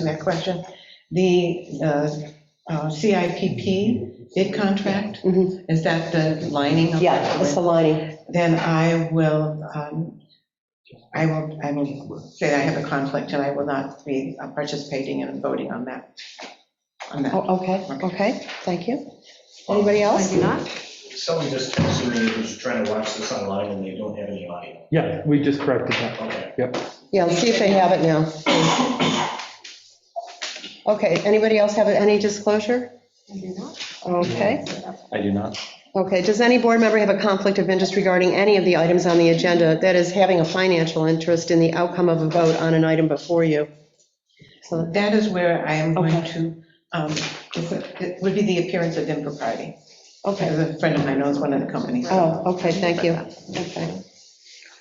answer that question. The CIPP bid contract, Mhm. is that the lining of? Yeah, it's the lining. Then I will say that I have a conflict and I will not be participating and voting on that. Oh, okay, thank you. Anybody else? I do not. Someone just texted me who's trying to watch this online and they don't have any audio. Yeah, we just corrected that. Okay. Yep. Yeah, let's see if they have it now. Okay, anybody else have any disclosure? I do not. Okay. I do not. Okay, does any board member have a conflict of interest regarding any of the items on the agenda, that is having a financial interest in the outcome of a vote on an item before you? So that is where I am going Okay. to, it would be the appearance of impropriety. Okay. A friend of mine knows one of the companies. Oh, okay, thank you. Okay.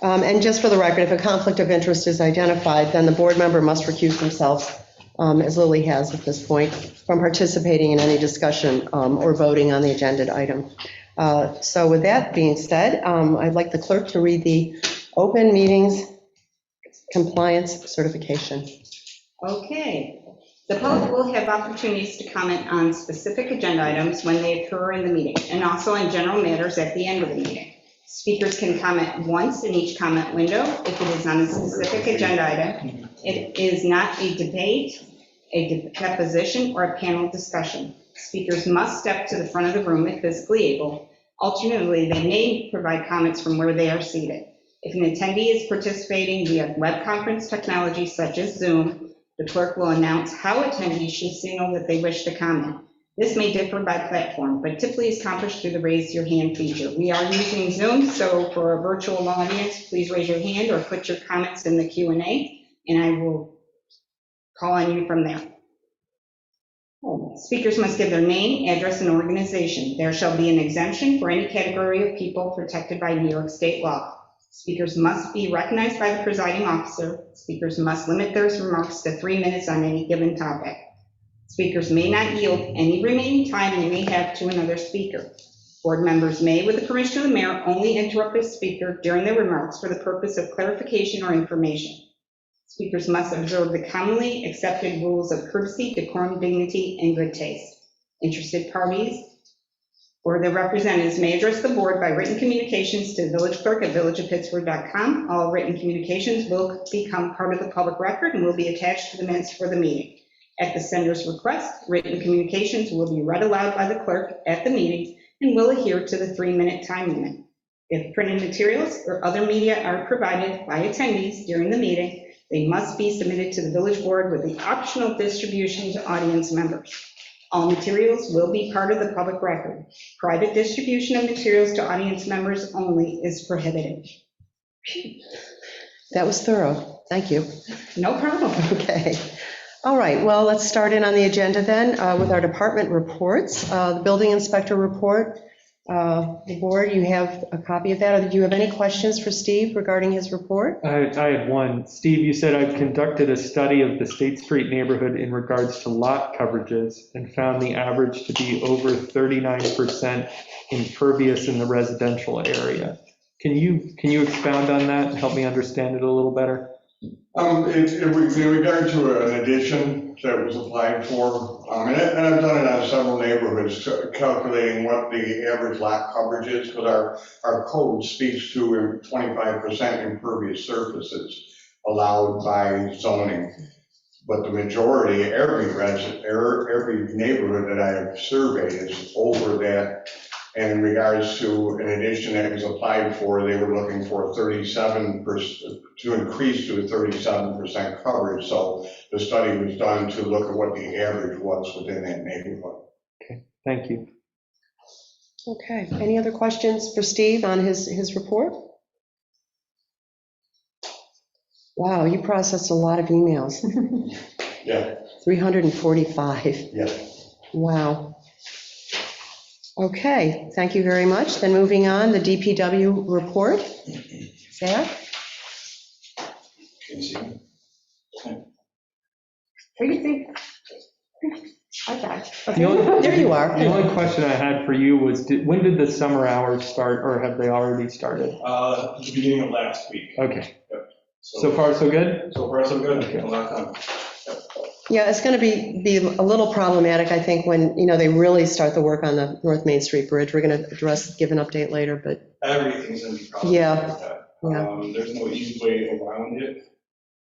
And just for the record, if a conflict of interest is identified, then the board member must recuse themselves, as Lily has at this point, from participating in any discussion or voting on the agenda item. So with that being said, I'd like the clerk to read the open meetings compliance certification. Okay. The public will have opportunities to comment on specific agenda items when they occur in the meeting, and also on general matters at the end of the meeting. Speakers can comment once in each comment window if it is on a specific agenda item. It is not a debate, a deposition, or a panel discussion. Speakers must step to the front of the room if physically able. Alternatively, they may provide comments from where they are seated. If an attendee is participating via web conference technology such as Zoom, the clerk will announce how attendees should signal that they wish to comment. This may differ by platform, but typically is accomplished through the raise your hand feature. We are using Zoom, so for a virtual audience, please raise your hand or put your comments in the Q&A, and I will call on you from there. Speakers must give their name, address, and organization. There shall be an exemption for any category of people protected by New York State law. Speakers must be recognized by the presiding officer. Speakers must limit their remarks to 3 minutes on any given topic. Speakers may not yield any remaining time they may have to another speaker. Board members may, with the permission of the mayor, only interrupt a speaker during their remarks for the purpose of clarification or information. Speakers must observe the commonly accepted rules of courtesy, decorum, dignity, and good taste. Interested parties or their representatives may address the board by written communications to the village clerk at villageofpittsburgh.com. All written communications will become part of the public record and will be attached to the minutes for the meeting. At the sender's request, written communications will be read aloud by the clerk at the meeting and will adhere to the 3-minute time limit. If printed materials or other media are provided by attendees during the meeting, they must be submitted to the village board with the optional distribution to audience members. All materials will be part of the public record. Private distribution of materials to audience members only is prohibited. That was thorough, thank you. No problem. Okay. All right, well, let's start in on the agenda then with our department reports. The building inspector report, the board, you have a copy of that, or do you have any questions for Steve regarding his report? I had one. Steve, you said I've conducted a study of the State Street neighborhood in regards to lot coverages and found the average to be over 39% impervious in the residential area. Can you expound on that and help me understand it a little better? In regard to an addition that was applied for, and I've done it on several neighborhoods, calculating what the average lot coverage is, because our code speaks to 25% impervious surfaces allowed by zoning. But the majority, every neighborhood that I have surveyed is over that. And in regards to an addition that was applied for, they were looking for 37%, to increase to a 37% coverage. So the study was done to look at what the average was within that neighborhood. Okay, thank you. Okay, any other questions for Steve on his report? Wow, you processed a lot of emails. Yeah. 345. Yeah. Wow. Okay, thank you very much. Then moving on, the DPW report. Zach? Can you see me? What do you think? Okay. There you are. The only question I had for you was, when did the summer hours start, or have they already started? The beginning of last week. Okay, Yep. so far so good? So far so good. Okay. A lot of time. Yep. Yeah, it's going to be a little problematic, I think, when, they really start the work on the North Main Street Bridge. We're going to give an update later, but Everything's gonna be problematic Yeah, with that. yeah. There's no easy way around it.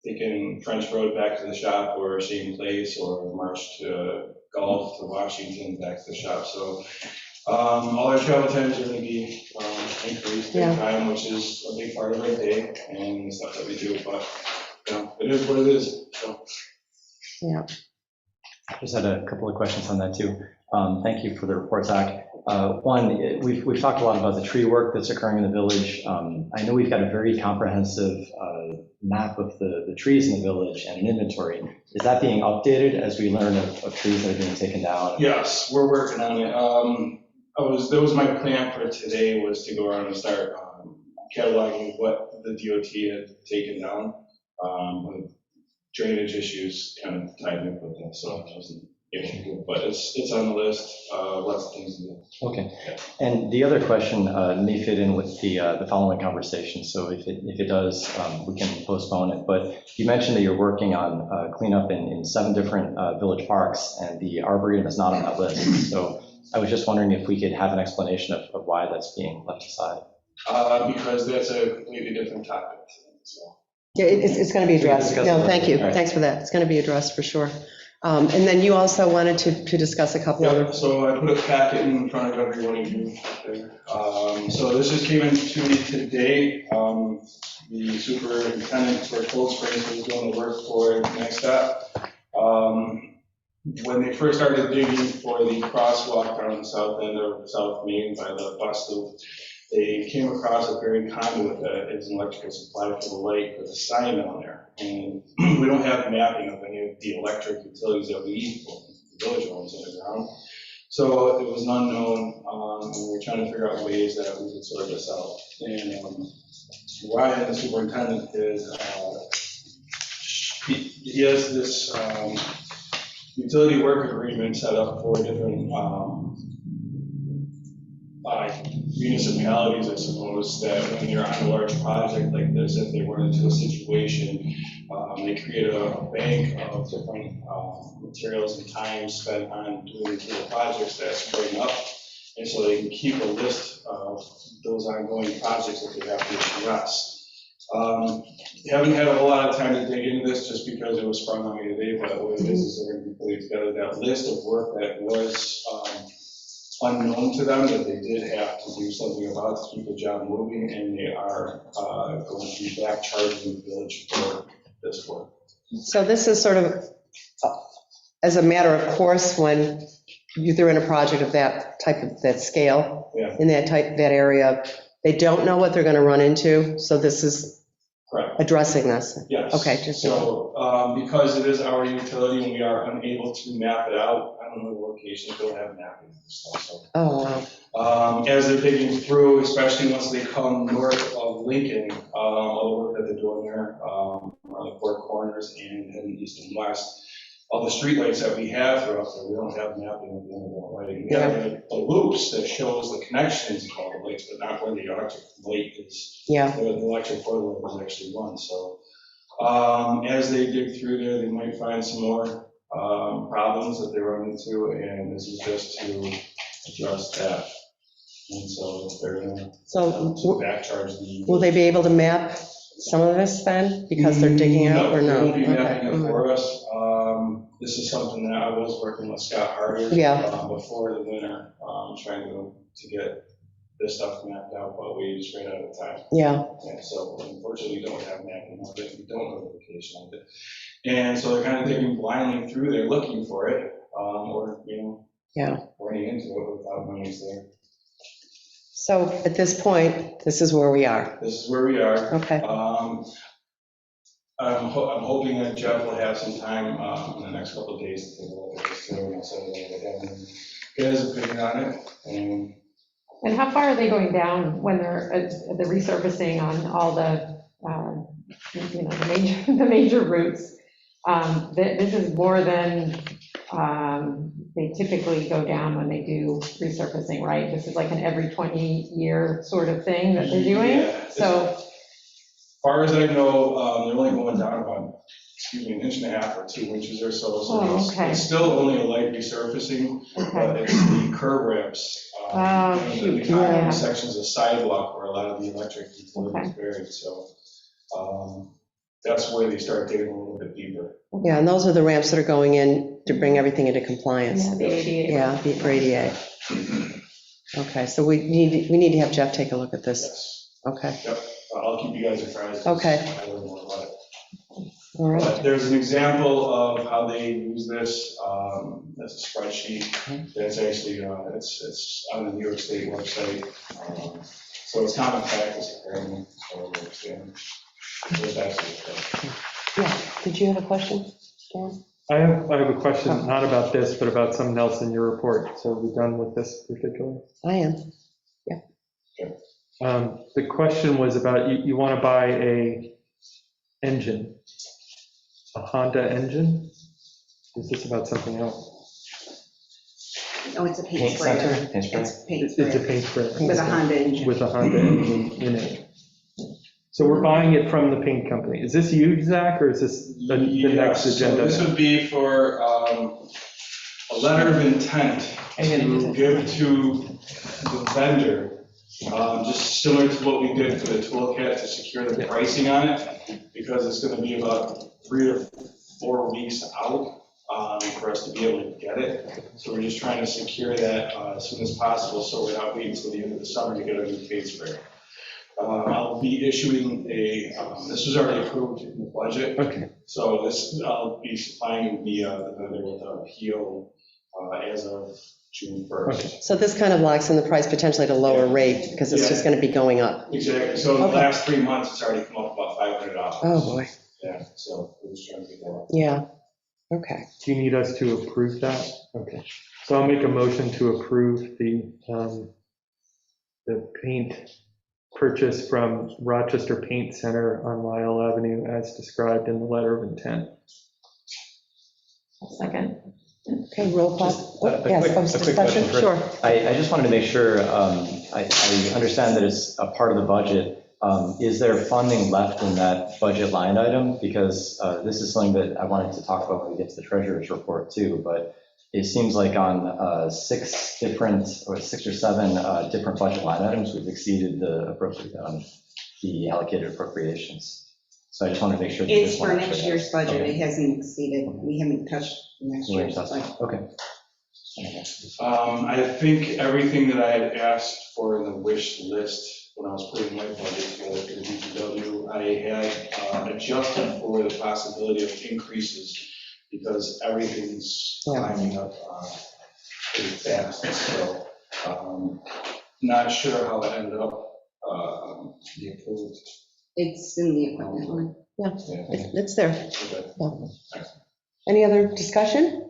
Taking French Road back to the shop or Shane Place or March to Gulf to Washington back to the shop. So all our travel times are gonna be increased in Yeah. time, which is a big part of our day and the stuff that we do, but, it is what it is, so. Just had a couple of questions on that too. Thank you for the report, Zach. One, we've talked a lot about the tree work that's occurring in the village. I know we've got a very comprehensive map of the trees in the village and an inventory. Is that being updated as we learn of trees that are being taken down? Yes, we're working on it. That was my plan for today, was to go around and start cataloging what the DOT had taken down. With drainage issues kind of tied in with that, so I wasn't able to do it, but it's on the list, lots of things to do. Okay. And the other question may fit in with the following conversation, so if it does, we can postpone it. But you mentioned that you're working on cleanup in 7 different village parks, and the Arboretum is not on that list. So I was just wondering if we could have an explanation of why that's being left aside. Because that's a completely different topic, so. Yeah, it's going to be addressed. discuss No, it. thank you. All right. Thanks for that. It's going to be addressed for sure. And then you also wanted to discuss a couple Yeah, other. so I put a packet in front of everyone of you there. So this just came in to me today. The superintendent for Cold Springs was doing the work for Next Stop. When they first started digging for the crosswalk down the south end of South Main by the bus loop, they came across a buried conduit that is an electrical supply for the light with a sign down there. And we don't have mapping of any of the electric utilities that we, the village owns underground. So it was an unknown, and we were trying to figure out ways that we could sort this out. And Ryan, the superintendent, he has this utility work agreement set up for different municipalities, I suppose, that when you're on a large project like this, if they run into a situation, they create a bank of different materials and time spent on doing the projects that spring up. And so they can keep a list of those ongoing projects that they have to address. Haven't had a whole lot of time to dig into this just because it was sprung on me today, but what it is they're going to be putting together that list of work that was unknown to them, that they did have to do something about to keep the job moving, and they are going to be back charging the village for this work. So this is sort of as a matter of course when they're in a project of that type of that scale, Yeah. in that area, they don't know what they're going to run into. So this is Correct. addressing this. Yes. Okay, just So because it is our utility and we are unable to map it out, I don't know the locations, don't have mapping and stuff, so. Oh, wow. As they're digging through, especially once they come north of Lincoln, all the work that they're doing there, on the 4 corners and heading east and west, all the streetlights that we have throughout there, we don't have mapping of the end of the lighting. We have the loops that shows the connections of all the lights, but not where the electric light is, Yeah. where the electric photo is actually run. So as they dig through there, they might find some more problems that they run into, and this is just to address that. And so they're going to back charge the. Will they be able to map some of this then, because they're digging out or No, no? they won't be Okay. mapping it for us. This is something that I was working with Scott Harder. Yeah. Before the winter, trying to get this stuff mapped out, but we just ran out of time. Yeah, And so unfortunately, we don't have mapping of it, we don't know the location of it. And so they're kind of digging blindly through there looking for it, or, yeah. running into it without knowing it's there. So at this point, this is where we are. This is where we are. Okay. I'm hoping that Jeff will have some time in the next couple of days to take a look at this too, and so that get his opinion on it. And how far are they going down when they're the resurfacing on all the, the major routes? This is more than they typically go down when they do resurfacing, right? This is like an every 20-year sort of thing that they're doing. Yeah. So, As far as I know, they're only going down about an inch and a half or 2 inches or so. So Oh, it's- okay. it's still only a light resurfacing, Okay. but it's the curb ramps. Oh, and shoot, the concrete yeah. sections of sidewalk where a lot of the electric utility is Okay. buried, so that's where they start digging a little bit deeper. Yeah, and those are the ramps that are going in to bring everything into compliance. Yeah, the ADA. Yeah, for ADA. Okay, so we need to have Jeff take a look at this. Yes, Okay, I'll keep you guys apprised. Okay. I learn more about it. all right. But there's an example of how they use this, as a spreadsheet. That's actually, it's on the New York State website. So it's common practice apparently, so we'll understand. It's actually, Yeah, did you have a question, Dan? I have a question, not about this, but about something else in your report. So are we done with this particular? I am. The question was about, you want to buy a engine, a Honda engine? Is this about something else? Oh, it's a paint Paint sprayer. center, paint sprayer? It's paint It's a sprayer paint sprayer. with a Honda engine. With a Honda engine in it. So we're buying it from the paint company. Is this you, Zach, or is this the next Yes, so agenda? this would be for a letter of intent to give to the vendor, just similar to what we did for the toolkit to secure the pricing on it, because it's going to be about 3 to 4 weeks out for us to be able to get it. So we're just trying to secure that as soon as possible, so we're not waiting until the end of the summer to get a new paint sprayer. I'll be issuing this was already approved in the budget. Okay, So I'll be supplying the vendor with a PO as of June 1st. okay. So this kind of locks in the price potentially at a lower rate, because it's just going to be going up. Exactly, so in the Okay. last 3 months, it's already come up about $500. Oh, boy. Yeah, so we're just trying to get that. Yeah, okay. Do you need us to approve that? Okay. So I'll make a motion to approve the paint purchase from Rochester Paint Center on Lyle Avenue as described in the letter of intent. Second. Okay, roll call. Just a Yes, quick discussion, question for- sure. I just wanted to make sure, I understand that it's a part of the budget. Is there funding left in that budget line item? Because this is something that I wanted to talk about when we get to the treasurer's report too, but it seems like on 6 or 7 different budget line items, we've exceeded the allocated appropriations. So I just wanted to make sure. that It's this for one next actually year's has- budget, okay. it hasn't exceeded, we haven't touched next year's budget. Okay. I think everything that I had asked for in the wish list when I was putting my budget together for the DPW, I had adjusted for the possibility of increases because everything's climbing up pretty fast. So not sure how it ended up being approved. It's in the equipment line. It's there. Okay. Yeah. Any other discussion?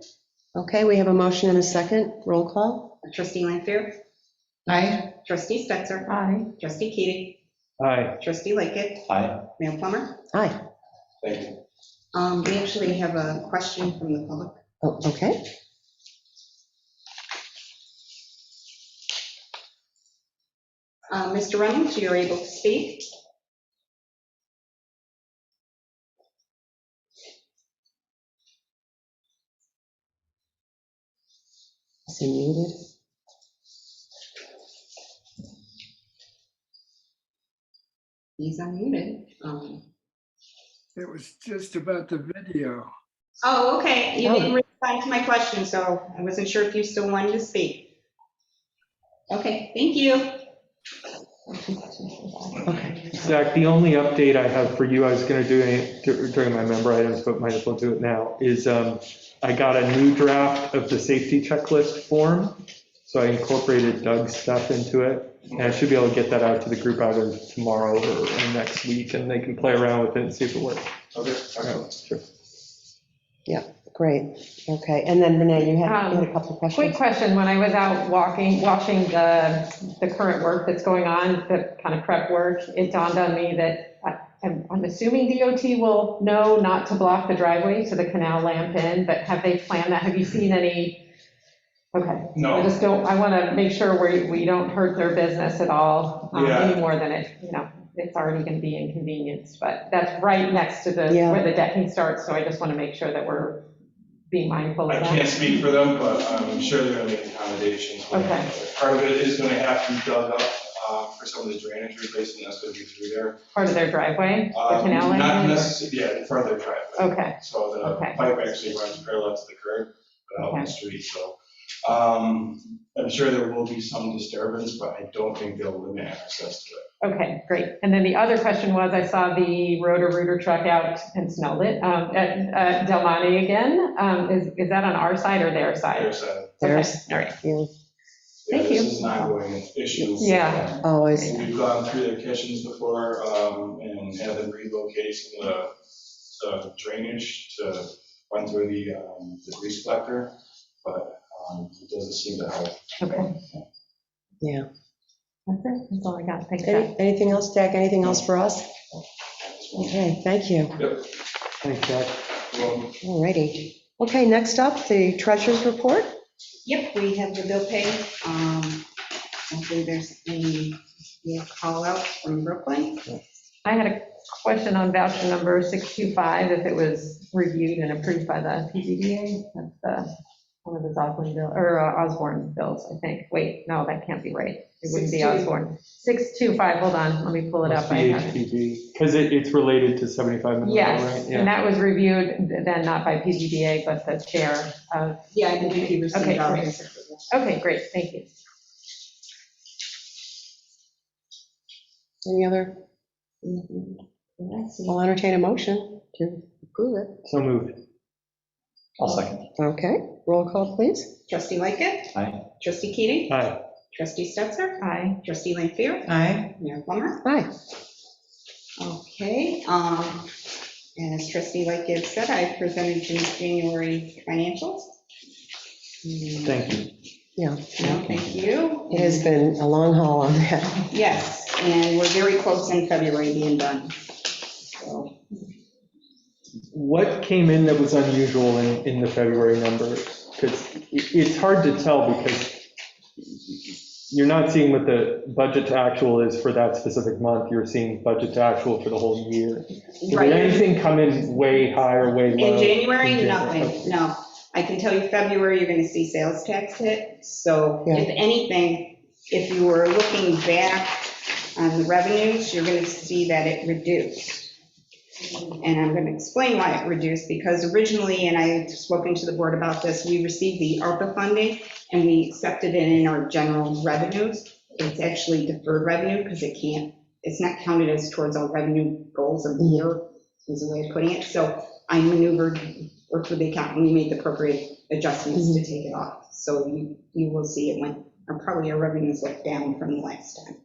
Okay, we have a motion and a second. Roll call. Trustee Lanfair? Aye. Trustee Stetser? Aye. Trustee Keating? Aye. Trustee Lickett? Aye. Mayor Plummer? Aye. Thank you. We actually have a question from the public. Oh, okay. Mr. Reynolds, you're able to speak. Is he muted? He's unmuted. It was just about the video. Oh, okay, you didn't respond to my question, so I wasn't sure if you still wanted to speak. Okay, thank you. Okay. Zach, the only update I have for you, I was going to do it during my member items, but might as well do it now, is I got a new draft of the safety checklist form. So I incorporated Doug's stuff into it. And I should be able to get that out to the group either tomorrow or next week, and they can play around with it and see if it works. Okay, excellent. Sure. Yeah, great. Okay, and then Renee, you had a couple of Quick questions. question, when I was out watching the current work that's going on, the kind of prep work, it dawned on me that I'm assuming DOT will know not to block the driveway to the canal lamp in, but have they planned that? Have you seen any? Okay. No. I want to make sure we don't hurt their business at all, Yeah. any more than it, it's already going to be inconvenienced, but that's right next to Yeah. where the decking starts, so I just want to make sure that we're being mindful I of can't that. speak for them, but I'm sure they're gonna make accommodations. Okay. Part of it is gonna have to be dug up for some of the drainage replacement that's gonna be through there. Part of their driveway, the canal Not line? necessarily, yeah, in front of their driveway. Okay, So the Okay. pipe actually runs parallel to the curb, but out on Okay. the street, so. I'm sure there will be some disturbance, but I don't think they'll limit access to it. okay, great. And then the other question was, I saw the Roto-Rooter truck out and smelled it at Del Monte again. Is that on our side or their side? There's a, There's, All right, yeah, yeah, Thank this you. is an ongoing issue. Yeah. always. We've gone through their kitchens before and had them relocate some of the drainage to run through the grease collector, but it doesn't seem to help. okay. Yeah. That's it, that's all I got. Thanks, Jack. Anything else, Jack? Anything else for us? Okay, thank you. Yep. Thanks, Jack. Well, All righty. Okay, next up, the treasurer's report. Yep, we have the bill pay. Hopefully there's any call outs from Brooklyn. I had a question on voucher number 625, if it was reviewed and approved by the PZBA. That's one of the Osborne bills, I think. Wait, no, that can't be right. It wouldn't be 62. Osborne. 625, hold on, let me pull it up. Must be HPV, because it's related to 75 million, Yes, right? and that was reviewed then not by PZBA, but the chair of, Yeah, I believe he received Okay, all great. his approval. okay, great, thank you. Any other? I'll entertain a motion to approve it. So moved. I'll second. Okay, roll call, please. Trustee Lightgev. Aye. Trustee Keating. Aye. Trustee Stetser. Aye. Trustee Lanfair. Aye. Mayor Plummer. Aye. Okay, as trustee Lightgev said, I presented Jim's January financials. Thank you. Yeah, No, thank you. it has been a long haul on that. Yes, and we're very close in February being done. So, What came in that was unusual in the February numbers? Because it's hard to tell because you're not seeing what the budget to actual is for that specific month. You're seeing budget to actual for the whole year. Did right, anything come in way high or way low? in January, in January? nothing, no. I can tell you February, you're gonna see sales tax hit. So Yeah. if anything, if you were looking back on the revenues, you're gonna see that it reduced. And I'm gonna explain why it reduced, because originally, and I had spoken to the board about this, we received the ARPA funding and we accepted it in our general revenues. It's actually deferred revenue because it's not counted as towards our revenue goals of the year, is the way of putting it. So I maneuvered, worked with the accountant, we made the appropriate adjustments to take it off. So you will see it went, or probably our revenues went down from the last time.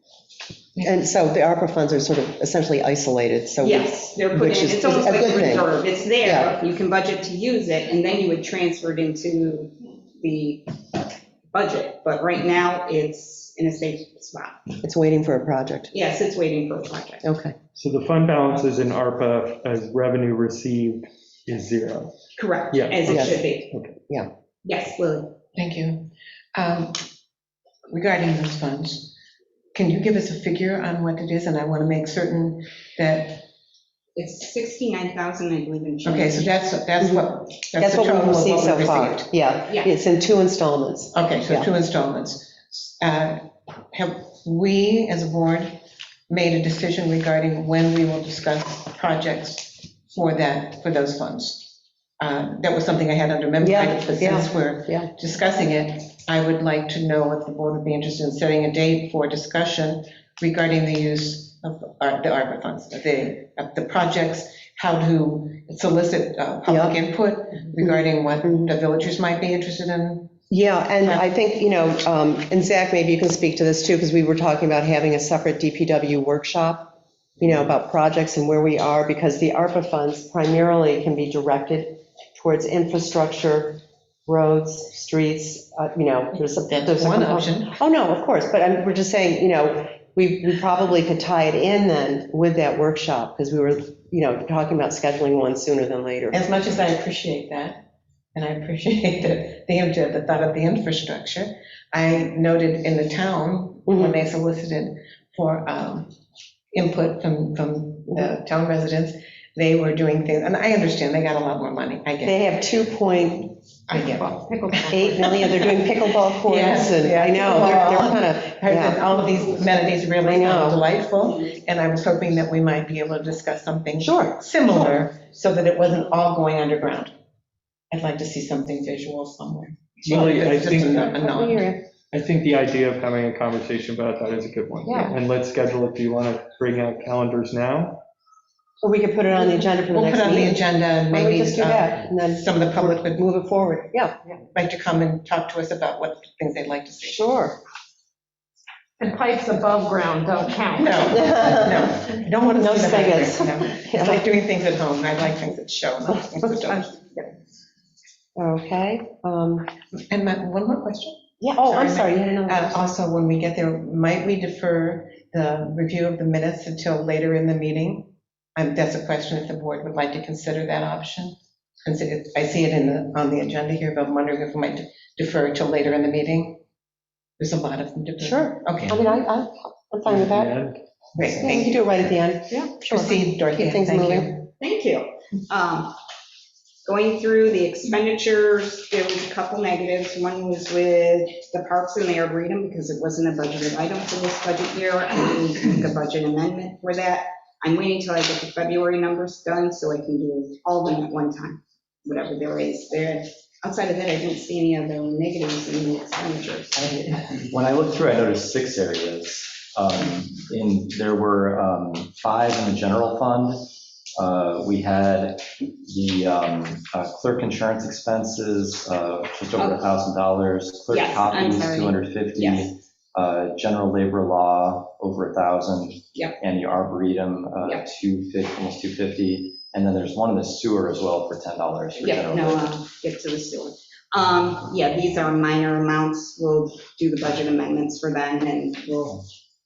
And so the ARPA funds are sort of essentially isolated, so. Yes, they're put Which in, is it's almost a like good a thing. reserve, it's there, Yeah. you can budget to use it, and then you would transfer it into the budget, but right now, it's in a safe spot. It's waiting for a project. Yes, it's waiting for a project. Okay, So the fund balances in ARPA as revenue received is zero. Correct, Yeah, as it yes. should be. Okay. Yeah. Yes, Lily. Thank you. Regarding those funds, can you give us a figure on what it is? And I want to make certain that, It's 69,000, I believe, in change. okay, so that's what, that's the what total we've of received what so we far. received. Yeah, Yeah. it's in 2 installments. Okay, so Yeah. 2 installments. Have we, as a board, made a decision regarding when we will discuss projects for those funds? That was something I had under memory, Yeah, but yeah, since we're yeah. discussing it, I would like to know if the board would be interested in setting a date for discussion regarding the use of the ARPA funds, the projects, how to solicit public input regarding what the villagers might be interested in. Yeah, and I think, and Zach, maybe you can speak to this too, because we were talking about having a separate DPW workshop, about projects and where we are, because the ARPA funds primarily can be directed towards infrastructure, roads, streets, there's a. That's one option. Oh, no, of course, but we're just saying, we probably could tie it in then with that workshop, because we were, talking about scheduling one sooner than later. As much as I appreciate that, and I appreciate the thought of the infrastructure, I noted in the town, when they solicited for input from the town residents. They were doing things, and I understand, they got a lot more money, I get it, They have 2.8 I get it. million, they're doing pickleball courts, Yes, and yeah, I know, they're kind of, And yeah. all of these amenities I really know. sound delightful, and I was hoping that we might be able to discuss something Sure. similar, so that it wasn't all going underground. I'd like to see something visual somewhere. Lily, I It's just think- a nod. I think the idea of having a conversation about that is a good one. Yeah. And let's schedule it. Do you want to bring out calendars now? Or we could put it on the agenda for the We'll next put on the meeting. agenda, and Why don't we maybe just do that, and then some of the public would move it forward? Yeah, like to come and talk to us about what things they'd like to see. sure. And pipes above ground don't count. No, no, I don't want to No see the spigots. hydrant, no. I like doing things at home, I like things that show, not things that don't. Okay. And one more question. Yeah, oh, I'm sorry. you had another question. Also, when we get there, might we defer the review of the minutes until later in the meeting? That's a question if the board would like to consider that option. I see it on the agenda here, but I'm wondering if we might defer till later in the meeting. There's a lot of them to do. Sure. Okay, I mean, I'm fine with that. And great, Yeah, we thank can you. do it right at the end. Yeah, Sure. Proceed, Dorothea, Keep things thank you. moving. Thank you. Going through the expenditures, there was a couple negatives. One was with the parks and the arboretum, because it wasn't a budgeted item for this budget year. I need to make a budget amendment for that. I'm waiting till I get the February numbers done, so I can do all of them at one time, whatever there is there. Outside of that, I didn't see any other negatives in the expenditures. When I looked through, I noticed 6 areas. There were 5 in the general fund. We had the clerk insurance expenses, just over $1,000. Clerk Yes, I'm copies, sorry. 250. Yes. General labor law, over 1,000. Yep. And the arboretum, Yep. 250, almost 250. And then there's one in the sewer as well for $10 for Yeah, general no, labor. I'll get to the sewer. Yeah, these are minor amounts. We'll do the budget amendments for them, and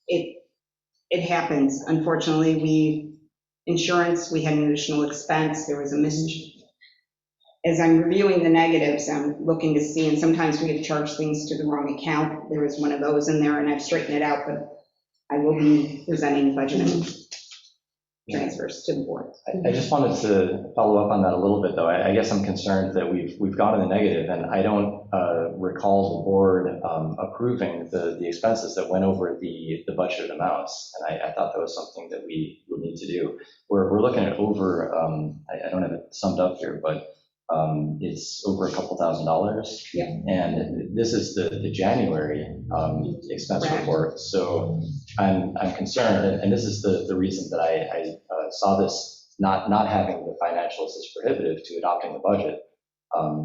it happens. Unfortunately, insurance, we had an additional expense. There was a as I'm reviewing the negatives, I'm looking to see, and sometimes we have charged things to the wrong account. There was one of those in there, and I've straightened it out, but I will be presenting budget transfers to the board. I just wanted to follow up on that a little bit, though. I guess I'm concerned that we've gone in the negative, and I don't recall the board approving the expenses that went over the budgeted amounts, and I thought that was something that we would need to do. We're looking at over, I don't have it summed up here, but it's over a couple $1,000. Yeah. And this is the January expense Correct. report, so I'm concerned, and this is the reason that I saw this not having the financials as prohibitive to adopting the budget,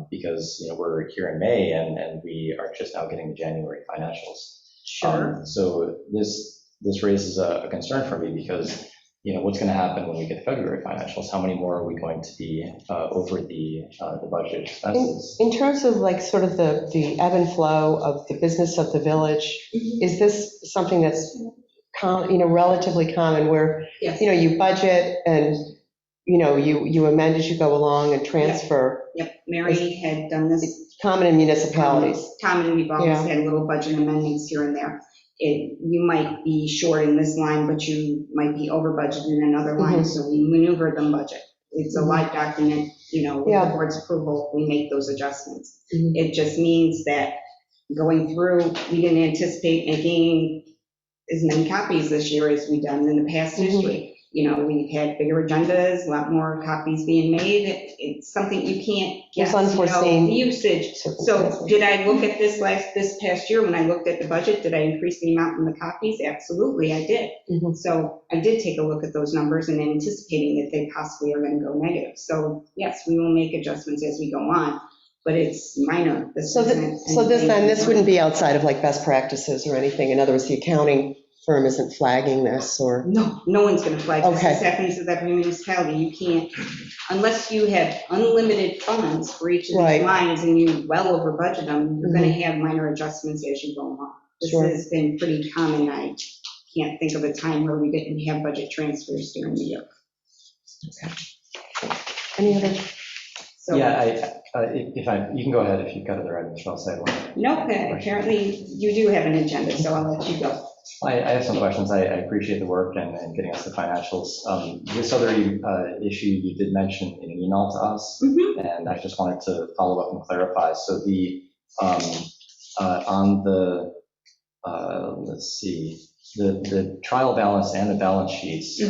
because, we're here in May and we are just now getting the January financials. Sure. So this raises a concern for me, because, what's going to happen when we get the February financials? How many more are we going to be over the budget expenses? In terms of like sort of the ebb and flow of the business of the village, is this something that's relatively common where, Yes. you budget and, you amend as you go along and transfer? Yep, Mary had done this. Common in municipalities. Tom and we've always Yeah. had little budget amendments here and there. You might be short in this line, but you might be over budgeted in another line, so we maneuver the budget. It's a live document, with the Yeah. board's approval, we make those adjustments. Mhm. It just means that going through, we didn't anticipate making as many copies this year as we've done in the past history. We've had bigger agendas, a lot more copies being made. It's something you can't It's guess, unforeseen the usage. So did I look at this past year when I looked at the budget? Did I increase the amount in the copies? Absolutely, I did. Mhm. So I did take a look at those numbers and anticipating that they possibly are going to go negative. So yes, we will make adjustments as we go on, but it's minor. So this wouldn't be outside of like best practices or anything? In other words, the accounting firm isn't flagging this or? No one's going to flag this. Okay. This happens with every municipality. You can't, unless you have unlimited funds for each of Right. these lines and you well over budget them, you're going to have minor adjustments as you go along. This Sure. has been pretty common. I can't think of a time where we didn't have budget transfers during the year. Any other? So, Yeah, you can go ahead if you've got other items, or else I have one. no, apparently you do have an agenda, so I'll let you go. I have some questions. I appreciate the work and getting us the financials. This other issue you did mention in an email to us, and I just wanted to follow up and clarify. So the, on the, let's see, the trial balance and the balance sheets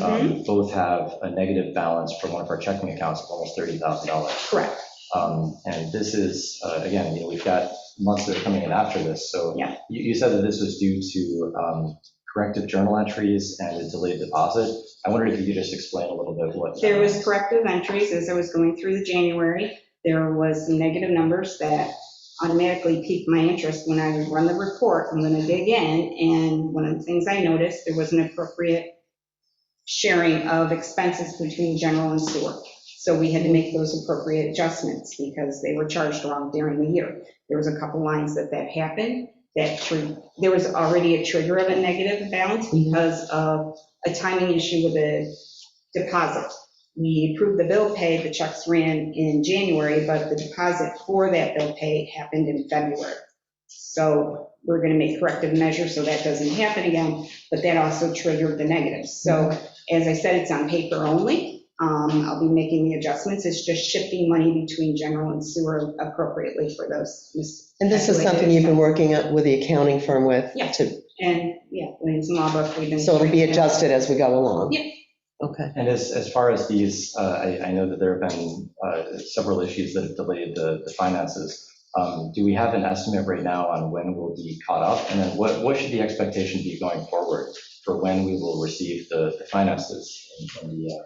both have a negative balance for one of our checking accounts of almost $30,000. Correct. And this is, again, we've got months that are coming in after this. So Yeah. you said that this was due to corrective journal entries and a delayed deposit. I wondered if you could just explain a little bit what. There was corrective entries as I was going through the January. There was some negative numbers that automatically piqued my interest when I run the report. I'm going to dig in, and one of the things I noticed, there was an appropriate sharing of expenses between general and sewer. So we had to make those appropriate adjustments because they were charged wrong during the year. There was a couple lines that happened. There was already a trigger of a negative balance because of a timing issue with a deposit. We approved the bill pay, the checks ran in January, but the deposit for that bill pay happened in February. So we're going to make corrective measures so that doesn't happen again, but that also triggered the negatives. So as I said, it's on paper only. I'll be making the adjustments. It's just shifting money between general and sewer appropriately for those. And this is something you've been working with the accounting firm with? Yeah. To, and yeah, Williams Law Book, we've been. so it'll be adjusted as we go along? Yeah. Okay. And as far as these, I know that there have been several issues that have delayed the finances. Do we have an estimate right now on when we'll be caught up? And then what should the expectation be going forward for when we will receive the finances in the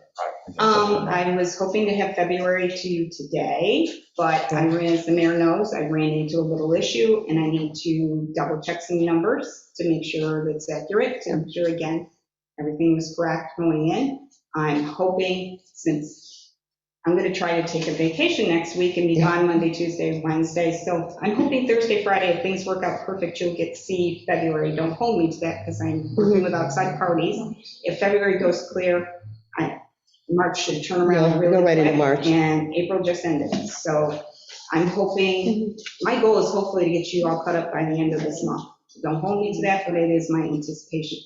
I was hoping to have February to today, but as the mayor knows, I ran into a little issue and I need to double check some numbers to make sure that's accurate, to make sure again, everything was correct going in. I'm hoping, since I'm going to try to take a vacation next week and be gone Monday, Tuesday, Wednesday. So I'm hoping Thursday, Friday, if things work out perfect, you'll get to see February. Don't hold me to that because I'm working with outside parties. If February goes clear, March should turn around really go right into quick, March. and April just ended. So I'm hoping, my goal is hopefully to get you all caught up by the end of this month. Don't hold me to that, but it is my anticipation.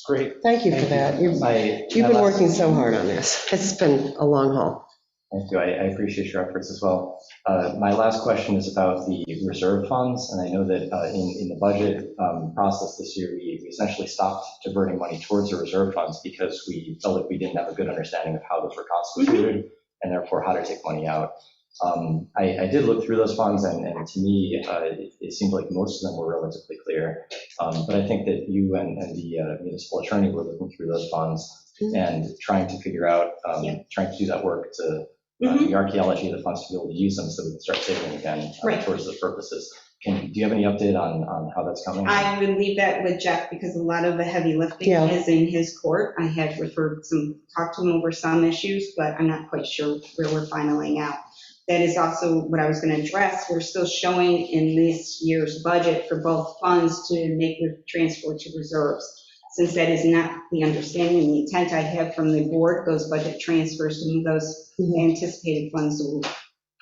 Great. Thank you for that. You've been working so hard on this. It's been a long haul. Thank you. I appreciate your efforts as well. My last question is about the reserve funds, and I know that in the budget process this year, we essentially stopped diverting money towards the reserve funds because we felt like we didn't have a good understanding of how those were constituted, and therefore how to take money out. I did look through those funds, and to me, it seemed like most of them were relatively clear. But I think that you and the municipal attorney were looking through those funds and trying to figure out, trying to do that work to the archaeology of the funds to be able to use them so we can start saving again towards those purposes. Do you have any update on how that's coming? I would leave that with Jeff because a lot of the heavy lifting is in his court. I had talked to him over some issues, but I'm not quite sure where we're finaling out. That is also what I was going to address. We're still showing in this year's budget for both funds to make the transfer to reserves. Since that is not the understanding and the intent I have from the board, those budget transfers to move those anticipated funds, so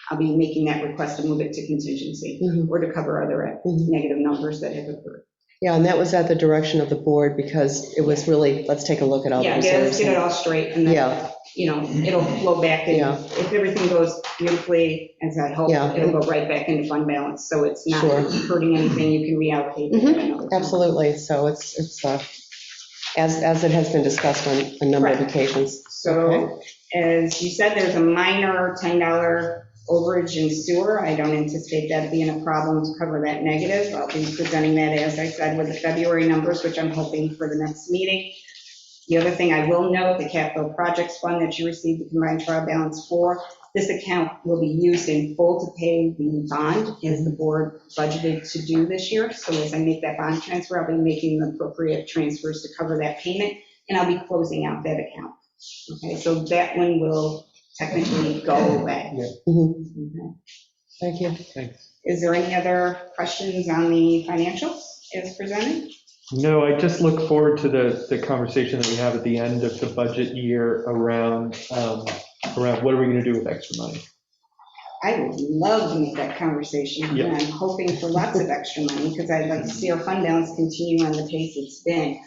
I'll be making that request to move it to contingency or to cover other negative numbers that have occurred. Yeah, and that was at the direction of the board because it was really, let's take a look at all the reserves. Let's get it all straight and then, it'll flow back in. If everything goes beautifully, as I hope, it'll go right back into fund balance. So it's not hurting anything, you can reallocate. Absolutely. So it's as it has been discussed on a number of occasions. So as you said, there's a minor $10 overage in sewer. I don't anticipate that being a problem to cover that negative. I'll be presenting that, as I said, with the February numbers, which I'm hoping for the next meeting. The other thing I will note, the capital projects fund that you received the combined trial balance for, this account will be used in full to pay the bond as the board budgeted to do this year. So as I make that bond transfer, I'll be making the appropriate transfers to cover that payment, and I'll be closing out that account. Okay, so that one will technically go away. Thank you. Thanks. Is there any other questions on the financials as presented? No, I just look forward to the conversation that we have at the end of the budget year around what are we going to do with extra money? I would love to make that conversation. Yep. And I'm hoping for lots of extra money because I'd like to see our fund balance continue on the pace it's been.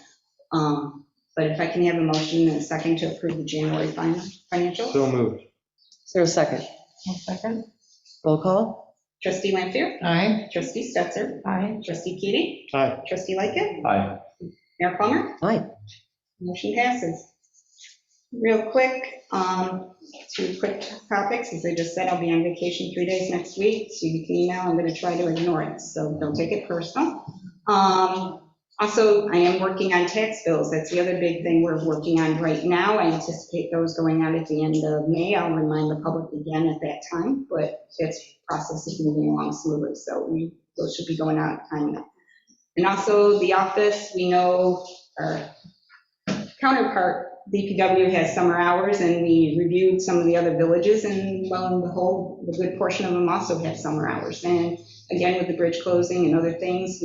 But if I can have a motion and a second to approve the January financials. So moved. Is there a second? Second. Roll call? Trustee Lanfair? Aye. Trustee Stetser? Aye. Trustee Keating? Aye. Trustee Lightgev? Aye. Mayor Plummer? Aye. Motion passes. Real quick, 2 quick topics. As I just said, I'll be on vacation 3 days next week, so you can email. I'm going to try to ignore it, so don't take it personal. Also, I am working on tax bills. That's the other big thing we're working on right now. I anticipate those going out at the end of May. I'll remind the public again at that time, but this process is moving along smoothly, so those should be going out at time. And also, the office, we know our counterpart, DPW, has summer hours, and we reviewed some of the other villages, and lo and behold, a good portion of them also have summer hours. And again, with the bridge closing and other things,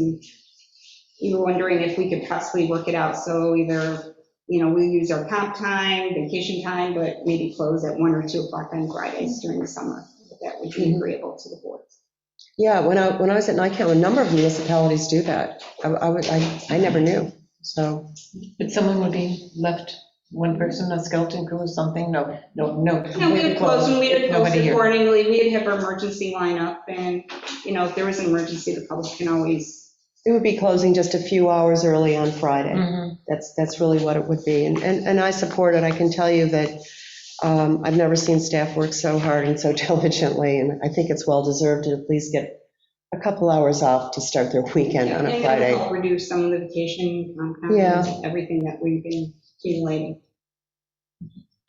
we were wondering if we could possibly work it out. So either, we use our comp time, vacation time, but maybe close at 1 or 2 o'clock on Fridays during the summer. If that would be agreeable to the board. Yeah, when I was at NICAM, a number of municipalities do that. I never knew, so. But someone would be left, one person, a skeleton crew or something? No. No, we would close, and we would post Nobody here. accordingly. We'd have our emergency lineup, and, if there was an emergency, the public can always. It would be closing just a few hours early on Friday. Mhm. That's really what it would be. And I support it. I can tell you that I've never seen staff work so hard and so diligently, and I think it's well-deserved to at least get a couple hours off to start their weekend on a And it Friday. will help reduce some of the vacation, Yeah. everything that we've been accumulating.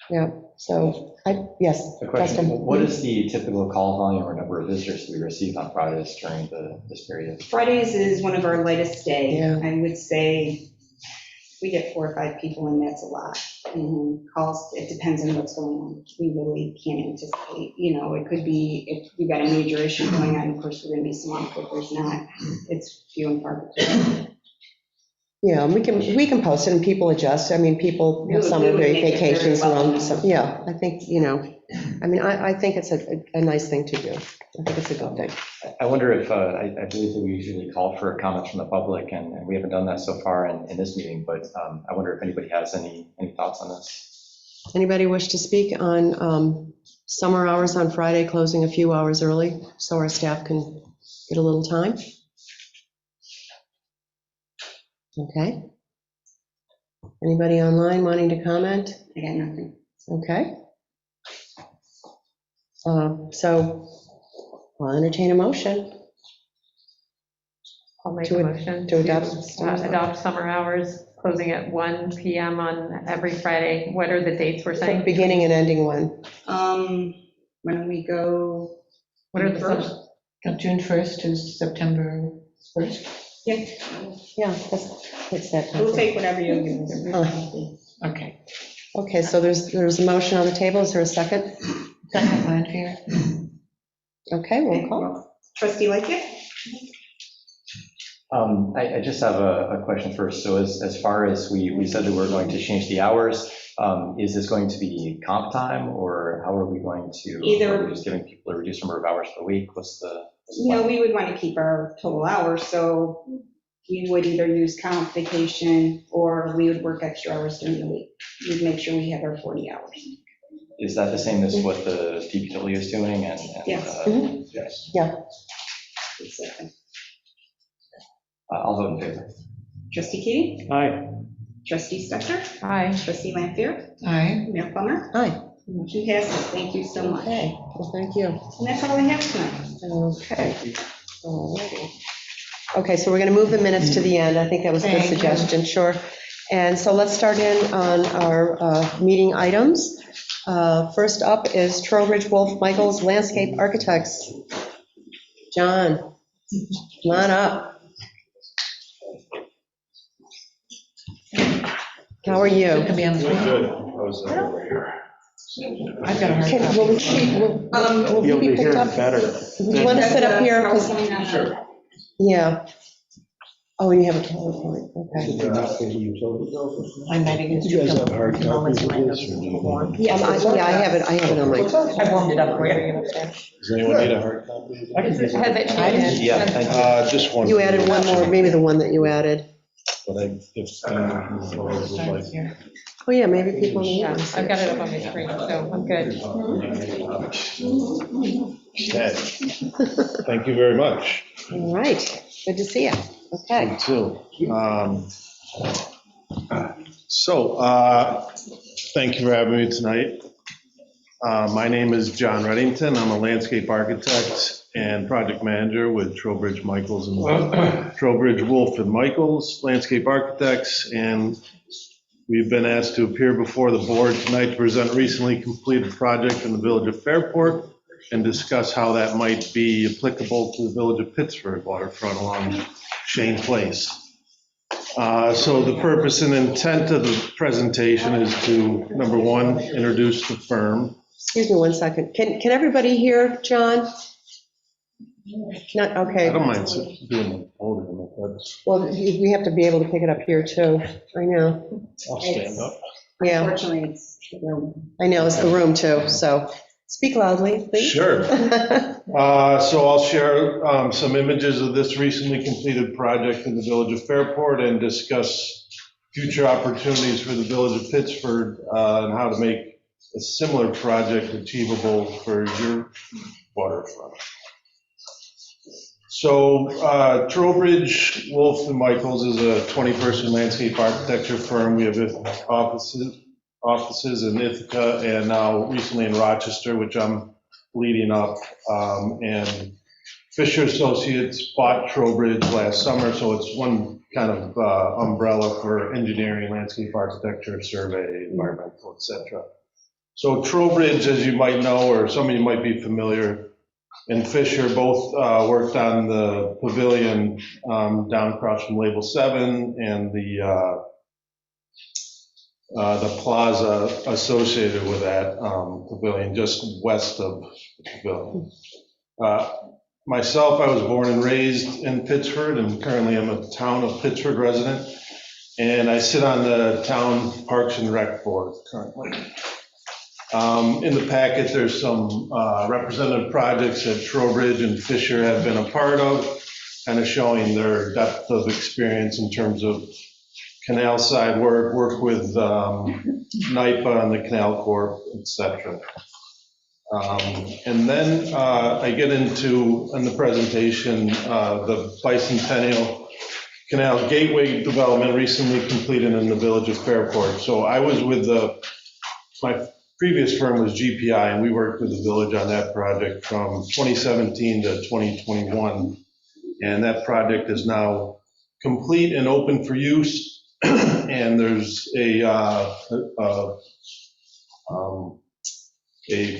Yeah, so, yes, A question, Justin. what is the typical call volume or number of visitors we receive on Fridays during this period? Fridays is one of our lightest days. Yeah. I would say we get 4 or 5 people, and that's a lot. And calls, it depends on what's going on. We really can't anticipate, it could be, if we got a major issue going on, of course, we're going to be swamped. If there's not, it's few and far between. Yeah, and we can post it and people adjust. I mean, people have summer We would make it very vacations welcome. around, yeah, I think, I think it's a nice thing to do. I think it's a good thing. I wonder if, I believe that we usually call for comments from the public, and we haven't done that so far in this meeting, but I wonder if anybody has any thoughts on this? Anybody wish to speak on summer hours on Friday, closing a few hours early so our staff can get a little time? Okay. Anybody online wanting to comment? I got nothing. Okay. So I'll entertain a motion. I'll make To a ad- motion to adopt- adopt summer hours, closing at 1 PM on every Friday. What are the dates we're saying? Beginning and ending one. When we go. What are the first? June 1st to September 1st. Yeah, Yeah, that's that. we'll take whatever you give us. Okay. Okay, so there's a motion on the table. Is there a second? Second, Lanfear. Okay, roll call. Trustee Lightgev? I just have a question first. So as far as we said that we're going to change the hours, is this going to be comp time, or how are we going to? Either- Are we just giving people a reduced number of hours per week? What's the? We would want to keep our total hours, so we would either use comp, vacation, or we would work extra hours during the week. We'd make sure we have our 40 hours. Is that the same as what the DPW is doing? And Yes. Yes. Exactly. I'll vote in favor. Trustee Keating? Aye. Trustee Stetser? Aye. Trustee Lanfair? Aye. Mayor Plummer? Aye. Motion passes. Thank you so much. Okay, well, thank you. And that's all I have tonight. Okay. Alrighty. Okay, so we're going to move the minutes to the end. I think that was a good Thank you. suggestion, sure. And so let's start in on our meeting items. First up is Trowbridge Wolf Michaels Landscape Architects. John, come on up. How are you? Could be on the screen. Good. I was over here. I've got a hard Okay, copy. will You'll he be be picked hearing up? better. Do you want to sit up here? 'Cause- Sure. Yeah. Oh, and you have a PowerPoint, okay. I might have used You guys to have hard moments copies in of my this, or do you form. need- Yeah, I have it on my, I warmed it up for you. Does anyone need a hard copy? Has it changed? Yeah, thank you. Just one. you added one more, maybe the one that you added. But if anyone would like. Oh, yeah, maybe people need Yeah, it. I've got it up on my screen, so I'm good. Okay. Thank you very much. All right, good to see you. Okay. You too. Thank you for having me tonight. My name is John Reddington. I'm a landscape architect and project manager with Trowbridge Michaels and Trowbridge Wolf and Michaels Landscape Architects. And we've been asked to appear before the board tonight to present a recently completed project in the village of Fairport and discuss how that might be applicable to the village of Pittsford waterfront along Shane Place. So the purpose and intent of the presentation is to, number one, introduce the firm. Excuse me one second. Can everybody hear John? Not, I okay. don't mind doing the podium if that's, Well, we have to be able to pick it up here too. I know. I'll stand up. Yeah, Unfortunately, it's, I know, it's the room too, so speak loudly, please. Sure. So I'll share some images of this recently completed project in the village of Fairport and discuss future opportunities for the village of Pittsford and how to make a similar project achievable for your waterfront. So Trowbridge, Wolf and Michaels is a 20-person landscape architecture firm. We have offices in Ithaca and now recently in Rochester, which I'm leading up. And Fisher Associates bought Trowbridge last summer, so it's one kind of umbrella for engineering, landscape architecture, survey, environmental, et cetera. So Trowbridge, as you might know, or some of you might be familiar, and Fisher both worked on the pavilion down across from Label 7 and the plaza associated with that pavilion, just west of the pavilion. Myself, I was born and raised in Pittsford, and currently I'm a town of Pittsford resident, and I sit on the town Parks and Rec board currently. In the packet, there's some representative projects that Trowbridge and Fisher have been a part of, kind of showing their depth of experience in terms of canal side work with NIPA and the Canal Corp, et cetera. And then I get into, in the presentation, the bicentennial canal gateway development recently completed in the village of Fairport. So I was with my previous firm was GPI, and we worked with the village on that project from 2017 to 2021. And that project is now complete and open for use. And there's a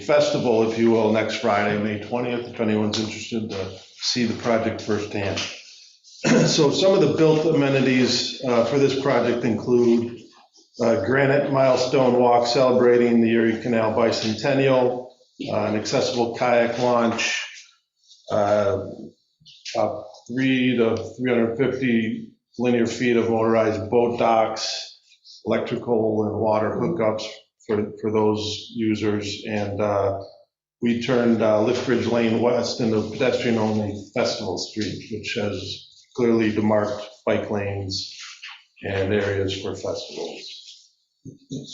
festival, if you will, next Friday, May 20th, if anyone's interested to see the project firsthand. So some of the built amenities for this project include granite milestone walk celebrating the Erie Canal Bicentennial, an accessible kayak launch, 3 to 350 linear feet of motorized boat docks, electrical and water hookups for those users, and we turned Liftbridge Lane West into pedestrian-only Festival Street, which has clearly demarked bike lanes and areas for festivals.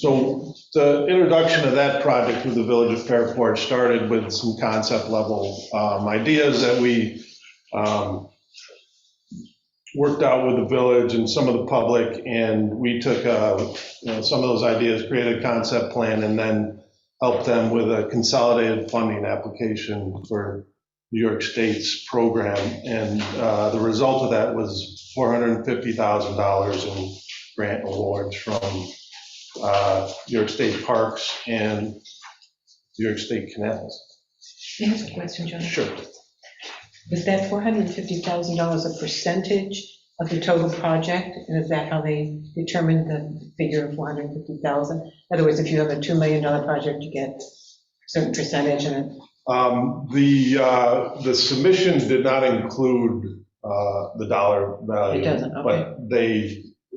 So the introduction of that project with the village of Fairport started with some concept level ideas that we worked out with the village and some of the public, and we took some of those ideas, created a concept plan, and then helped them with a consolidated funding application for New York State's program. And the result of that was $450,000 in grant awards from New York State Parks and New York State Canals. Can I ask a question, John? Sure. Is that $450,000 a percentage of the total project? And is that how they determined the figure of 450,000? In other words, if you have a $2 million project, you get a certain percentage in it? The submission did not include the dollar value. It doesn't, okay. But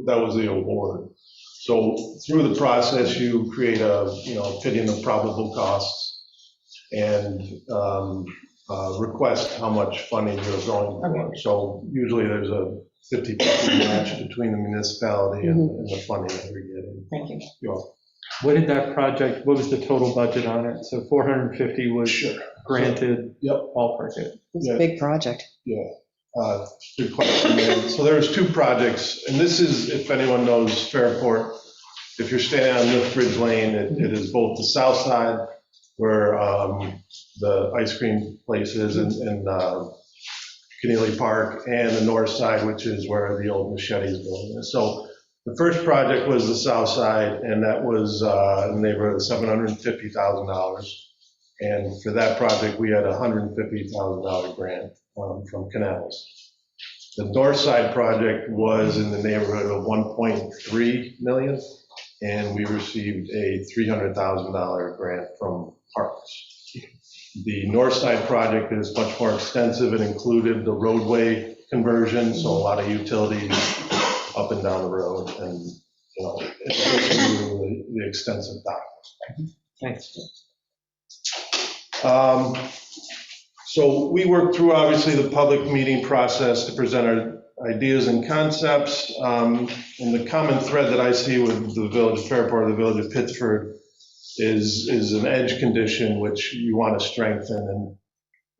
that was the award. So through the process, you create a, opinion of probable costs and request how much funding you're going for. So usually there's a 50/50 match between the municipality and the funding that you're getting. Thank you. You're welcome. What did that project, what was the total budget on it? So 450 was granted. Yep. Ballpark it. It's a big project. Good question, man. So there's two projects, and this is, if anyone knows Fairport, if you're standing on Lithbridge Lane, it is both the south side where the ice cream place is in Keneally Park, and the north side, which is where the old Machetes building is. So the first project was the south side, and that was in the neighborhood of $750,000. And for that project, we had a $150,000 grant from Canals. The north side project was in the neighborhood of 1.3 million, and we received a $300,000 grant from Parks. The north side project is much more extensive. It included the roadway conversion, so a lot of utilities up and down the road, and it's the extensive dock. Thanks. So we worked through, obviously, the public meeting process to present our ideas and concepts. And the common thread that I see with the Village of Fairport, the Village of Pittsford, is an edge condition which you want to strengthen. And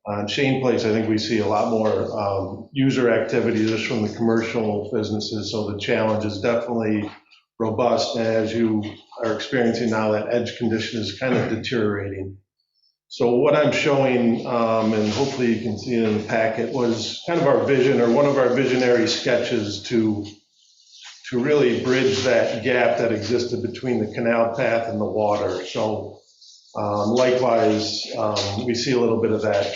on Shane Place, I think we see a lot more user activity just from the commercial businesses. So the challenge is definitely robust. And as you are experiencing now, that edge condition is kind of deteriorating. So what I'm showing, and hopefully you can see it in the packet, was kind of our vision, or one of our visionary sketches to really bridge that gap that existed between the canal path and the water. So likewise, we see a little bit of that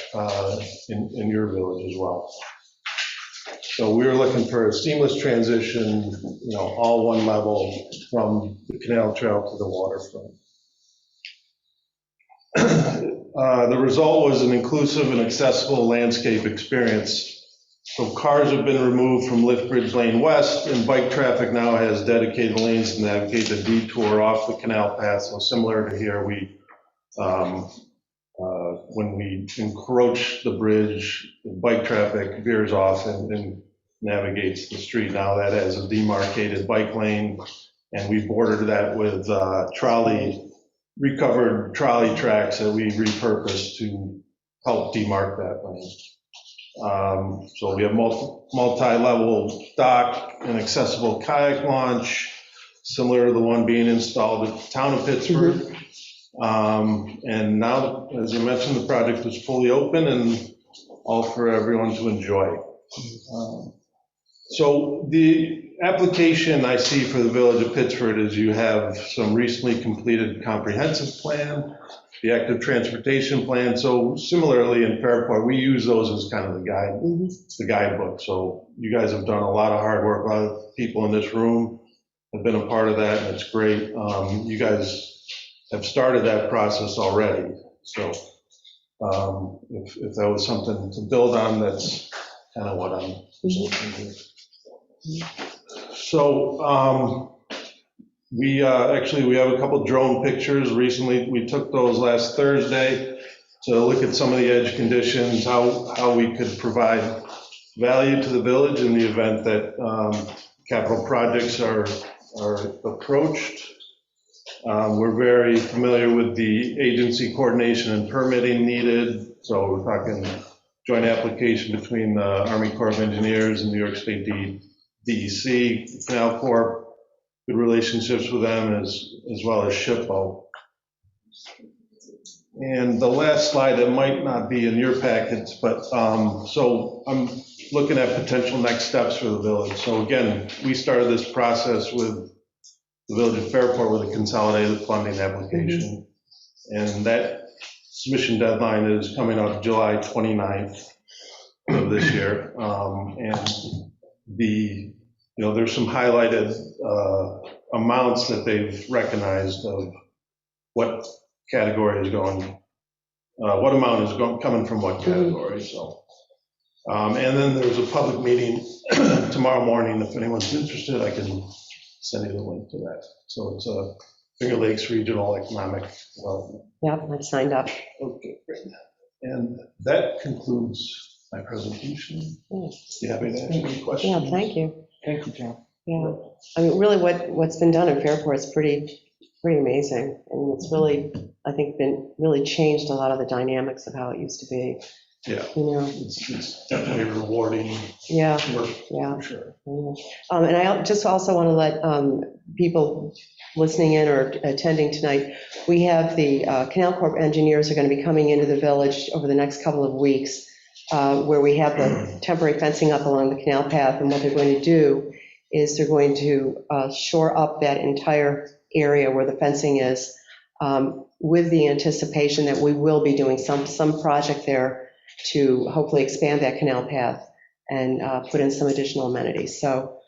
in your village as well. So we were looking for a seamless transition, all one level from the canal trail to the waterfront. The result was an inclusive and accessible landscape experience. So cars have been removed from Lithbridge Lane West, and bike traffic now has dedicated lanes to navigate the detour off the canal path. So similar to here, when we encroach the bridge, the bike traffic veers off and navigates the street. Now that has a demarcated bike lane, and we bordered that with recovered trolley tracks that we repurposed to help demarc that lane. So we have multi-level dock and accessible kayak launch, similar to the one being installed at the town of Pittsburgh. And now, as you mentioned, the project is fully open and all for everyone to enjoy. So the application I see for the Village of Pittsford is you have some recently completed comprehensive plan, the active transportation plan. So similarly in Fairport, we use those as kind of the guidebook. So you guys have done a lot of hard work. A lot of people in this room have been a part of that, and it's great. You guys have started that process already. So if that was something to build on, that's kind of what I'm looking for. So we have a couple drone pictures recently. We took those last Thursday to look at some of the edge conditions, how we could provide value to the village in the event that capital projects are approached. We're very familiar with the agency coordination and permitting needed. So we're talking joint application between the Army Corps of Engineers and New York State DEC, Canal Corp, good relationships with them as well as SHPO. And the last slide, that might not be in your packets, but so I'm looking at potential next steps for the village. So again, we started this process with the Village of Fairport with a consolidated funding application. And that submission deadline is coming up July 29th of this year. And there's some highlighted amounts that they've recognized of what category is going, what amount is coming from what category. So And then there's a public meeting tomorrow morning. If anyone's interested, I can send you the link to that. So it's a Finger Lakes Regional Economic Development. Yep, I've signed up. Okay, great. And that concludes my presentation. Do you have any questions? Yeah, thank you. Thank you, John. Yeah, I mean, really what's been done in Fairport is pretty amazing. And it's really, I think, been really changed a lot of the dynamics of how it used to be. Yeah, You know, it's definitely rewarding yeah, work, yeah. for sure. And I just also want to let people listening in or attending tonight, we have the Canal Corp engineers are going to be coming into the village over the next couple of weeks, where we have the temporary fencing up along the canal path, and what they're going to do is they're going to shore up that entire area where the fencing is, with the anticipation that we will be doing some project there to hopefully expand that canal path and put in some additional amenities. So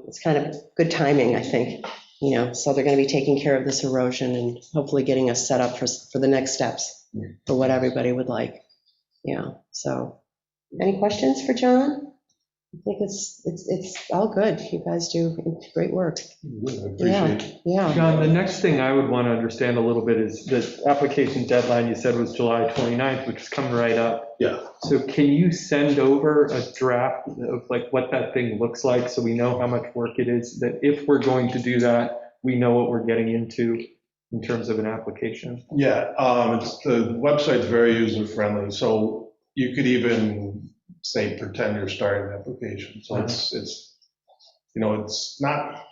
it's kind of good timing, I think, you know, so they're going to be taking care of this erosion and hopefully getting us set up for the next steps for what everybody would like. Yeah, so any questions for John? I think it's all good. You guys do great work. I appreciate it. Yeah. John, the next thing I would want to understand a little bit is the application deadline you said was July 29th, which is coming right up. Yeah. So can you send over a draft of like what that thing looks like so we know how much work it is, that if we're going to do that, we know what we're getting into in terms of an application? Yeah, the website's very user-friendly, so you could even say, pretend you're starting an application. So it's, you know, it's not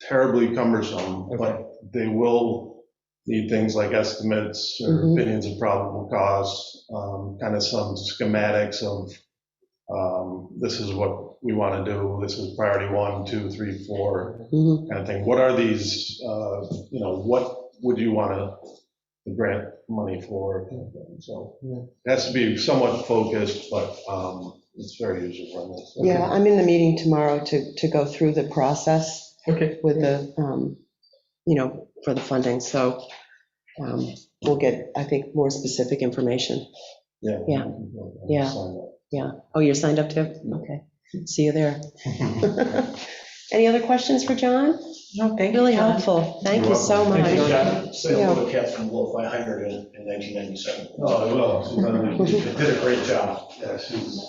terribly cumbersome, but they will need things like estimates or opinions of probable costs, kind of some schematics of, this is what we want to do, this is priority 1, 2, 3, 4, kind of thing. What are these, you know, what would you want to grant money for? So it has to be somewhat focused, but it's very user-friendly. Yeah, I'm in the meeting tomorrow to go through the process with the, you know, for the funding. So we'll get, I think, more specific information. Yeah. Oh, you're signed up too? Okay, see you there. Any other questions for John? No, thank you. Really helpful. Thank you so much. Say hello to Catherine Wolf, I hired her in 1997. Oh, well, She did a great job. yeah, she's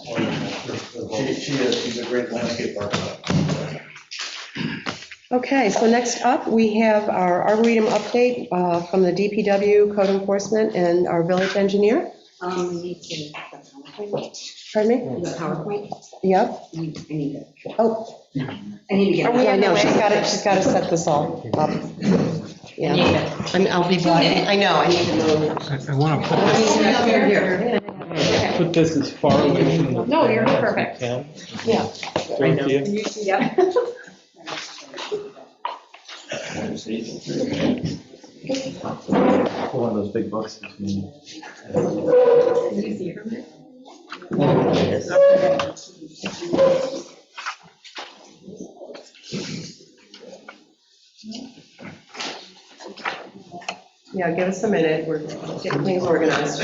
She's a great landscape architect. Okay, so next up, we have our Arboretum update from the DPW, code enforcement, and our village engineer. We need to, Pardon me? the PowerPoint, Yep. I need it. Oh, I need to get it. yeah, no, she's got to set this all up. Yeah. I'll be blocking, I know, I need to move. I want to put Put this as far away from the. No, you're perfect. Yeah. Thank you. Yep. One of those big books. Yeah, give us a minute, we're getting things organized.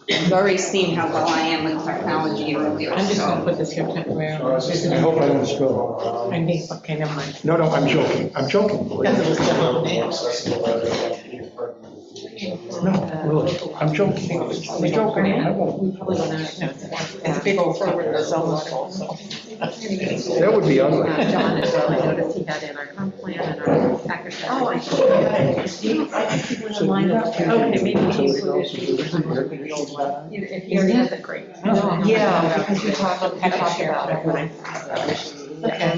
You've already seen how well I am with technology earlier. I'm just so- gonna put this here temporarily. I hope I don't spill. I need, okay, never mind. No, I'm joking, I'm joking. Because it was still on there. No, really, I'm joking. I'm joking, I won't. We probably don't know, it's a big old program, it's almost full, so. That would be ugly. John as well, I noticed he got in our comp plan and our package. Oh, I should. Okay, maybe he included. If he already has it, great. Yeah, because you talked about it when I. Okay.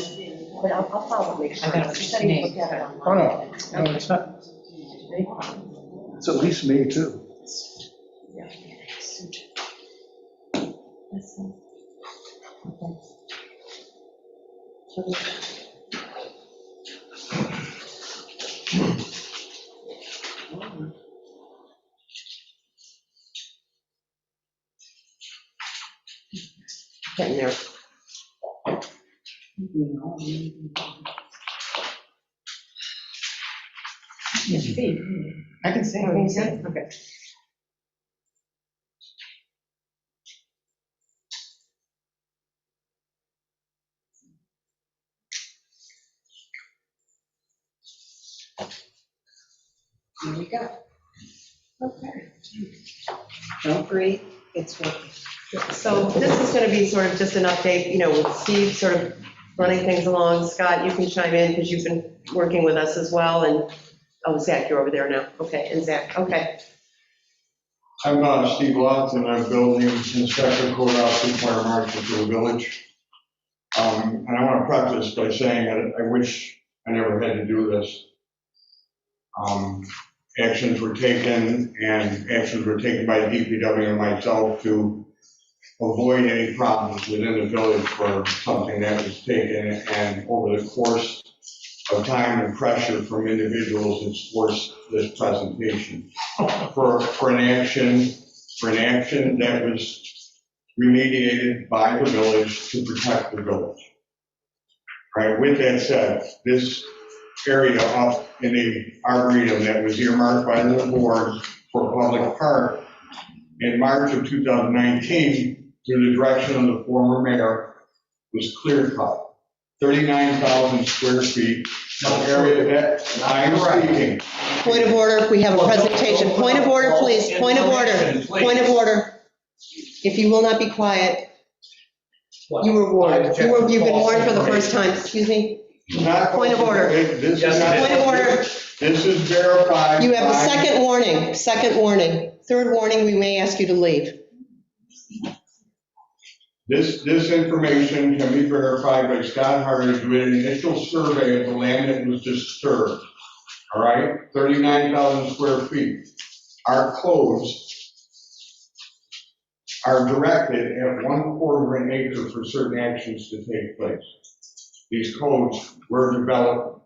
But I'll follow, make sure. I got She said he looked at it Oh, online. no, it's not. It's at least me, too. Getting there. I can see. Okay. Okay. Here we go. Okay. Don't breathe, it's working. So this is going to be sort of just an update, with Steve sort of running things along. Scott, you can chime in because you've been working with us as well, and, oh, Zach, you're over there now. Okay, and Zach, okay. I'm Steve Lawson, I'm building inspector code officer for Marshall for the village. And I want to preface by saying that I wish I never had to do this. Actions were taken by DPW and myself to avoid any problems within the village for something that was taken, and over the course of time and pressure from individuals, it's forced this presentation for an action that was remediated by the village to protect the village. Right, with that said, this area up in the arboretum that was earmarked by the board for public park in March of 2019, through the direction of the former mayor, was clear cut. 39,000 square feet, an area that I'm speaking. Point of order, we have a presentation. Point of order, please, point of order, point of order. If you will not be quiet, you were warned. You've been warned for the first time, excuse me. Point of order. This is not- Point of order. This is verified. You have a by- second warning. Third warning, we may ask you to leave. This information can be verified by Scott Hardy doing an initial survey of the land that was disturbed. All right, 39,000 square feet. Our codes are directed at 1/4 of an acre for certain actions to take place. These codes were developed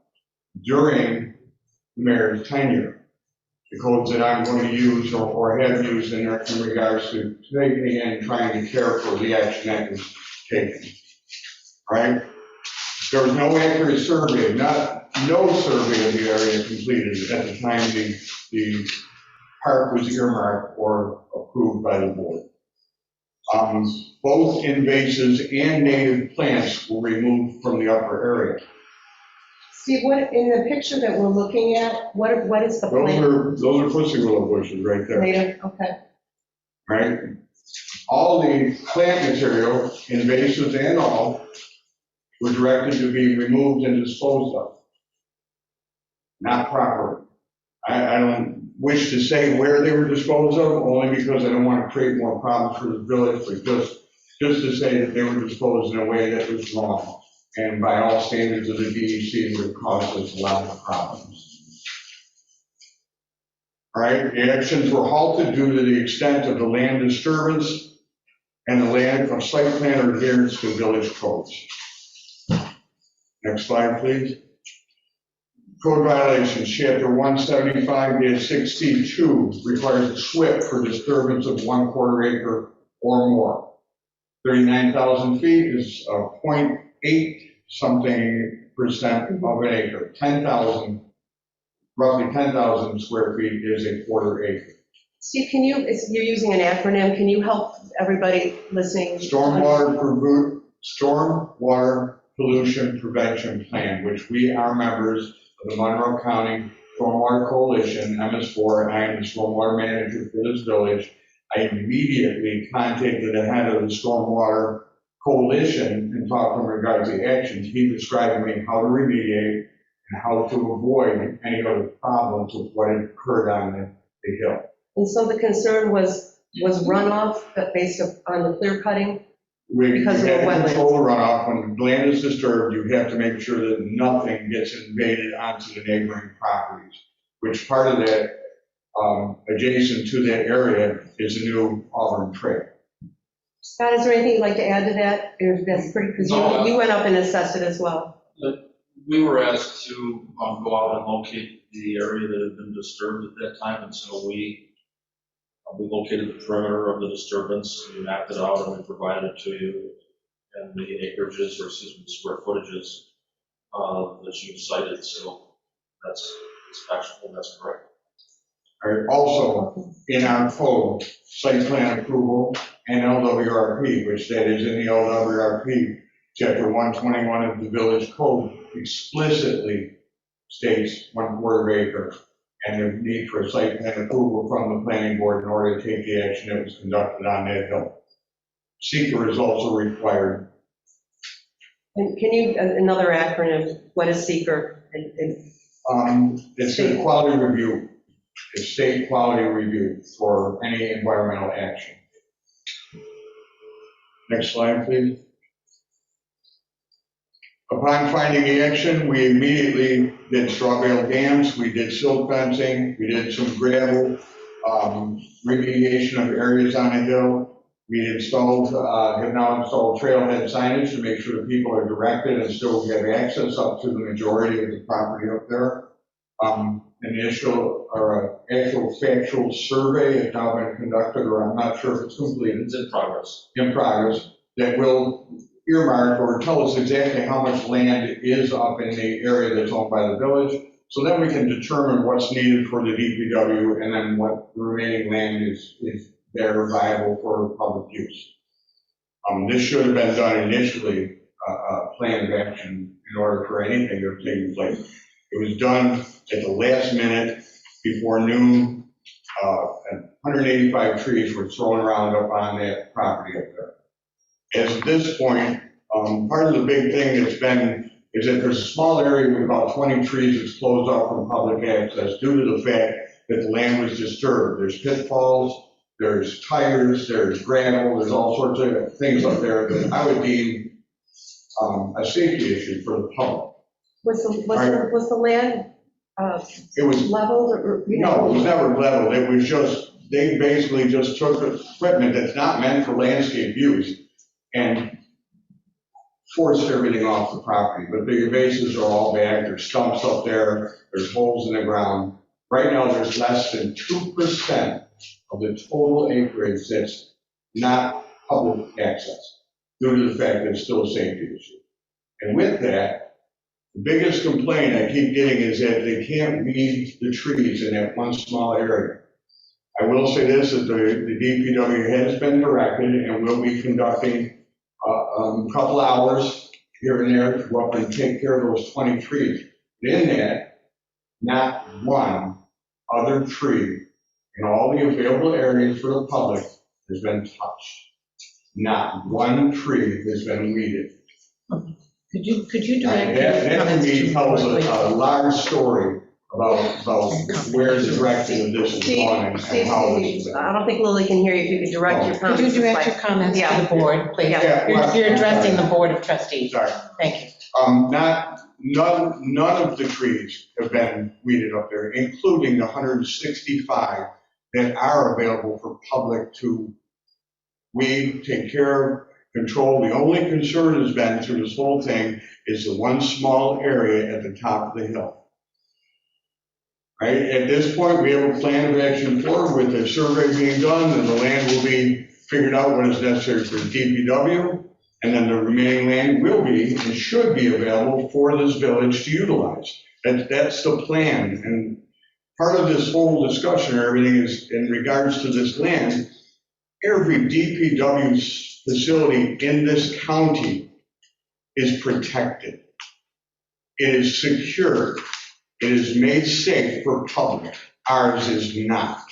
during the mayor's tenure. The codes that I'm going to use or have used in regards to taking and trying to care for the action that was taken. Right? There was no accurate survey, no survey of the area completed at the time the park was earmarked or approved by the board. Both invasives and native plants were removed from the upper area. Steve, what, in the picture that we're looking at, what is the plant? Those are pussy willow bushes right there. Native, okay. Right? All the plant material, invasives and all, were directed to be removed and disposed of. Not properly. I don't wish to say where they were disposed of, only because I don't want to create more problems for the village, but just to say that they were disposed in a way that was wrong. And by all standards of the DEC, would cause us a lot of problems. All right, the actions were halted due to the extent of the land disturbance and the land of site plan adherence to village codes. Next slide, please. Code violations, chapter 175-62 requires a SWIP for disturbance of 1/4 acre or more. 39,000 feet is 0.8 something percent of an acre. 10,000, roughly 10,000 square feet is a 1/4 acre. Steve, you're using an acronym, can you help everybody listening? Stormwater Pollution Prevention Plan, which we are members of the Monroe County Stormwater Coalition, MS4. I am the stormwater manager for this village. I immediately contacted the head of the Stormwater Coalition and talked to him in regards to actions. He described to me how to remediate and how to avoid any other problems with what had occurred on the hill. And so the concern was runoff based on the clear cutting? Because of the You have to wetlands. control the runoff. When the land is disturbed, you have to make sure that nothing gets invaded onto the neighboring properties, which part of that, adjacent to that area, is the new Auburn Trail. Scott, is there anything you'd like to add to that? That's pretty, because you went up and assessed it as well. We were asked to go out and locate the area that had been disturbed at that time, and so we located the perimeter of the disturbance, we mapped it out, and we provided it to you, and the acreages, or excuse me, the square footages that you cited, so that's factual, that's correct. All right, also, in our code, site plan approval and LWRP, which that is in the LWRP, chapter 121 of the village code explicitly states 1/4 acre and the need for a site plan approval from the planning board in order to take the action that was conducted on that hill. Seeker is also required. And can you, another acronym, what is seeker? It's a quality review. It's state quality review for any environmental action. Next slide, please. Upon finding the action, we immediately did straw bale dams, we did silt fencing, we did some gravel remediation of areas on the hill. We have now installed trailhead signage to make sure that people are directed and still have access up to the majority of the property up there. Actual factual survey has now been conducted, or I'm not sure if it's completed. It's in progress. In progress, that will earmark or tell us exactly how much land is up in the area that's owned by the village. So then we can determine what's needed for the DPW and then what the remaining land is there viable for public use. This should have been done initially, a plan of action in order for anything to have taken place. It was done at the last minute before noon, and 185 trees were thrown around up on that property up there. As at this point, part of the big thing that's been is that there's a small area with about 20 trees that's closed off from public access due to the fact that the land was disturbed. There's pitfalls, there's tires, there's gravel, there's all sorts of things up there that I would deem a safety issue for the public. Was the land It was leveled or? No, it was never leveled. It was just, they basically just took equipment that's not meant for landscape use and forced everything off the property. But the bases are all back, there's stumps up there, there's holes in the ground. Right now, there's less than 2% of the total acreage that's not public access due to the fact that it's still a safety issue. And with that, the biggest complaint I keep getting is that they can't weed the trees in that one small area. I will say this, that the DPW has been directed and will be conducting a couple hours here and there to go up and take care of those 20 trees. In that, not one other tree in all the available areas for the public has been touched. Not one tree has been weeded. Could you direct? That to me tells a large story about where the direction of this is going and how this is. I don't think Lily can hear you. If you could direct your comments. Could you direct your comments to the board, please? Yeah. You're addressing the Board of Trustees. Sorry. Thank you. None of the trees have been weeded up there, including the 165 that are available for public to weed, take care of, control. The only concern has been through this whole thing is the one small area at the top of the hill. Right, at this point, we have a plan of action forward with the survey being done, and the land will be figured out what is necessary for the DPW, and then the remaining land will be and should be available for this village to utilize. That's the plan, and part of this whole discussion, everything is in regards to this land. Every DPW facility in this county is protected. It is secured. It is made safe for public. Ours is not.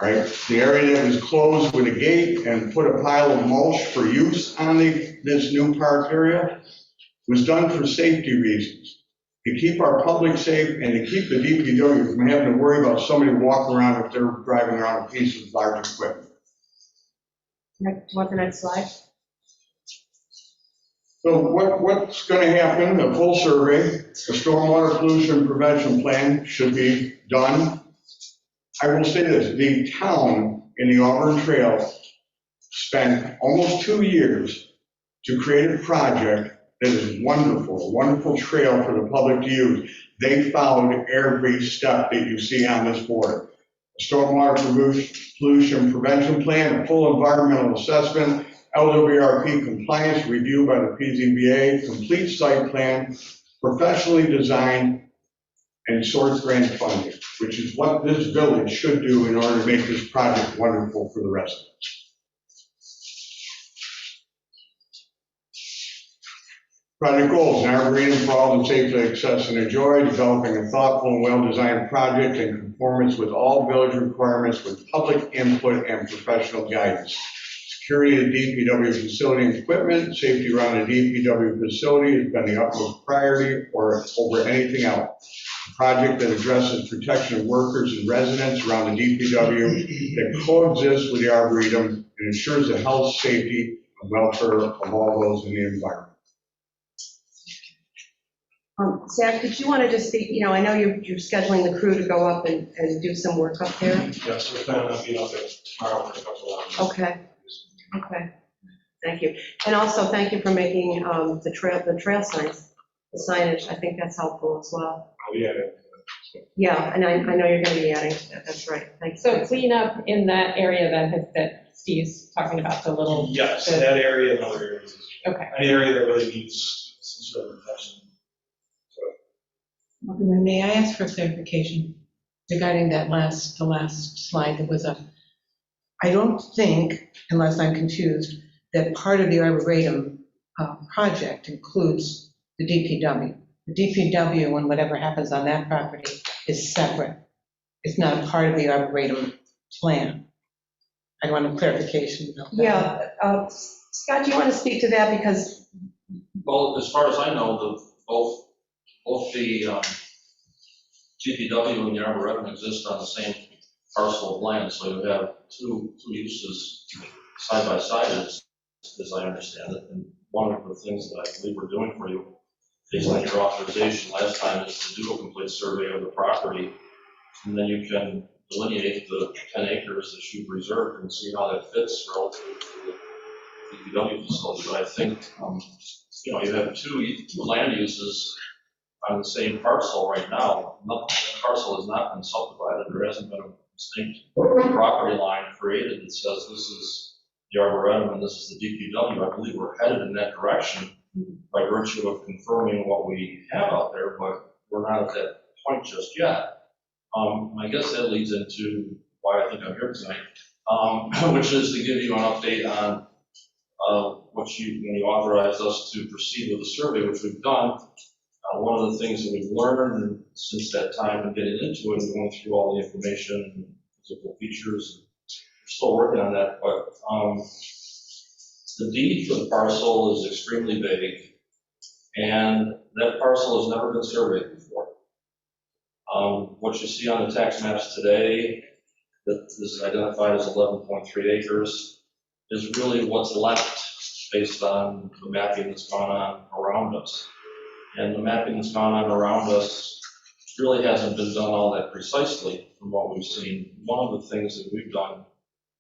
Right? The area that was closed with a gate and put a pile of mulch for use on this new park area was done for safety reasons. To keep our public safe and to keep the DPW from having to worry about somebody walking around if they're driving around a piece of large equipment. Want the next slide? So what's going to happen, a full survey, a stormwater pollution prevention plan should be done. I will say this, the town in the Auburn Trail spent almost 2 years to create a project that is wonderful, a wonderful trail for the public to use. They followed every step that you see on this board. A stormwater pollution prevention plan, a full environmental assessment, LWRP compliance review by the PZBA, complete site plan, professionally designed, and source grant funding, which is what this village should do in order to make this project wonderful for the residents. Project goals, an arboretum for all to safely access and enjoy, developing a thoughtful and well-designed project in conformance with all village requirements with public input and professional guidance. Security of DPW facility and equipment, safety around the DPW facility has been the utmost priority or over anything else. A project that addresses protection of workers and residents around the DPW that coexists with the arboretum and ensures the health, safety, and welfare of all those in the environment. Zach, did you want to just speak, I know you're scheduling the crew to go up and do some work up there? Yes, we're planning on being up there tomorrow for a couple of hours. Okay, thank you. And also, thank you for making the trail signs, the signage. I think that's helpful as well. Yeah, and I know you're going to be adding to that, that's right. Thank you. So clean up in that area that Steve's talking about, the little. Yes, that area and other areas. Okay. Any area that really needs some sort of protection. May I ask for clarification regarding the last slide that was up? I don't think, unless I'm confused, that part of the Arboretum project includes the DPW. The DPW and whatever happens on that property is separate. It's not part of the Arboretum plan. I want a clarification about that. Yeah, Scott, do you want to speak to that? Because, Well, as far as I know, both the GPW and the Arboretum exist on the same parcel of land, so you have two uses side by side, as I understand it. And one of the things that I believe we're doing for you, based on your authorization last time, is to do a complete survey of the property, and then you can delineate the 10 acres that you've reserved and see how that fits relative to the DPW facility. But I think, you have two land uses on the same parcel right now. That parcel has not been subdivided. There hasn't been a distinct property line created that says this is the Arboretum and this is the DPW. I believe we're headed in that direction by virtue of confirming what we have out there, but we're not at that point just yet. I guess that leads into why I think I'm here tonight, which is to give you an update on when you authorized us to proceed with the survey, which we've done. One of the things that we've learned since that time and getting into it and going through all the information and physical features, we're still working on that, but the deed for the parcel is extremely vague, and that parcel has never been surveyed before. What you see on the tax maps today that is identified as 11.3 acres is really what's left based on the mapping that's gone on around us. And the mapping that's gone on around us really hasn't been done all that precisely from what we've seen. One of the things that we've done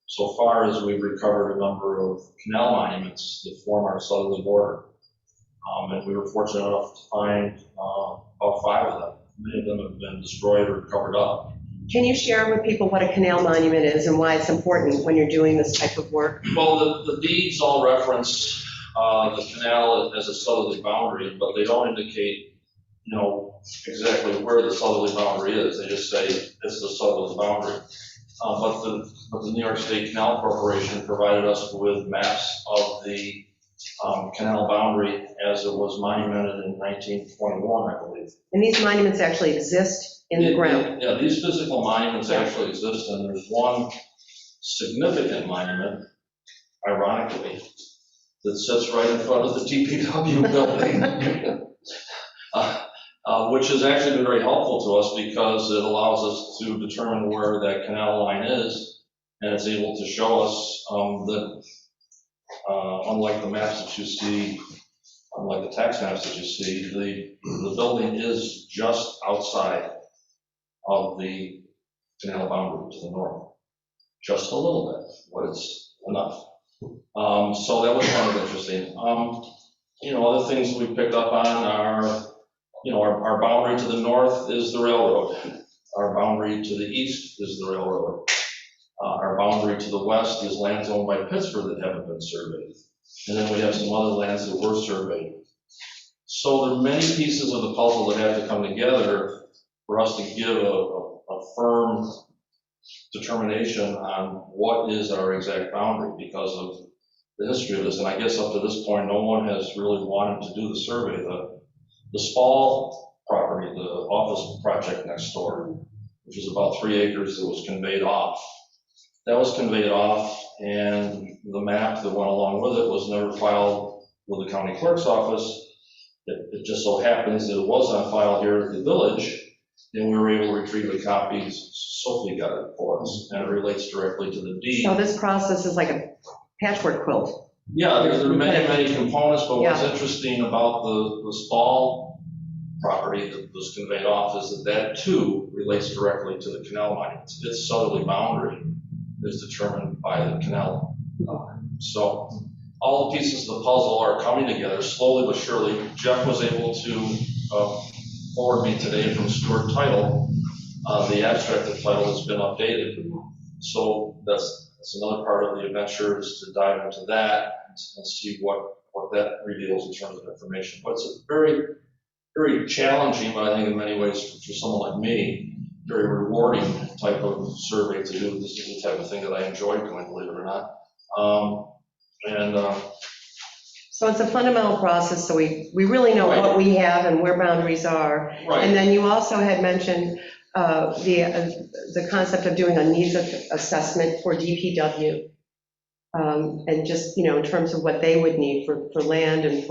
so far is we've recovered a number of canal monuments that form our southerly border. And we were fortunate enough to find about 5 of them. Many of them have been destroyed or covered up. can you share with people what a canal monument is and why it's important when you're doing this type of work? Well, the deeds all reference the canal as a southerly boundary, but they don't indicate, exactly where the southerly boundary is. They just say it's the southerly boundary. But the New York State Canal Corporation provided us with maps of the canal boundary as it was monumented in 1921, I believe. And these monuments actually exist in the ground? Yeah, these physical monuments actually exist, and there's one significant monument, ironically, that sits right in front of the DPW building, which has actually been very helpful to us because it allows us to determine where that canal line is, and it's able to show us that unlike the maps that you see, unlike the tax maps that you see, the building is just outside of the canal boundary to the north. Just a little bit, but it's enough. So that was kind of interesting. Other things we picked up on are, our boundary to the north is the railroad. Our boundary to the east is the railroad. Our boundary to the west is lands owned by Pittsburgh that haven't been surveyed. And then we have some other lands that were surveyed. So there are many pieces of the puzzle that have to come together for us to give a firm determination on what is our exact boundary because of the history of this, and I guess up to this point, no one has really wanted to do the survey. The Spall property, the office project next door, which is about 3 acres that was conveyed off. That was conveyed off, and the map that went along with it was never filed with the county clerk's office. It just so happens that it was on file here at the village, and we were able to retrieve the copies. Sophie got it for us, and it relates directly to the deed. So this process is like a patchwork quilt. Yeah, there are many, many components, but what's interesting about the Spall property that was conveyed off is that too relates directly to the canal monuments. Its southerly boundary is determined by the canal. So all the pieces of the puzzle are coming together slowly but surely. Jeff was able to forward me today from Stuart Title, the abstract of title has been updated. So that's another part of the adventure, is to dive into that and see what that reveals in terms of information. But it's a very, very challenging, but I think in many ways for someone like me, very rewarding type of survey to do. This is the type of thing that I enjoy doing, believe it or not. So it's a fundamental process, so we really know what we have and where boundaries are. Right. And then you also had mentioned the concept of doing a needs assessment for DPW. And just, in terms of what they would need for land and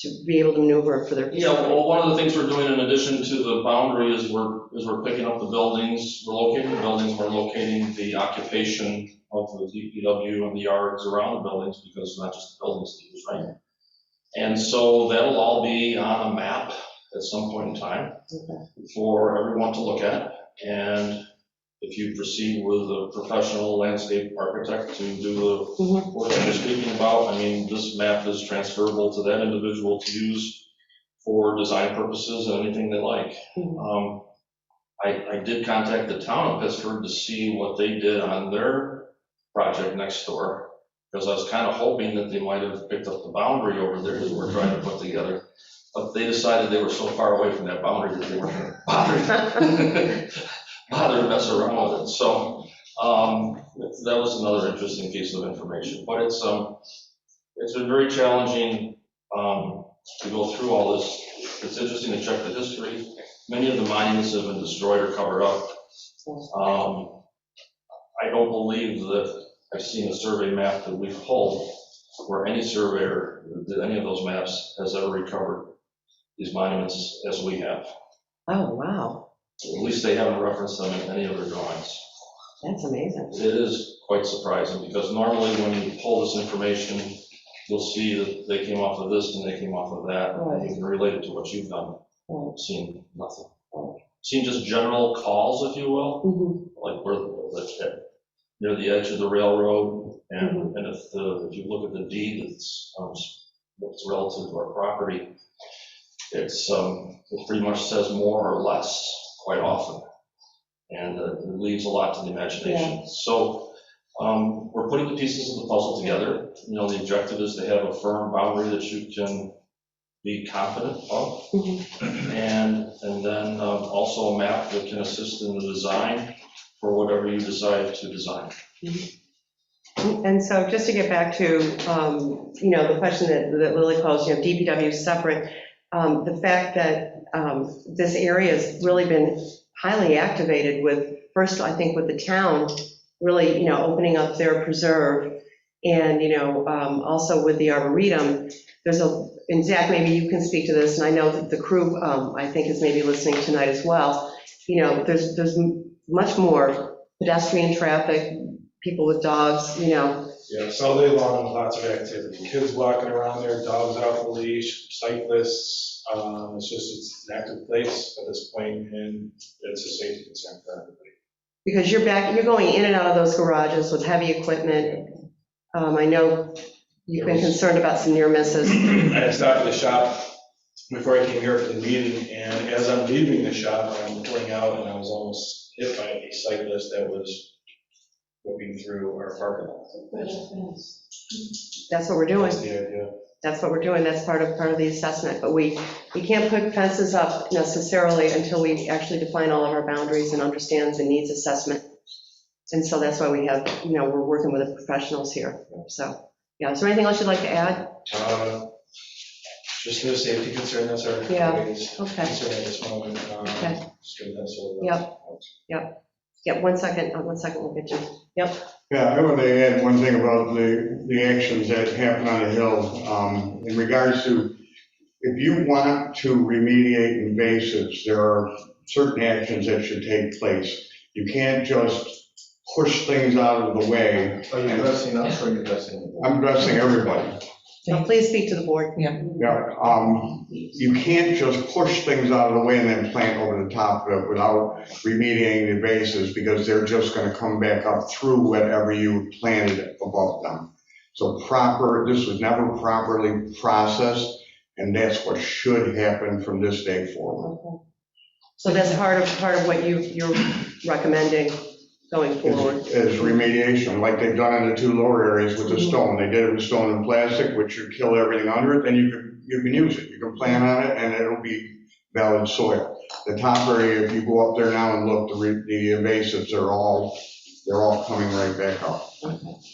to be able to maneuver for their. Yeah, well, one of the things we're doing in addition to the boundary is we're picking up the buildings, we're locating the buildings, we're locating the occupation of the DPW and the yards around the buildings, because it's not just the buildings to use, right? And so that'll all be on a map at some point in time for everyone to look at. And if you proceed with a professional landscape architect to do the work that you're speaking about, I mean, this map is transferable to that individual to use for design purposes and anything they like. I did contact the town of Pittsford to see what they did on their project next door, because I was kind of hoping that they might have picked up the boundary over there that we're trying to put together. But they decided they were so far away from that boundary that they weren't going to bother to mess around with it. So that was another interesting piece of information. But it's been very challenging to go through all this. It's interesting to check the history. Many of the monuments have been destroyed or covered up. I don't believe that I've seen a survey map that we've pulled where any surveyor that did any of those maps has ever recovered these monuments as we have. Oh, wow. At least they haven't referenced them in any of their drawings. That's amazing. It is quite surprising, because normally when you pull this information, you'll see that they came off of this and they came off of that. Right. You can relate it to what you've done. Right. Seen nothing. Seen just general calls, if you will, like where near the edge of the railroad, and if you look at the deed that's relative to our property, it pretty much says more or less quite often, and it leaves a lot to the imagination. So we're putting the pieces of the puzzle together. The objective is to have a firm boundary that you can be confident of, and then also a map that can assist in the design for whatever you decide to design. And so just to get back to, the question that Lily posed, DPW is separate. The fact that this area has really been highly activated with, first, I think with the town really, opening up their preserve, and, also with the Arboretum, and Zach, maybe you can speak to this, and I know that the crew, I think, is maybe listening tonight as well. There's much more pedestrian traffic, people with dogs, Yeah, it's all day long, lots of activity. Kids walking around there, dogs off the leash, cyclists. It's an active place at this point, and it's a safety concern for everybody. Because you're going in and out of those garages with heavy equipment. I know you've been concerned about some near misses. I had stopped at the shop before I came here for the meeting, and as I'm leaving the shop, I'm pulling out, and I was almost hit by a cyclist that was looking through our parking lot. That's what we're doing. That's the idea. That's what we're doing. That's part of the assessment. But we can't put fences up necessarily until we actually define all of our boundaries and understand the needs assessment. And so that's why we have, we're working with the professionals here. So Yeah, is there anything else you'd like to add? Just the safety concern, that's our Yeah, biggest okay. concern at this moment. Okay. Just get that sorted Yep. out. Yeah, 1 second, 1 second, we'll get you. Yep, Yeah, I want to add one thing about the actions that happen on the Hill. In regards to, if you want to remediate invasives, there are certain actions that should take place. You can't just push things out of the way. Are you addressing us or are you addressing the board? I'm addressing everybody. so please speak to the board. Yeah. Yeah, you can't just push things out of the way and then plant over the top of it without remediating the invasives, because they're just gonna come back up through whatever you planted above them. So this was never properly processed, and that's what should happen from this day forward. Okay. So that's part of what you're recommending going forward. Is remediation, like they've done in the two lower areas with the stone. They did it with stone and plastic, which should kill everything under it, then you can use it. You can plant on it, and it'll be valid soil. The top area, if you go up there now and look, the invasives are all coming right back up.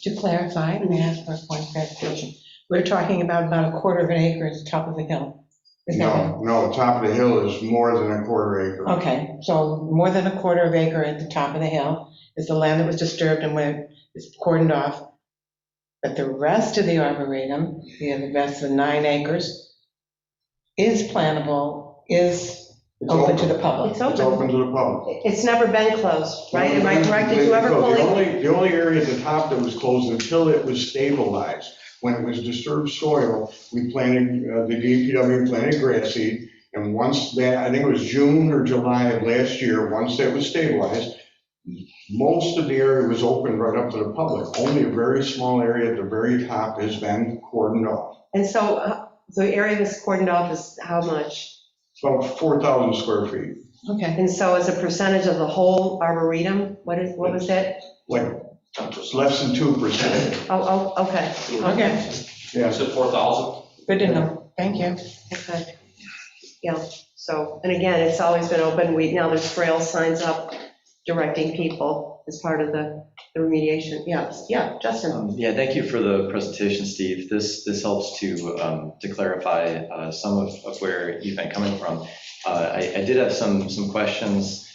To clarify, may I ask for a point of clarification? We're talking about a quarter of an acre at the top of the hill. Is that right? No, top of the hill is more than a quarter acre. Okay, so more than a quarter of acre at the top of the hill is the land that was disturbed and where it's cordoned off. But the rest of the arboretum, the rest of the 9 acres, is plantable, is open to the public. It's It's open. open to the public. It's never been closed, right? Am I correct? Did you ever The fully? only area at the top that was closed until it was stabilized, when it was disturbed soil, we planted, the DPW planted grass seed, and once that, I think it was June or July of last year, once that was stabilized, most of the area was open right up to the public. Only a very small area at the very top has been cordoned off. And so the area that's cordoned off is how much? It's about 4,000 square feet, Okay. And so as a percentage of the whole arboretum, what was that? like less than 2%. Oh, okay. Okay, Yeah. Is it 4,000? good to know. Thank you. Okay. Yeah, so, and again, it's always been open. Now there's trail signs up directing people as part of the remediation. Yeah, Justin. Yeah, thank you for the presentation, Steve. This helps to clarify some of where you've been coming from. I did have some questions.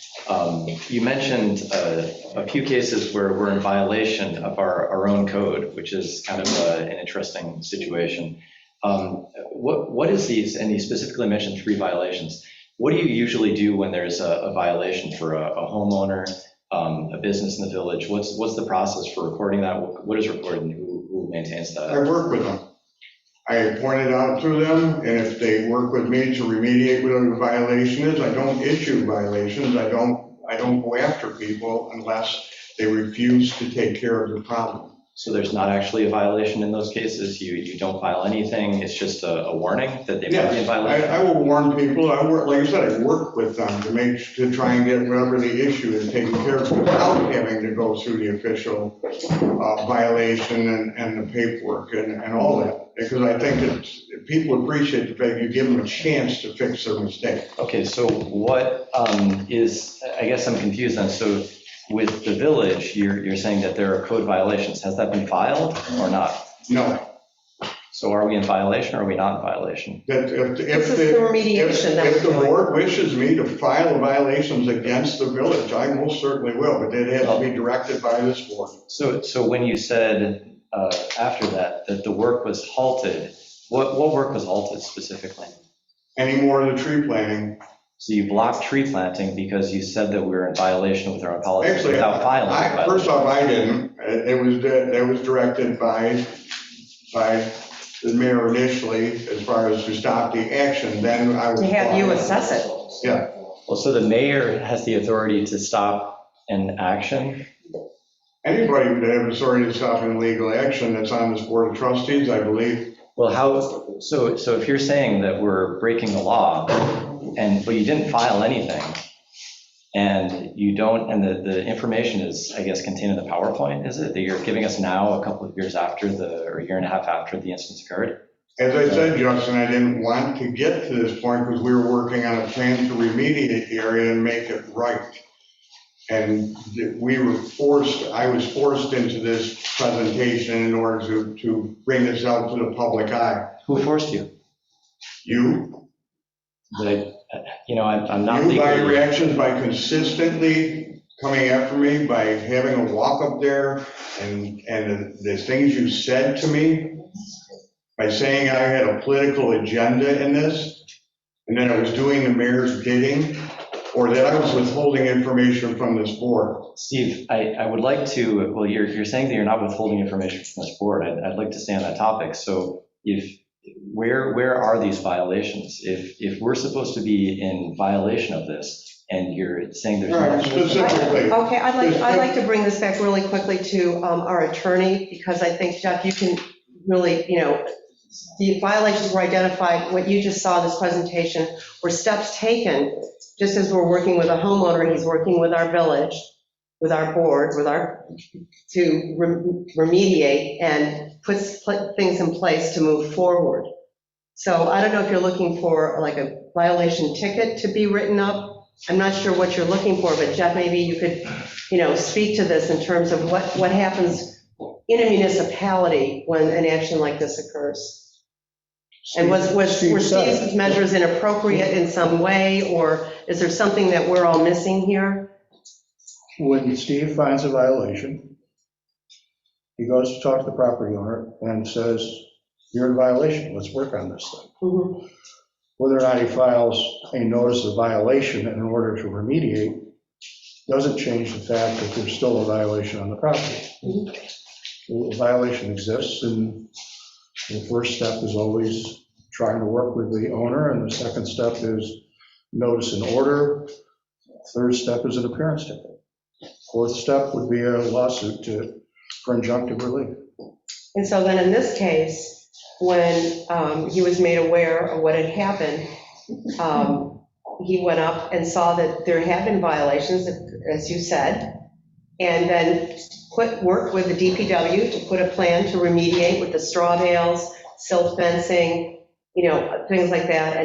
You mentioned a few cases where we're in violation of our own code, which is kind of an interesting situation. What is these, and you specifically mentioned 3 violations. What do you usually do when there's a violation for a homeowner, a business in the village? What's the process for recording that? What is recorded and who maintains that? I work with them. I point it out to them, and if they work with me to remediate whatever the violation is, I don't issue violations. I don't go after people unless they refuse to take care of the problem. So there's not actually a violation in those cases? You don't file anything? It's just a warning that they might be in Yes, violation? I will warn people. Like I said, I work with them to try and get whatever the issue is taken care of without having to go through the official violation and the paperwork and all that. Because I think that people appreciate the fact you give them a chance to fix their mistake. Okay, so what is, I guess I'm confused then. So with the village, you're saying that there are code violations. Has that been filed or not? No. So are we in violation or are we not in violation? That This is the remediation that if we're the doing. board wishes me to file violations against the village, I most certainly will, but it has to be directed by this board. So when you said after that the work was halted, what work was halted specifically? Any more of the tree planting. So you blocked tree planting because you said that we were in violation with our own policies Actually, without filing. first off, I didn't. It was directed by the mayor initially, as far as to stop the action, then I was. To have you assess it. Yeah. Well, so the mayor has the authority to stop an action? Anybody would have authority to stop an illegal action that's on this board of trustees, I believe. Well, so if you're saying that we're breaking the law, but you didn't file anything, and you don't, and the information is, I guess, contained in the PowerPoint, is it, that you're giving us now a couple of years after or a year and a half after the instance occurred? As I said, Justin, I didn't want to get to this point because we were working on a plan to remediate the area and make it right. And I was forced into this presentation in order to bring this out to the public eye. Who forced you? You, I'm not you by your legally. reactions, by consistently coming after me, by having a walk up there, and the things you said to me, by saying I had a political agenda in this, and that I was doing the mayor's bidding, or that I was withholding information from this board. Steve, I would like to, well, you're saying that you're not withholding information from this board. I'd like to stay on that topic. So where are these violations? If we're supposed to be in violation of this, and you're saying there's All right, no. specifically. Okay, I'd like to bring this back really quickly to our attorney, because I think, Jeff, you can really, the violations were identified, what you just saw in this presentation were steps taken, just as we're working with a homeowner, he's working with our village, with our board, to remediate and put things in place to move forward. So I don't know if you're looking for like a violation ticket to be written up. I'm not sure what you're looking for, but Jeff, maybe you could, speak to this in terms of what happens in a municipality when an action like this occurs. And were Steve's measures inappropriate in some way, or is there something that we're all missing here? When Steve finds a violation, he goes to talk to the property owner and says, you're in violation, let's work on this thing. Mm-hmm. Whether or not he files a notice of violation in order to remediate doesn't change the fact that there's still a violation on the property. Mm-hmm. The violation exists, and the first step is always trying to work with the owner, and the second step is notice and order. Third step is an appearance ticket. Fourth step would be a lawsuit for injunctive relief. And so then in this case, when he was made aware of what had happened, he went up and saw that there had been violations, as you said, and then worked with the DPW to put a plan to remediate with the straw bales, silt fencing, things like that.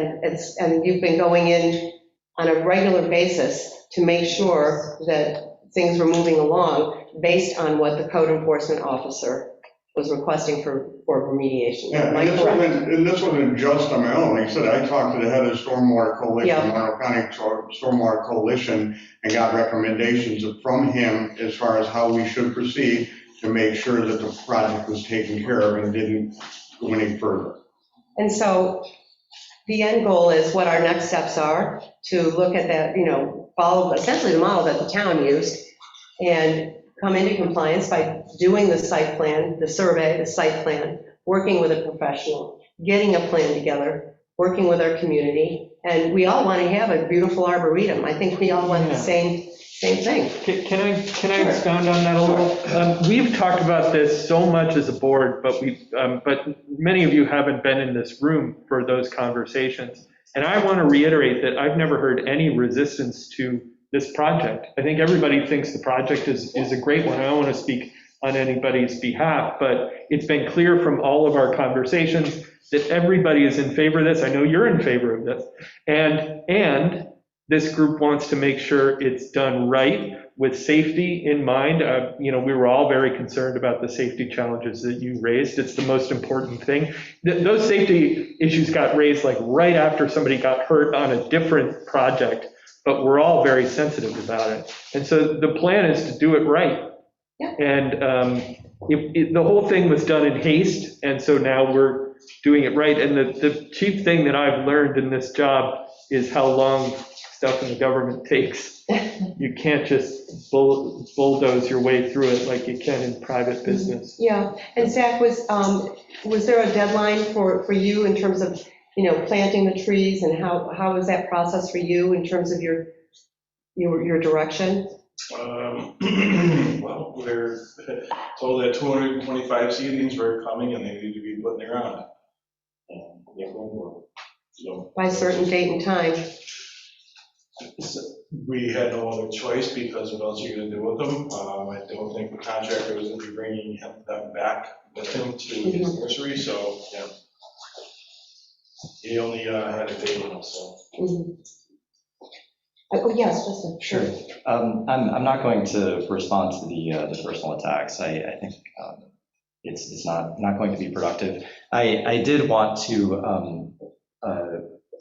And you've been going in on a regular basis to make sure that things were moving along based on what the code enforcement officer was requesting for remediation. Yeah, and this wasn't just on my own. Like I said, I talked to the head of Stormwater Coalition, Yeah. Monroe County Stormwater Coalition, and got recommendations from him as far as how we should proceed to make sure that the project was taken care of and didn't go any further. And so the end goal is what our next steps are, to look at that, follow essentially the model that the town used, and come into compliance by doing the site plan, the survey, the site plan, working with a professional, getting a plan together, working with our community. And we all want to have a beautiful arboretum. I think we all want the same thing. Can I expound on that a little? We've talked about this so much as a board, but many of you haven't been in this room for those conversations. And I want to reiterate that I've never heard any resistance to this project. I think everybody thinks the project is a great one. I don't want to speak on anybody's behalf, but it's been clear from all of our conversations that everybody is in favor of this. I know you're in favor of this. And this group wants to make sure it's done right with safety in mind. We were all very concerned about the safety challenges that you raised. It's the most important thing. Those safety issues got raised like right after somebody got hurt on a different project, but we're all very sensitive about it. And so the plan is to do it right. Yeah. And the whole thing was done in haste, and so now we're doing it right. And the chief thing that I've learned in this job is how long stuff in the government takes. You can't just bulldoze your way through it like you can in private business. Yeah, and Zach, was there a deadline for you in terms of, planting the trees, and how was that process for you in terms of your direction? Well, we're told that 225 seedlings were coming and they need to be put in the ground. So By a certain date and time? we had no other choice, because what else are you going to do with them? I don't think the contractor was going to be bringing them back with him to his nursery, so yeah. He only had a date, so. Oh, yes, Justin. Sure. I'm not going to respond to the personal attacks. I think it's not going to be productive. I did want to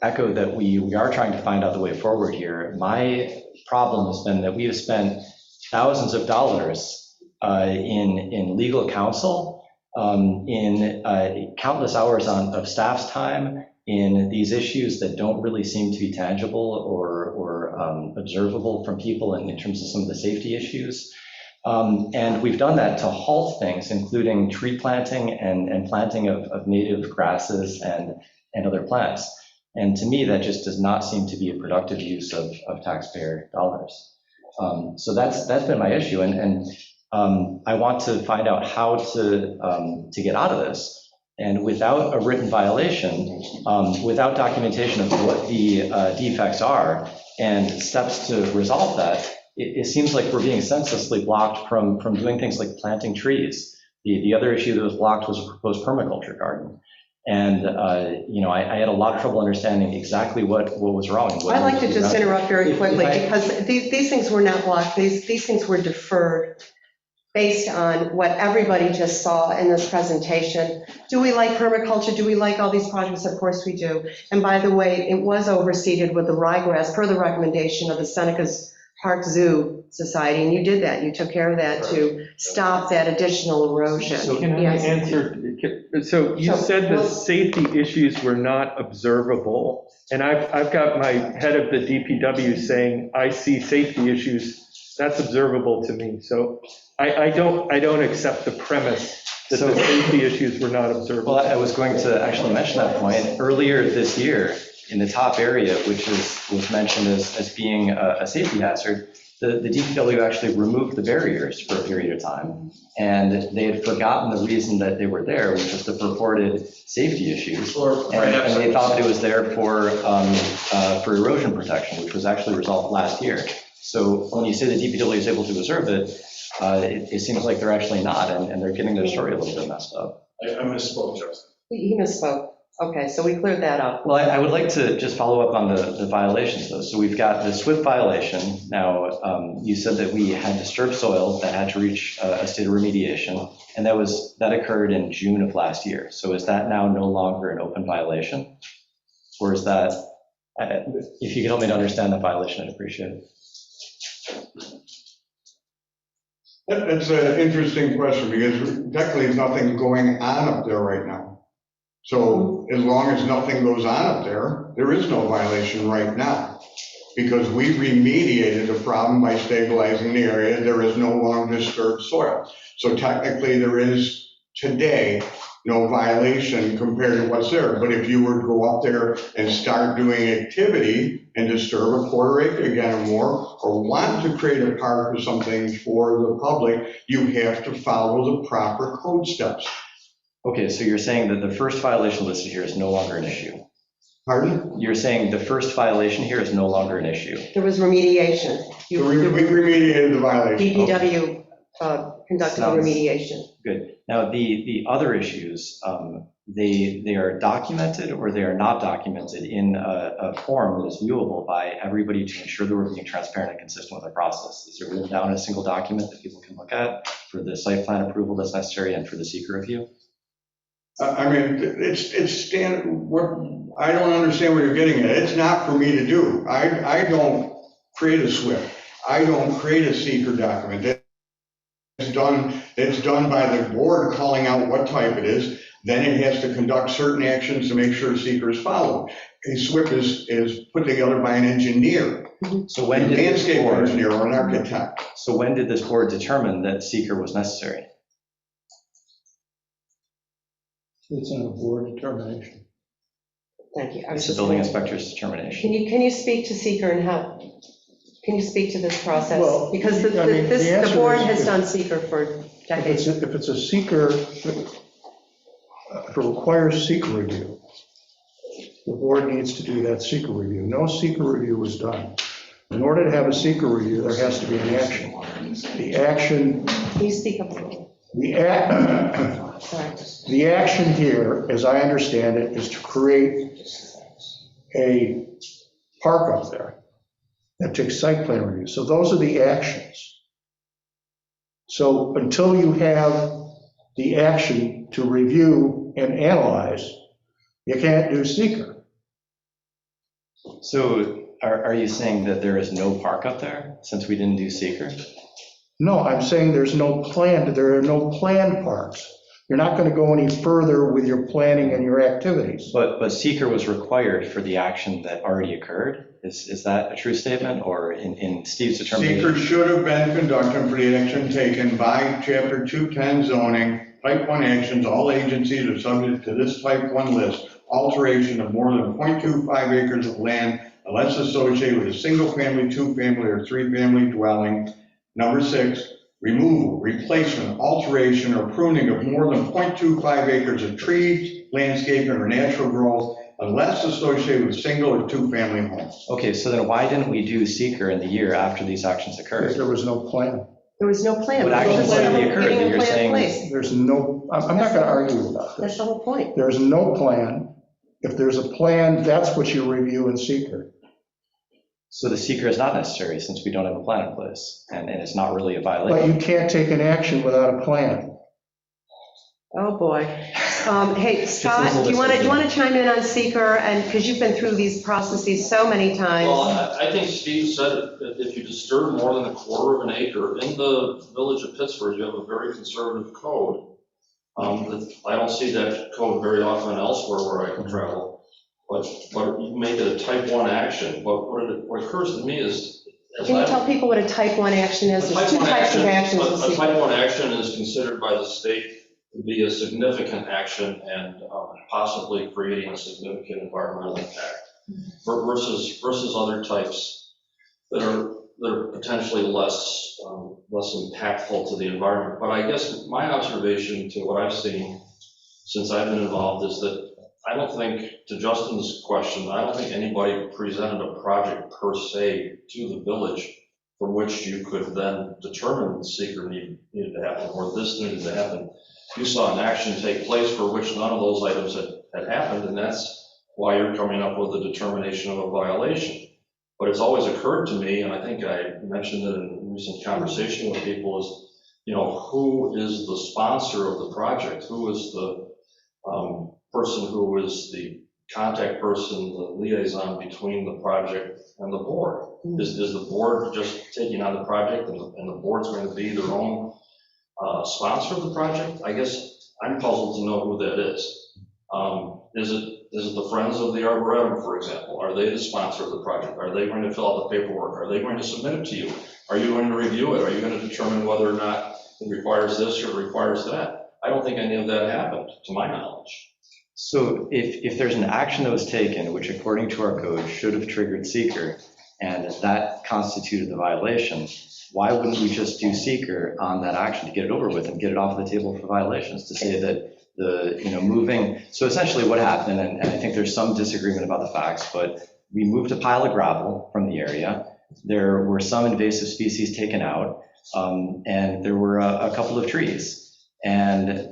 echo that we are trying to find out the way forward here. My problem has been that we have spent thousands of dollars in legal counsel, in countless hours of staff's time, in these issues that don't really seem to be tangible or observable from people in terms of some of the safety issues. And we've done that to halt things, including tree planting and planting of native grasses and other plants. And to me, that just does not seem to be a productive use of taxpayer dollars. So that's been my issue. And I want to find out how to get out of this. And without a written violation, without documentation of what the defects are and steps to resolve that, it seems like we're being senselessly blocked from doing things like planting trees. The other issue that was blocked was a proposed permaculture garden. And, I had a lot of trouble understanding exactly what was wrong. I'd like to just interrupt very quickly, because these things were not blocked. These things were deferred based on what everybody just saw in this presentation. Do we like permaculture? Do we like all these projects? Of course we do. And by the way, it was overseeded with the ryegrass per the recommendation of the Seneca's Park Zoo Society, and you did that. You took care of that to stop that additional erosion. So can I answer? So you said the safety issues were not observable, and I've got my head of the DPW saying, I see safety issues. That's observable to me. So I don't accept the premise that the safety issues were not observable. Well, I was going to actually mention that point. Earlier this year, in the top area, which was mentioned as being a safety hazard, the DPW actually removed the barriers for a period of time. And they had forgotten the reason that they were there, which was the purported safety issues. And they thought it was there for erosion protection, which was actually resolved last year. So when you say the DPW is able to observe it, it seems like they're actually not, and they're getting their story a little bit messed up. I misspoke, Justin. He misspoke. Okay, so we cleared that up. Well, I would like to just follow up on the violations, though. So we've got the SWIP violation. Now, you said that we had disturbed soil that had to reach a state of remediation, and that occurred in June of last year. So is that now no longer an open violation? Or is that, if you could help me to understand the violation, I'd appreciate it. That's an interesting question, because technically there's nothing going on up there right now. So as long as nothing goes on up there, there is no violation right now, because we remediated the problem by stabilizing the area. There is no longer disturbed soil. So technically there is today no violation compared to what's there. But if you were to go up there and start doing activity and disturb a quarter acre again or more, or want to create a park or something for the public, you have to follow the proper code steps. Okay, so you're saying that the first violation listed here is no longer an issue? Pardon? You're saying the first violation here is no longer an issue? There was remediation. We remediated the violation. DPW conducted the remediation. Good. Now, the other issues, they are documented or they are not documented in a form that is viewable by everybody to ensure that we're being transparent and consistent with our process. Is it written down in a single document that people can look at for the site plan approval that's necessary and for the seeker review? I mean, it's standard. I don't understand what you're getting at. It's not for me to do. I don't create a SWIP. I don't create a seeker document. It's done by the board calling out what type it is. Then it has to conduct certain actions to make sure the seeker is followed. A SWIP is put together by an engineer. So when did landscape engineer or an architect. So when did this board determine that seeker was necessary? It's in a board determination. Thank you. It's the building inspector's determination. Can you speak to seeker and how? Can you speak to this process? Well, Because I mean, the the answer board is has done seeker for decades. If it's a seeker, if it requires seeker review, the board needs to do that seeker review. No seeker review was done. In order to have a seeker review, there has to be an action. The action. Can you speak up a little? The action here, as I understand it, is to create a park up there. that takes site plan review. So those are the actions. So until you have the action to review and analyze, you can't do seeker. So are you saying that there is no park up there since we didn't do seeker? No, I'm saying there's no plan, there are no planned parks. You're not going to go any further with your planning and your activities. But seeker was required for the action that already occurred? Is that a true statement, or in Steve's determination? Seeker should have been conducted for the action taken by Chapter 210 zoning, Type 1 actions. All agencies are subject to this Type 1 list. Alteration of more than 0.25 acres of land unless associated with a single-family, two-family, or three-family dwelling. Number 6, removal, replacement, alteration, or pruning of more than 0.25 acres of trees, landscaping, or natural growth unless associated with single or two-family homes. Okay, so then why didn't we do seeker in the year after these actions Because occurred? there was no plan. There was no plan. What actions Because already we're occurred getting a that you're plan in saying- place. There's no, I'm not going to argue about That's this. the whole point. There's no plan. If there's a plan, that's what you review in seeker. So the seeker is not necessary since we don't have a plan in place, and it's not really a But violation. you can't take an action without a plan. Oh, boy. Hey, Scott, do you want to chime in on seeker? And because you've been through these processes so many times. Well, I think Steve said it, that if you disturb more than a quarter of an acre, in the village of Pittsburgh, you have a very conservative code. I don't see that code very often elsewhere where I can travel, but you make it a type 1 action. But what occurs to me is. Can you tell people what a type 1 action is? There's two types of actions. A type 1 action is considered by the state to be a significant action and possibly creating a significant environmental impact versus other types that are potentially less impactful to the environment. But I guess my observation to what I've seen since I've been involved is that I don't think, to Justin's question, I don't think anybody presented a project per se to the village from which you could then determine the seeker needed to happen or this needed to happen. You saw an action take place for which none of those items had happened, and that's why you're coming up with a determination of a violation. But it's always occurred to me, and I think I mentioned it in a recent conversation with people, is, who is the sponsor of the project? Who is the person who is the contact person, the liaison between the project and the board? Is the board just taking on the project and the board's going to be their own sponsor of the project? I guess I'm puzzled to know who that is. Is it the Friends of the Arboretum, for example? Are they the sponsor of the project? Are they going to fill out the paperwork? Are they going to submit it to you? Are you going to review it? Are you going to determine whether or not it requires this or it requires that? I don't think any of that happened, to my knowledge. So if there's an action that was taken, which according to our code should have triggered seeker, and that constituted the violation, why wouldn't we just do seeker on that action to get it over with and get it off the table for violations, to say that moving, so essentially what happened, and I think there's some disagreement about the facts, but we moved a pile of gravel from the area. There were some invasive species taken out, and there were a couple of trees. And,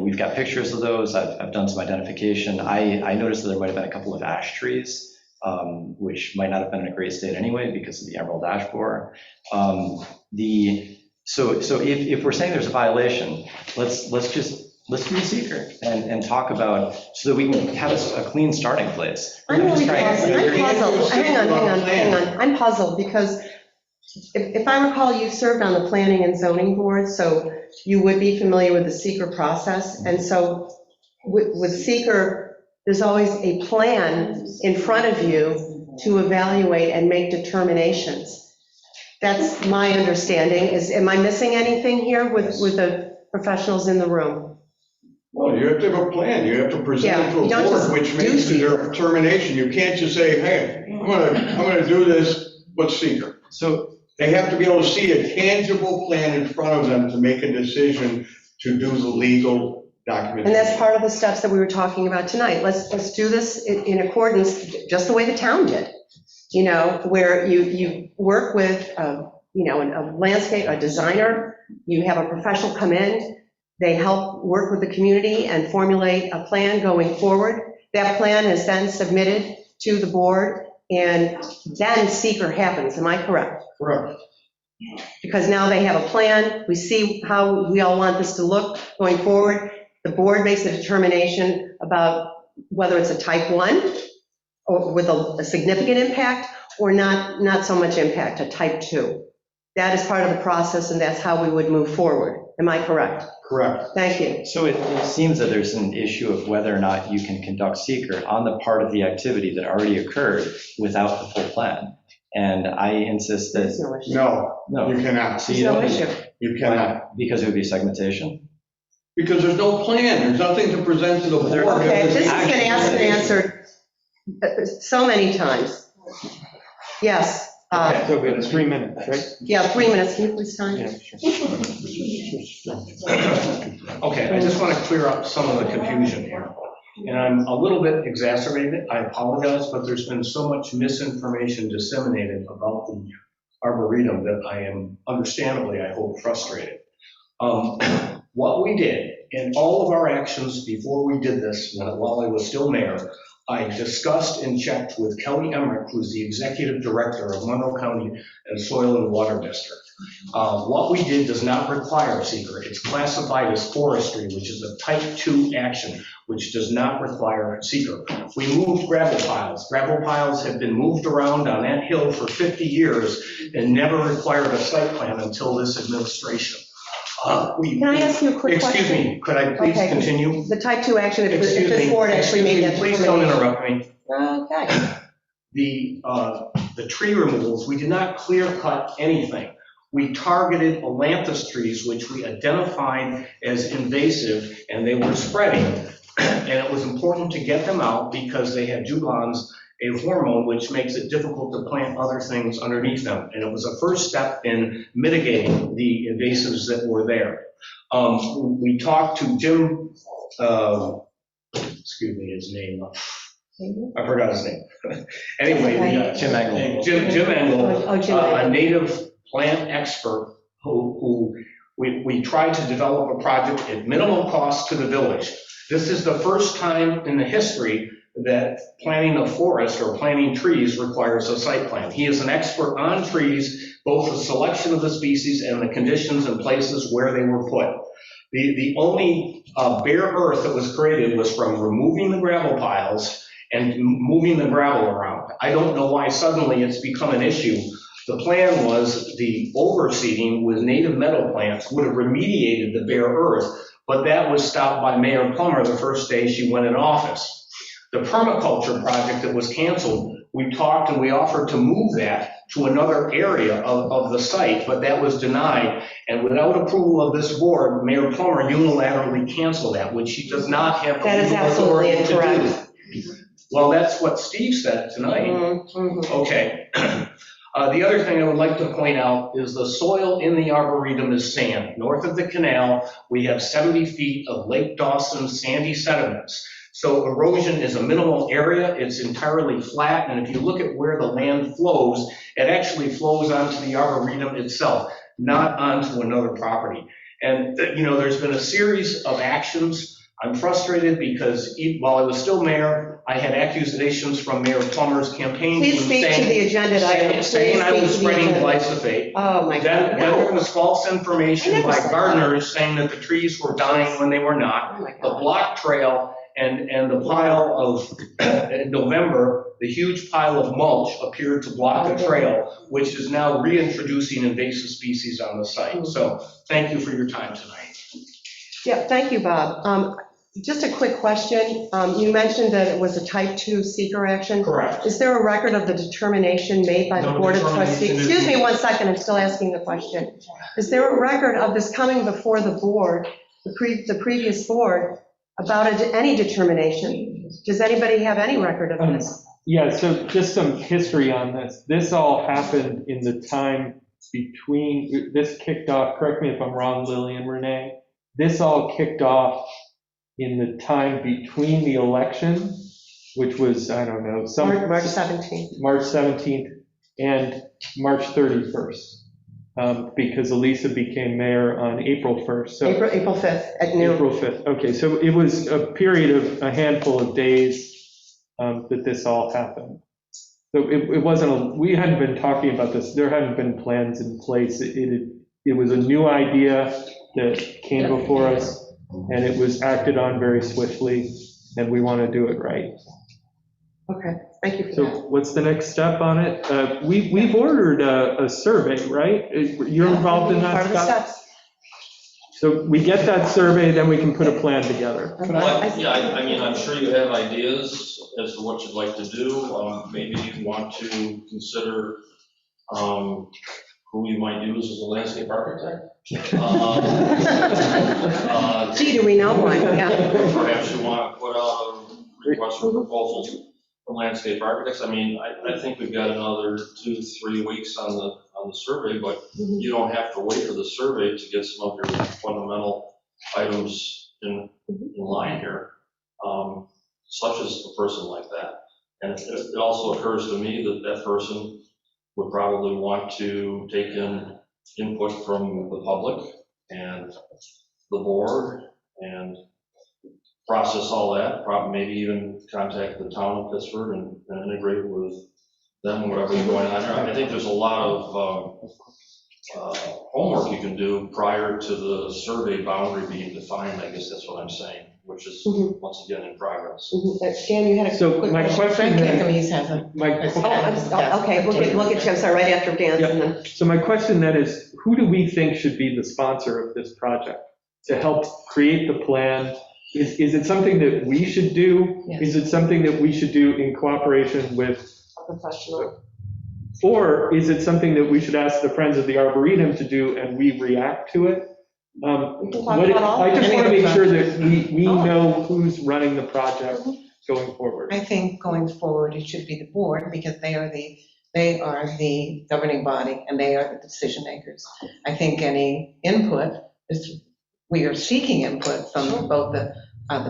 we've got pictures of those. I've done some identification. I noticed that there might have been a couple of ash trees, which might not have been in a great state anyway because of the emerald ash borer. So if we're saying there's a violation, let's do a seeker and talk about, so that we can have a clean starting place. I'm puzzled. Hang on. I'm puzzled because if I recall, you served on the planning and zoning board, so you would be familiar with the seeker process. And so with seeker, there's always a plan in front of you to evaluate and make determinations. That's my understanding. Am I missing anything here with the professionals in the room? Well, you have to have a plan. You have to present it to a board, which makes their determination. You can't just say, hey, I'm gonna do this, but seeker. So they have to be able to see a tangible plan in front of them to make a decision to do the legal documentation. And that's part of the steps that we were talking about tonight. Let's do this in accordance, just the way the town did, where you work with, a landscape, a designer, you have a professional come in, they help work with the community and formulate a plan going forward. That plan is then submitted to the board. and then seeker happens, am I correct? Correct. Because now they have a plan, we see how we all want this to look going forward. The board makes a determination about whether it's a type 1 or with a significant impact or not so much impact, a type 2. That is part of the process, and that's how we would move forward. Am I correct? Correct. Thank you. So it seems that there's an issue of whether or not you can conduct seeker on the part of the activity that already occurred without the full plan. And I insist that. There's no issue. No, you cannot. So There's you no don't- issue. You cannot. Because it would be segmentation? Because there's no plan, there's nothing to present to the board. Okay, this has been asked and answered so many times. Yes, So we have 3 minutes, right? yeah, 3 minutes, can you please sign? Yeah, sure. Okay, I just want to clear up some of the confusion here. And I'm a little bit exacerbated, I apologize, but there's been so much misinformation disseminated about the Arboretum that I am understandably, I hope, frustrated. What we did in all of our actions before we did this, while I was still mayor, I discussed and checked with Kelly Emmerich, who's the executive director of Monroe County and Soil and Water District. What we did does not require seeker. It's classified as forestry, which is a type 2 action, which does not require seeker. We moved gravel piles. Gravel piles have been moved around on that hill for 50 years and never required a site plan until this administration. Can I ask you a quick question? Excuse me, could I please Okay. continue? The type 2 action, if Excuse this me, board actually made that Please don't determination. interrupt me. Okay. The tree removals, we did not clear cut anything. We targeted ailanthus trees, which we identified as invasive, and they were spreading. And it was important to get them out because they had Dugans, a hormone which makes it difficult to plant other things underneath them. And it was a first step in mitigating the invasives that were there. We talked to Jim, excuse me, his name. I forgot his name. Anyway, Jim Engel. Jim Engel, Oh, Jim a Engel. native plant expert who we tried to develop a project at minimal cost to the village. This is the first time in the history that planting a forest or planting trees requires a site plan. He is an expert on trees, both the selection of the species and the conditions and places where they were put. The only bare earth that was created was from removing the gravel piles and moving the gravel around. I don't know why suddenly it's become an issue. The plan was the overseeding with native meadow plants would have remediated the bare earth, but that was stopped by Mayor Plummer the first day she went in office. The permaculture project that was canceled, we talked and we offered to move that to another area of the site, but that was denied. And without approval of this board, Mayor Plummer unilaterally canceled that, which she does not have the That is legal absolutely authority to do. incorrect. Well, that's what Steve said tonight. Mhm. Okay. The other thing I would like to point out is the soil in the Arboretum is sand. North of the canal, we have 70 feet of Lake Dawson sandy sediments. So erosion is a minimal area, it's entirely flat, and if you look at where the land flows, it actually flows onto the Arboretum itself, not onto another property. And, there's been a series of actions. I'm frustrated because while I was still mayor, I had accusations from Mayor Plummer's campaign. Please team speak to the agenda item. Saying I Please was speak to the spreading agenda. glyphosate. Oh, my Then God. there was false information I never by said that. gardeners saying that the trees were dying when they were not. Oh, my The God. block trail and the pile of, in November, the huge pile of mulch appeared to block the trail, which is now reintroducing invasive species on the site. So thank you for your time tonight. Yeah, thank you, Bob. Just a quick question. You mentioned that it was a type 2 seeker action. Correct. Is there a record of the determination made by the No Board of determination Trustees? is Excuse me made. 1 second, I'm still asking the question. Is there a record of this coming before the board, the previous board, about any determination? Does anybody have any record of this? Yeah, so just some history on this. This all happened in the time between, this kicked off, correct me if I'm wrong, Lily and Renee, this all kicked off in the time between the election, which was, I don't know, March 17th. March 17th and March 31st, because Elisa became mayor on April 1st. So April 5th at noon. April 5th, okay, so it was a period of a handful of days that this all happened. So it wasn't, we hadn't been talking about this, there hadn't been plans in place. It was a new idea that came before us, and it was acted on very swiftly, and we want to do it right. Okay, thank you for So that. what's the next step on it? We've ordered a survey, right? You're involved in Part that, of the Scott? steps. So we get that survey, then we can put a plan together. Well, yeah, I mean, I'm sure you have ideas as to what you'd like to do. Maybe you want to consider who you might use as a landscape architect. Gee, do we know one, yeah. Perhaps you want to put out a request for proposals for landscape architects. I mean, I think we've got another 2-3 weeks on the survey, but you don't have to wait for the survey to get some of your fundamental items in line here, such as a person like that. And it also occurs to me that that person would probably want to take in input from the public and the board and process all that, probably maybe even contact the town of Pittsburgh and integrate with them, whatever's going on there. I think there's a lot of homework you can do prior to the survey boundary being defined. I guess that's what I'm saying, which is once again in progress. Dan, you had a So quick my question. question Frank has a. Okay, we'll get you, I'm sorry, right after Dan's and then. So my question then is, who do we think should be the sponsor of this project to help create the plan? Is it something that we should do? Yes. Is it something that we should do in cooperation with? Professional. Or is it something that we should ask the Friends of the Arboretum to do and we react to it? We can talk about all I just that. want to make sure that we know who's running the project going forward. I think going forward, it should be the board, because they are the governing body, and they are the decision makers. I think any input we are seeking input from both the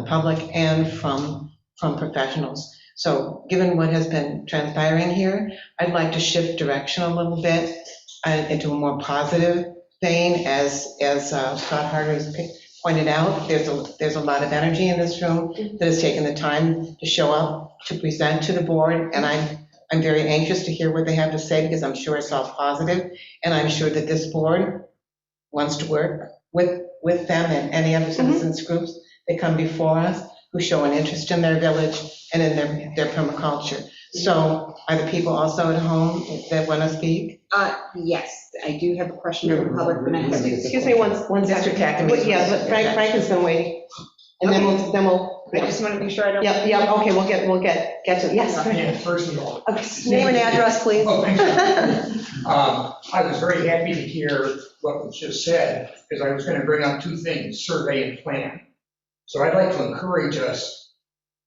public and from professionals. So given what has been transpiring here, I'd like to shift direction a little bit into a more positive vein, as Scott Harder has pointed out. There's a lot of energy in this room that has taken the time to show up, to present to the board, and I'm very anxious to hear what they have to say, because I'm sure it's all positive, and I'm sure that this board wants to work with them and any other citizens groups that come before us who show an interest in their village and in their permaculture. So are the people also at home that want to speak? Yes, I do have a question from the public. Excuse me one second. Mr. Takami. Yeah, but Frank has been waiting. And then we'll. I just want to be sure I don't. Yep, okay, we'll get to, yes. Yeah, first of all. Okay, name and address, please. Oh, thank you. I was very happy to hear what was just said, because I was going to bring up two things, survey and plan. So I'd like to encourage us,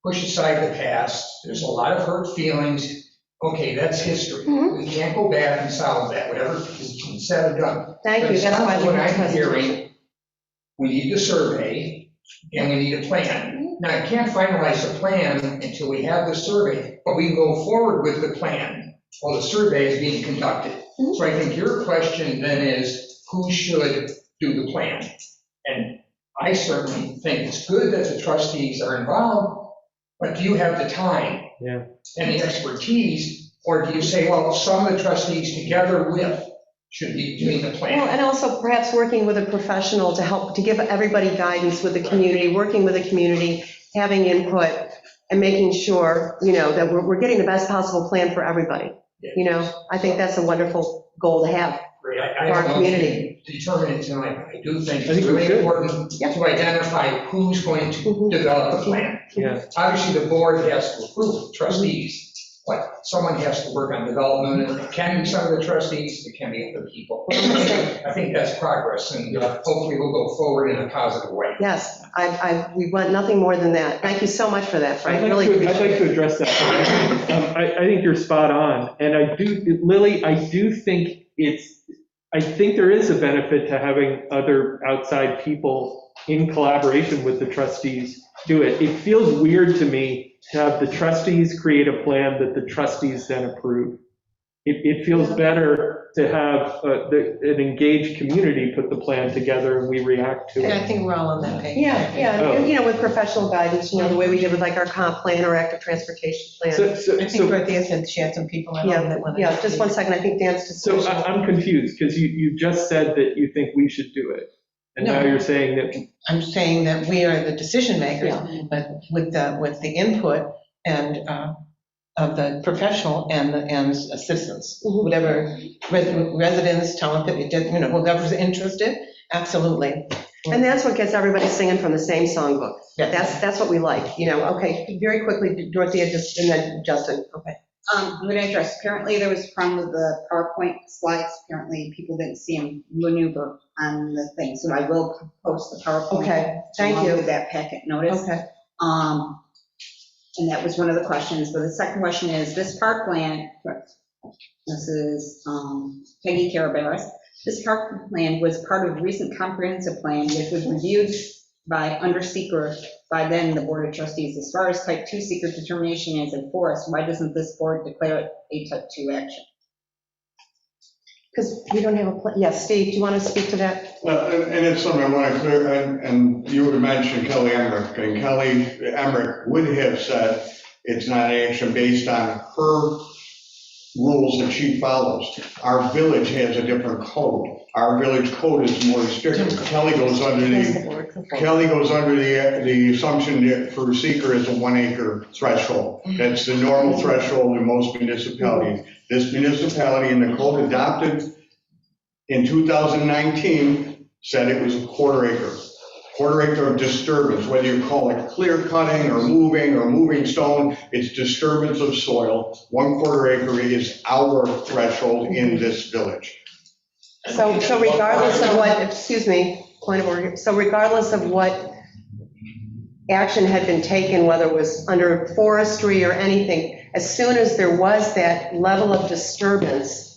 push aside the past. There's a lot of hurt feelings. Okay, that's history. We can't go back and solve that, whatever is been said or done. Thank you, that's why what I'm hearing, we need the survey and we need a plan. Now, I can't finalize a plan until we have the survey, but we can go forward with the plan while the survey is being conducted. So I think your question then is, who should do the plan? And I certainly think it's good that the trustees are involved, but do you have the time and the expertise, or do you say, well, some of the trustees together with should be doing the plan? Well, and also perhaps working with a professional to help, to give everybody guidance with the community, working with the community, having input, and making sure, that we're getting the best possible plan for everybody. I think that's a wonderful goal to have Great. for our community. Determine it tonight, but I do think it's really important to identify who's going to develop the plan. Obviously, the board has to approve, trustees, but someone has to work on development, and it can be some of the trustees, it can be other people. I think that's progress, and hopefully we'll go forward in a positive way. Yes, we want nothing more than that. Thank you so much for that, Frank. I'd like to address that. I think you're spot on, and Lily, I think there is a benefit to having other outside people in collaboration with the trustees do it. It feels weird to me to have the trustees create a plan that the trustees then approve. It feels better to have an engaged community put the plan together and we react to And I it. think we're all on that page. Yeah, and, with professional guidance, the way we did with like our comp plan or active transportation plan. I think Dorothea said she had some people at home that wanted. Yeah, just one second, I think Dan's just. So I'm confused, because you just said that you think we should do it. And now No. you're saying that, I'm saying that we are the decision makers, but with the input and of the professional and assistants, whatever, residents, town, whoever's interested, absolutely. And that's what gets everybody singing from the same songbook. Yes. That's what we like, Okay, very quickly, Dorothea, and then Justin, okay. I'm going to address, apparently there was a problem with the PowerPoint slides. Apparently people didn't see them maneuver on the thing. So I will post the PowerPoint. Okay, thank along you. with that packet notice. Okay. And that was one of the questions. But the second question is, this park plan, this is Peggy Carabaras. This park plan was part of a recent comprehensive plan, which was reviewed by under seeker by then the Board of Trustees. As far as type 2 seeker determination is enforced, why doesn't this board declare it a type 2 action? Because we don't have a plan. Yes, Steve, do you want to speak to that? Well, and it's something I want to clear, and you had mentioned Kelly Emmerich, and Kelly Emmerich would have said it's not an action based on her rules that she follows. Our village has a different code. Our village code is more restrictive. Kelly goes under the assumption that for seeker is a 1 acre threshold. That's the normal threshold in most municipalities. This municipality in the code adopted in 2019 said it was a 1/4 acre. 1/4 acre of disturbance, whether you call it clear cutting or moving stone, it's disturbance of soil. 1/4 acre is our threshold in this village. So regardless of what, excuse me, point of order, so regardless of what action had been taken, whether it was under forestry or anything, as soon as there was that level of disturbance,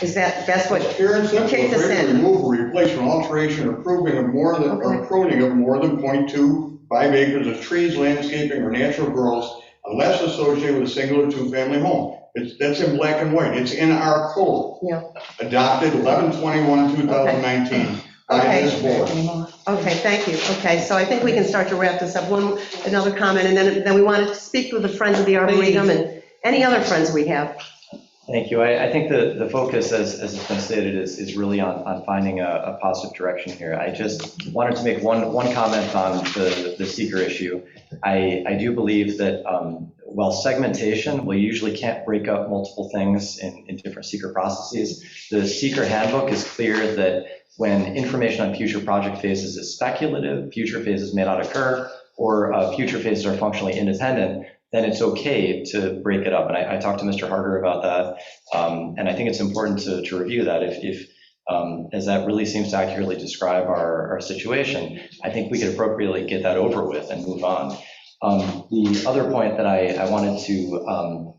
that's what kicked us in? Removal, replacement, alteration, or pruning of more than 0.25 acres of trees, landscaping, or natural growth, unless associated with a single or two-family home. That's in black and white. It's in our code. Yeah. Adopted 11/21/2019 by this board. Okay, thank you. Okay, so I think we can start to wrap this up. Another comment, and then we want to speak with the Friends of the Arboretum and any other friends we have. Thank you. I think the focus, as has been stated, is really on finding a positive direction here. I just wanted to make one comment on the seeker issue. I do believe that while segmentation, we usually can't break up multiple things in different seeker processes, the seeker handbook is clear that when information on future project phases is speculative, future phases may not occur, or future phases are functionally independent, then it's okay to break it up. And I talked to Mr. Harder about that, and I think it's important to review that. If as that really seems to accurately describe our situation, I think we could appropriately get that over with and move on. The other point that I wanted to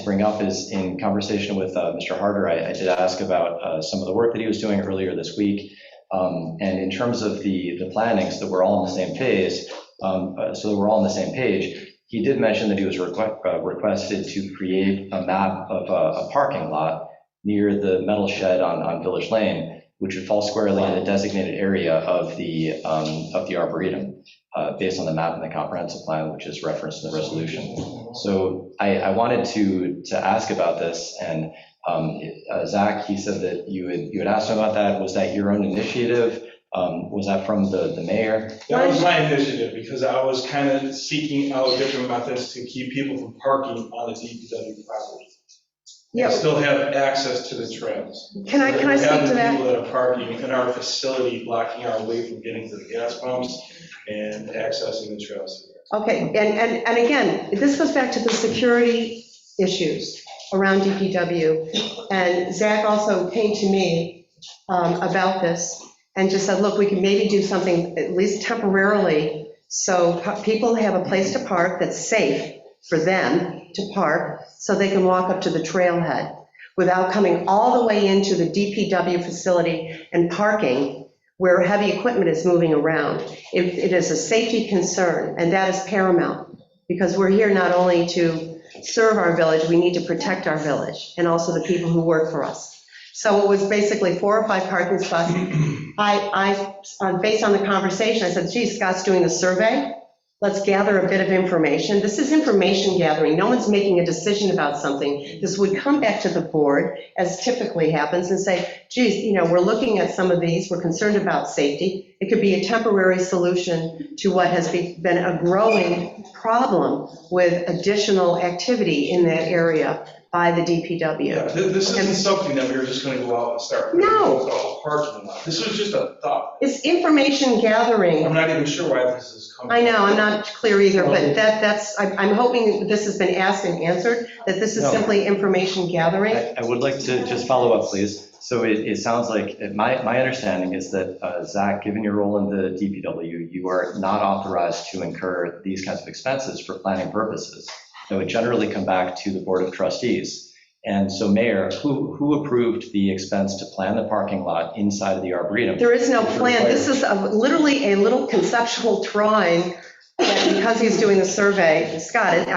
bring up is in conversation with Mr. Harder, I did ask about some of the work that he was doing earlier this week. And in terms of the planning, so that we're all on the same page, he did mention that he was requested to create a map of a parking lot near the metal shed on Village Lane, which would fall squarely in the designated area of the Arboretum, based on the map and the comprehensive plan, which is referenced in the resolution. So I wanted to ask about this, and Zach, he said that you had asked him about that. Was that your own initiative? Was that from the mayor? That was my initiative, because I was kind of seeking out different methods to keep people from parking on the DPW property. Yeah. And still have access to the trails. Can I speak to that? People that are parking in our facility, blocking our way from getting to the gas pumps and accessing the trails. Okay, and again, this goes back to the security issues around DPW. And Zach also came to me about this and just said, look, we can maybe do something at least temporarily so people have a place to park that's safe for them to park, so they can walk up to the trailhead without coming all the way into the DPW facility and parking where heavy equipment is moving around. It is a safety concern, and that is paramount, because we're here not only to serve our village, we need to protect our village and also the people who work for us. So it was basically 4 or 5 parking spots. Based on the conversation, I said, geez, Scott's doing the survey. Let's gather a bit of information. This is information gathering. No one's making a decision about something. This would come back to the board, as typically happens, and say, geez, we're looking at some of these. We're concerned about safety. It could be a temporary solution to what has been a growing problem with additional activity in that area by the DPW. Yeah, this isn't something that we were just going to go out and start. No. Parking lot. This was just a thought. It's information gathering. I'm not even sure why this is coming. I know, I'm not clear either, but I'm hoping this has been asked and answered, that this is No. simply information gathering. I would like to just follow up, please. So it sounds like, my understanding is that, Zach, given your role in the DPW, you are not authorized to incur these kinds of expenses for planning purposes. That would generally come back to the Board of Trustees. And so, Mayor, who approved the expense to plan the parking lot inside of the Arboretum? There is no plan. This is literally a little conceptual drawing, that because he's doing the survey, Scott,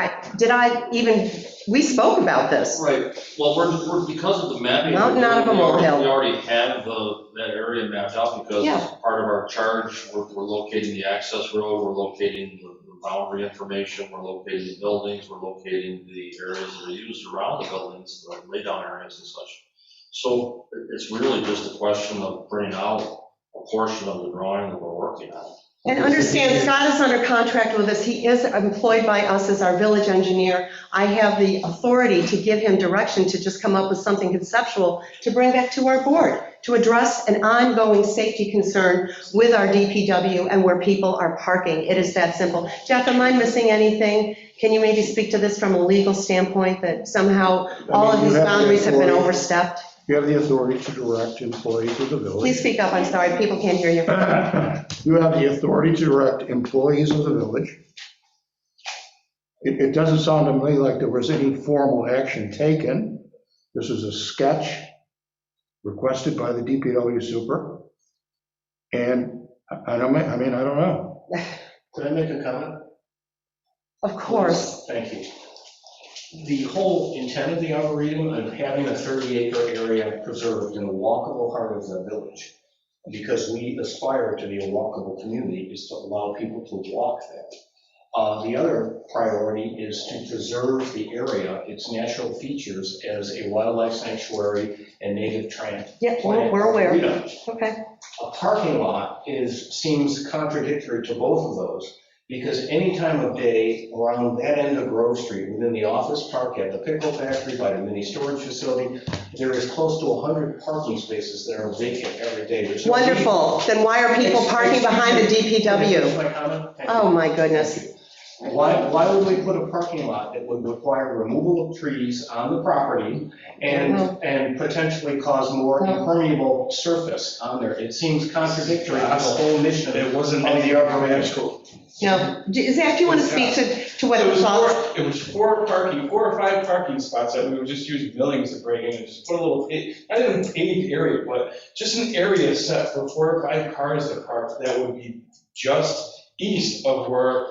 we spoke about this. Right, well, we're because of the mapping. Mountain out of a molehill. We already have that area mapped out because Yeah. part of our charge, we're locating the access road, we're locating the boundary information, we're locating the buildings, we're locating the areas that are used around the buildings, the laydown areas and such. So it's really just a question of printing out a portion of the drawing that we're working on. And understand, Scott is under contract with us. He is employed by us as our village engineer. I have the authority to give him direction to just come up with something conceptual to bring back to our board, to address an ongoing safety concern with our DPW and where people are parking. It is that simple. Jeff, am I missing anything? Can you maybe speak to this from a legal standpoint, that somehow all of these boundaries have been overstepped? You have the authority to direct employees of the village. Please speak up, I'm sorry, people can't hear you. You have the authority to direct employees of the village. It doesn't sound to me like there was any formal action taken. This is a sketch requested by the DPW super. And I don't know. Could I make a comment? Of course. Thank you. The whole intent of the Arboretum of having a 30-acre area preserved in the walkable heart of the village, because we aspire to be a walkable community, is to allow people to walk there. The other priority is to preserve the area, its natural features, as a wildlife sanctuary and native plant. Yeah, we're aware. Arboretum. Okay. A parking lot seems contradictory to both of those, because any time of day around that end of Grove Street, within the office park, at the pickle factory, by the mini storage facility, there is close to 100 parking spaces that are vacant every day. There's no Wonderful. Then why are people parking behind the DPW? My comment? Thank you. Oh, my goodness. Why would we put a parking lot that would require removal of trees on the property and potentially cause more impermeable surface on there? It seems contradictory to the whole mission. It wasn't in the Arboretum school. No, Zach, do you want to speak to what the thoughts? It was 4 or 5 parking spots that we would just use millions to bring in and just put a little, not even paved area, but just an area set for 4 or 5 cars to park that would be just east of where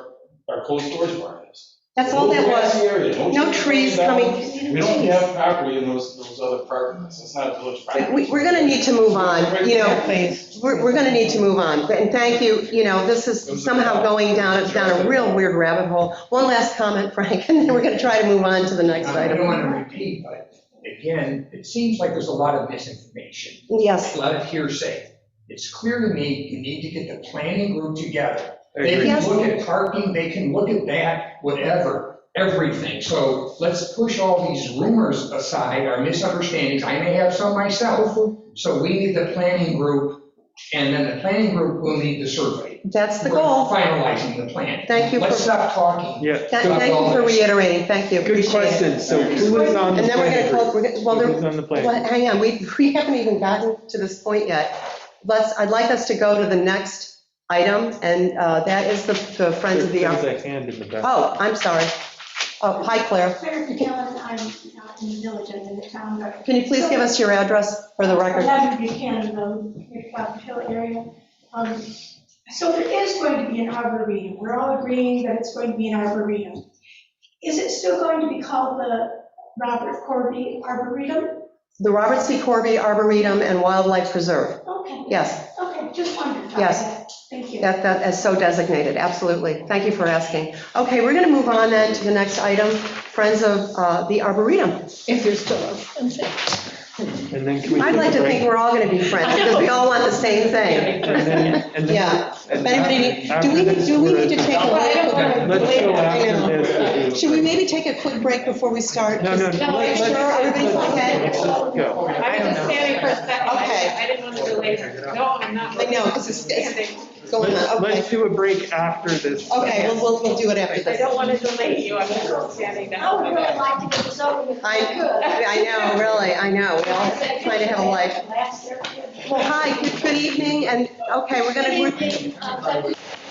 our cold storage barn is. That's all that was. Area, No trees coming. We don't have property in those other parking lots. It's not village property. We're going to need to move on, we're going to need to move on. And thank you, this is somehow going down a real weird rabbit hole. One last comment, Frank, and then we're going to try to move on to the next I item. don't want to repeat, but again, it seems like there's a lot of misinformation. Yes. A lot of hearsay. It's clear to me you need to get the planning group together. They agree. can look at parking, they can look at that, whatever, everything. So let's push all these rumors aside, our misunderstandings. I may have some myself. So we need the planning group, and then the planning group will need the survey. That's the We're goal. finalizing the plan. Thank you. Let's stop talking. Yeah. Thank you for reiterating. Thank you. Good Appreciate question. it. So who is on the And then we're planning going to group? close, well, Who's on the planning well, group? hang on, we haven't even gotten to this point yet. I'd like us to go to the next item, and that is the Friends of the Arboretum. There's a hand in the back. Oh, I'm sorry. Oh, hi, Claire. Claire Buchanan, I'm not in the village, I'm in the town. But Can you please give us your address for the record? 11 Buchanan Road, Rock Hill area. So there is going to be an arboretum. We're all agreeing that it's going to be an arboretum. Is it still going to be called the Robert Corby Arboretum? The Robert C. Corby Arboretum and Wildlife Preserve. Okay, Yes, okay, just wondered. Yes. Thank you. that is so designated, absolutely. Thank you for asking. Okay, we're going to move on then to the next item, Friends of the Arboretum. If you're still open. And then can we? I'd like to think we're all going to be friends because we all want the same thing. And then- Yeah. If anybody, after do we this, need to take a Okay, let's break? go I know. after this. Should we maybe take a quick break before we start? No, no, Just no, make sure everybody's okay? Let's just go. I was just standing for a second. Okay. I didn't want to delay. No, I'm not. I know, because it's going on, Let's okay. do a break after this. Okay, we'll do it after I this. don't want to delay you. I'm just standing I would down. really like to get this over with. I know, really, I know. We all trying to have a life. Well, hi, good evening, and, okay, we're going to,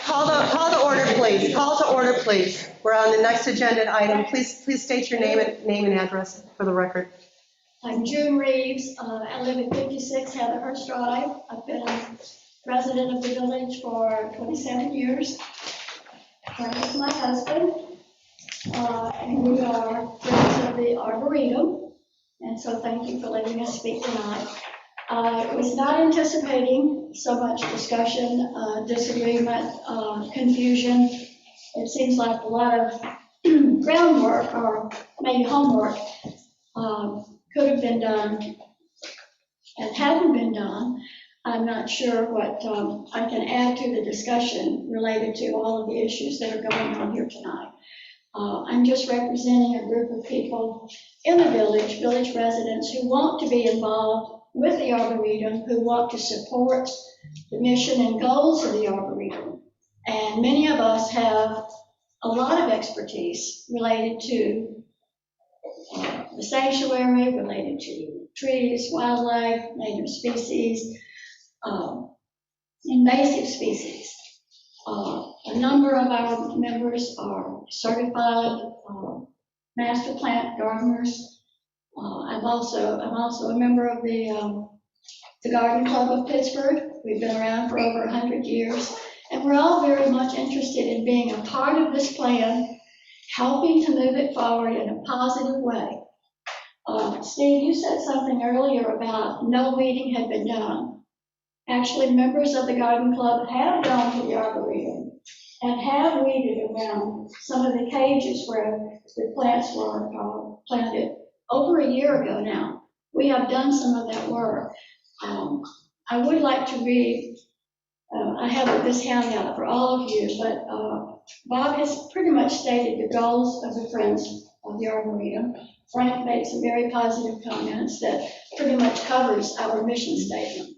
call the order, please. Call to order, please. We're on the next agenda item. Please state your name and address for the record. I'm June Reeves. I live at 56 Heatherhurst Drive. I've been a resident of the village for 27 years. I'm with my husband, and we are friends of the Arboretum. And so thank you for letting us speak tonight. I was not anticipating so much discussion, disagreement, confusion. It seems like a lot of groundwork or maybe homework could have been done and hadn't been done. I'm not sure what I can add to the discussion related to all of the issues that are going on here tonight. I'm just representing a group of people in the village residents who want to be involved with the Arboretum, who want to support the mission and goals of the Arboretum. And many of us have a lot of expertise related to the sanctuary, related to trees, wildlife, native species, invasive species. A number of our members are certified master plant gardeners. I'm also a member of the Garden Club of Pittsburgh. We've been around for over 100 years, and we're all very much interested in being a part of this plan, helping to move it forward in a positive way. Steve, you said something earlier about no weeding had been done. Actually, members of the Garden Club have gone to the Arboretum and have weeded around some of the cages where the plants were planted over a year ago now. We have done some of that work. I would like to read, I have this handout for all of you, but Bob has pretty much stated the goals of the Friends of the Arboretum. Frank made some very positive comments that pretty much covers our mission statement.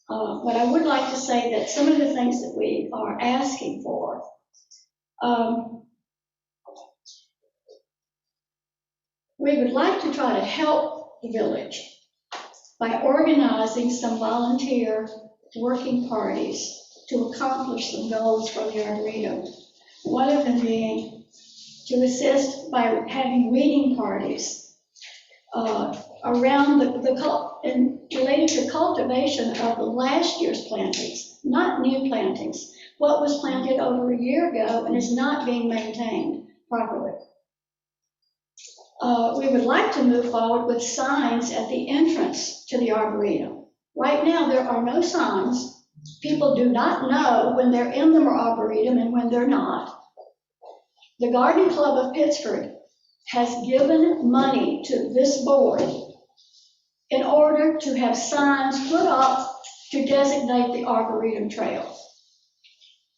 But I would like to say that some of the things that we are asking for, we would like to try to help the village by organizing some volunteer working parties to accomplish some goals for the Arboretum. One of them being to assist by having weeding parties around and related to cultivation of the last year's plantings, not new plantings. What was planted over a year ago and is not being maintained properly. We would like to move forward with signs at the entrance to the Arboretum. Right now, there are no signs. People do not know when they're in the Arboretum and when they're not. The Garden Club of Pittsburgh has given money to this board in order to have signs put up to designate the Arboretum Trail.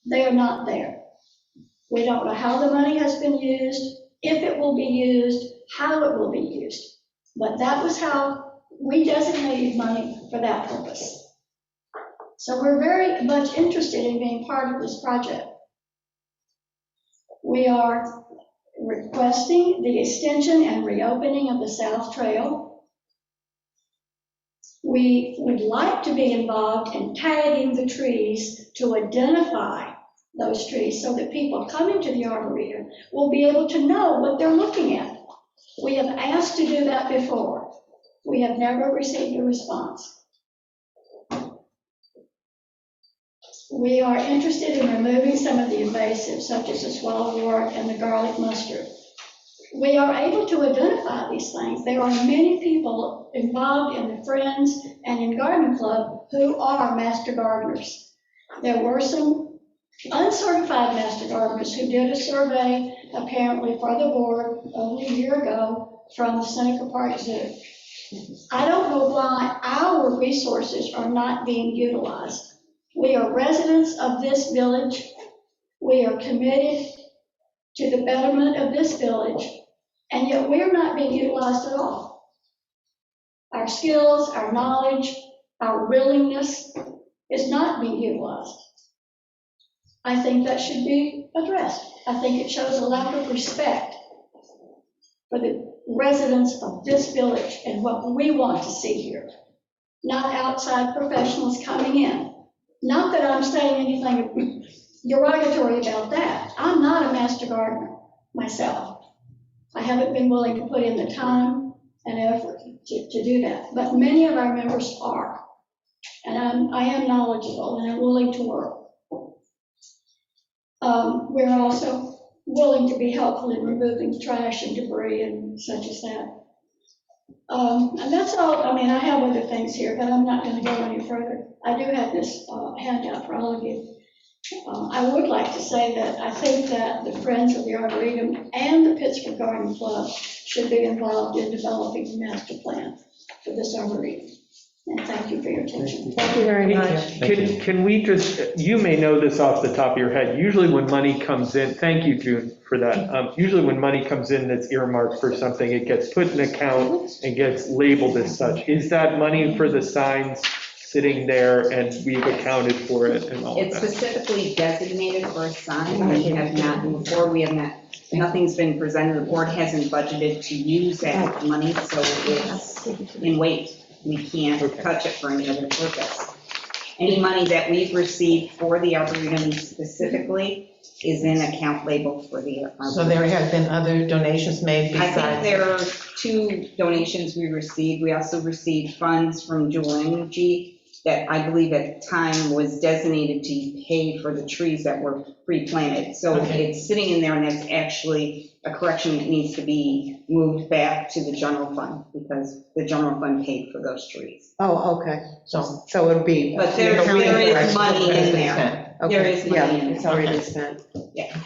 They are not there. We don't know how the money has been used, if it will be used, how it will be used. But that was how we designated money for that purpose. So we're very much interested in being part of this project. We are requesting the extension and reopening of the South Trail. We would like to be involved in tagging the trees to identify those trees so that people coming to the Arboretum will be able to know what they're looking at. We have asked to do that before. We have never received a response. We are interested in removing some of the invasives, such as the swallowwort and the garlic mustard. we are able to identify these things. There are many people involved in the Friends and in Garden Club who are master gardeners. There were some uncertified master gardeners who did a survey apparently for the board only a year ago from the Seneca Park Zoo. I don't know why our resources are not being utilized. We are residents of this village. We are committed to the betterment of this village, and yet we're not being utilized at all. Our skills, our knowledge, our willingness is not being utilized. I think that should be addressed. I think it shows a lack of respect for the residents of this village and what we want to see here, not outside professionals coming in. Not that I'm saying anything derogatory about that. I'm not a master gardener myself. I haven't been willing to put in the time and effort to do that, but many of our members are. And I am knowledgeable and I'm willing to work. We're also willing to be helpful in removing trash and debris and such as that. And that's all. I mean, I have other things here, but I'm not going to go any further. I do have this handout for all of you. I would like to say that I think that the Friends of the Arboretum and the Pittsburgh Garden Club should be involved in developing the master plan for this arboretum. And thank you for your attention. Thank you very much. Can we just, you may know this off the top of your head, usually when money comes in, thank you, June, for that. Usually when money comes in that's earmarked for something, it gets put in an account and gets labeled as such. Is that money for the signs sitting there and we've accounted for it and all of It's that? specifically designated for a sign. We have not moved forward. We have not, nothing's been presented. The board hasn't budgeted to use that money, so it's in wait. We can't touch it for any other purpose. Any money that we've received for the Arboretum specifically is in account labeled for the Arboretum. So there have been other donations made I besides? think there are 2 donations we received. We also received funds from Dual Energy that I believe at the time was designated to pay for the trees that were pre-planted. So it's sitting in there, and that's actually a correction that needs to be moved back to the general fund because the general fund paid for those trees. Oh, okay. So it'll be. But there is money in there. Okay. There is money in there. It's already been spent. Yeah.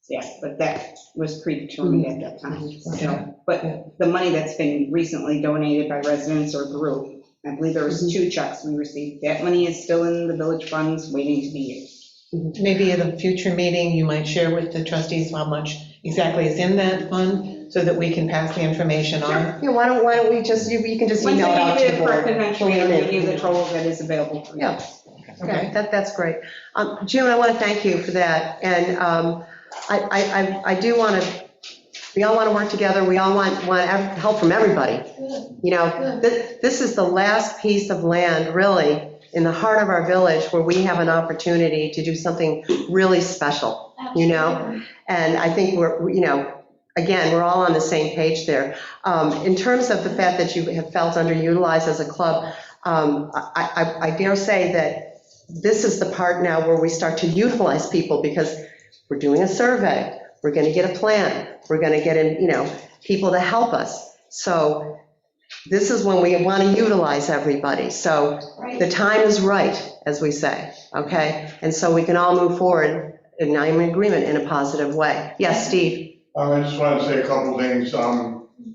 Yeah, but that was predetermined at that time. So, but the money that's been recently donated by residents or group, I believe there was 2 checks we received. That money is still in the village funds waiting to be used. Maybe at a future meeting, you might share with the trustees how much exactly is in that fund so that we can pass the information on. Yeah, why don't we just, you can just email it out to the board. Once I give it eventually, I'll give you the total that is available for you. Yeah, okay, that's great. June, I want to thank you for that. And I do want to, we all want to work together. We all want help from everybody. You know, this is the last piece of land, really, in the heart of our village where we have an opportunity to do something really special, you know? And I think we're, you know, again, we're all on the same page there. In terms of the fact that you have felt underutilized as a club, I dare say that this is the part now where we start to utilize people because we're doing a survey. We're going to get a plan. We're going to get in, you know, people to help us. So this is when we want to utilize everybody. So the time is right, as we say, okay? And so we can all move forward, and I'm in agreement in a positive way. Yes, Steve? I just want to say a couple things.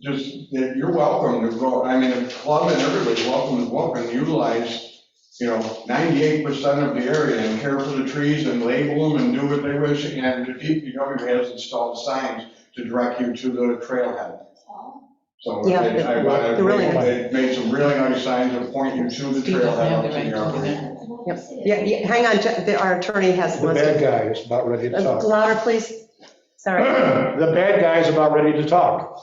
Just that you're welcome to go, I mean, the club and everybody's welcome to utilize, you know, 98% of the area and care for the trees and label them and do what they wish. And the DPW has installed signs to direct you to the trailhead. So Yeah, they made some really nice signs that point you to the trailhead up to the Arboretum. Yep. Yeah, hang on, our attorney has. The bad guy is about ready to talk. Louder, please. Sorry. The bad guy is about ready to talk.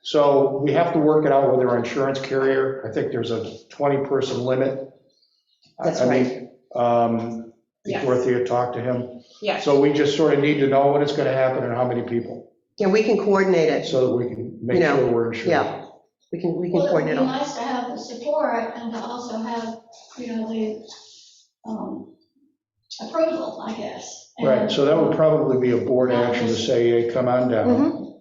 So we have to work it out with our insurance carrier. I think there's a 20-person limit. That's right. Dorothea talked to him. Yes. So we just sort of need to know when it's going to happen and how many people. Yeah, we can coordinate it. So that we can make sure we're insured. Yeah, we can Well, coordinate it would it. be nice to have the support and to also have, you know, the approval, I guess. Right, so that would probably be a board action to say, hey, come on down.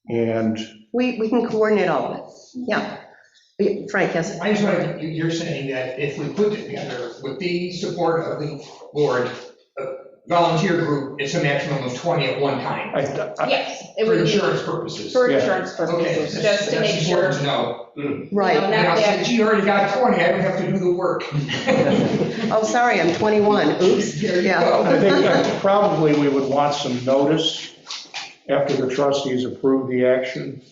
And We can coordinate all of it, yeah. Frank, yes? I just want, you're saying that if we put it together with the support of the board, a volunteer group, it's a maximum of 20 at one time. Yes, it For would be. insurance purposes. For Yeah. insurance Okay, purposes, just to make that's sure. important to know. Right. No, not Now, that- since you already got 20, I don't have to do the work. Oh, sorry, I'm 21, oops, There you yeah. go. I think that probably we would want some notice after the trustees approve the action.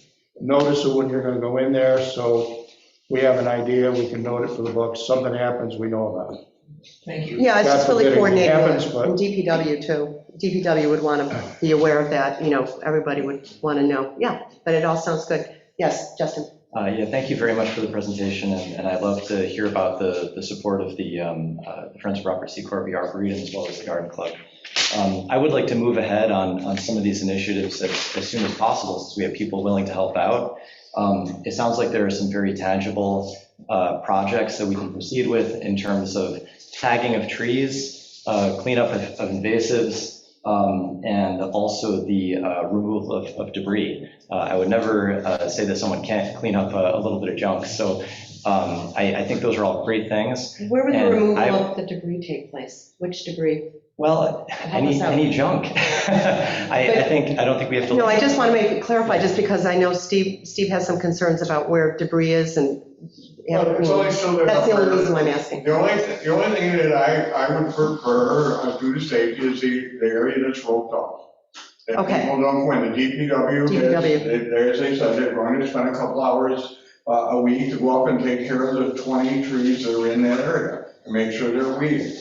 Notice of when you're going to go in there, so we have an idea, we can note it for the books. Something happens, we know about it. Thank you. Yeah, it's just God really forbid it coordinated, happens, with- but- and DPW too. DPW would want to be aware of that, everybody would want to know. Yeah, but it all sounds good. Yes, Justin? Yeah, thank you very much for the presentation, and I'd love to hear about the support of the Friends of Robert C. Corby Arboretum as well as the Garden Club. I would like to move ahead on some of these initiatives as soon as possible, since we have people willing to help out. It sounds like there are some very tangible projects that we can proceed with in terms of tagging of trees, cleanup of invasives, and also the removal of debris. I would never say that someone can't clean up a little bit of junk, so I think those are all great things. Where would the And removal I- of the debris take place? Which debris? Well, us out. any junk. I don't think we have to. No, I just want to clarify, just because I know Steve has some concerns about where debris is, and It's only so that- that's the only reason why I'm asking. The only thing that I would prefer through the state is the area that's roped off. That Okay. people don't, when the DPW, as they said, they're going to spend a couple hours a week to go up and take care of the 20 trees that are in that area and make sure they're weeded.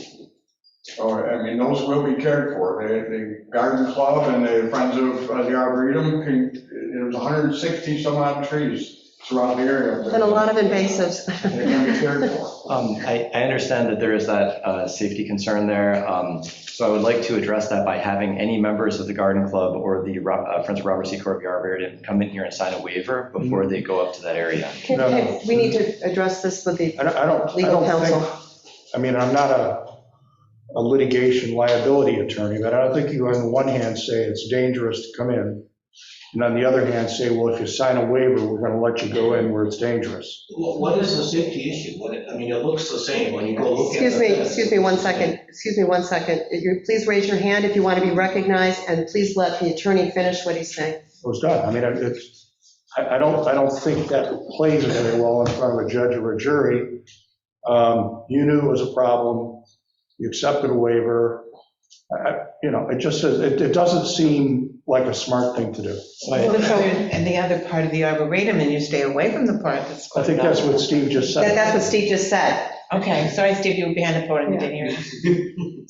So, I mean, those will be cared for. The garden club and the Friends of the Arboretum, there's 160 some odd trees throughout the area. And a lot of invasives. They're going to be cared for. I understand that there is that safety concern there, so I would like to address that by having any members of the Garden Club or the Friends of Robert C. Corby Arboretum come in here and sign a waiver before they go up to that area. We need to address this with the I don't legal think, counsel. I mean, I'm not a litigation liability attorney, but I don't think you on the one hand say it's dangerous to come in, and on the other hand say, well, if you sign a waiver, we're going to let you go in where it's dangerous. What is the safety issue? I mean, it looks the same when you go look at it. Excuse me 1 second. Please raise your hand if you want to be recognized, and please let the attorney finish what he's saying. It was done. I mean, I don't think that plays very well in front of a judge or a jury. You knew it was a problem, you accepted a waiver. It just says, it doesn't seem like a smart thing to do. And the other part of the Arboretum, and you stay away from the part that's. I think that's what Steve just said. That's what Steve just said. Okay, sorry, Steve, you were behind the podium, didn't hear you.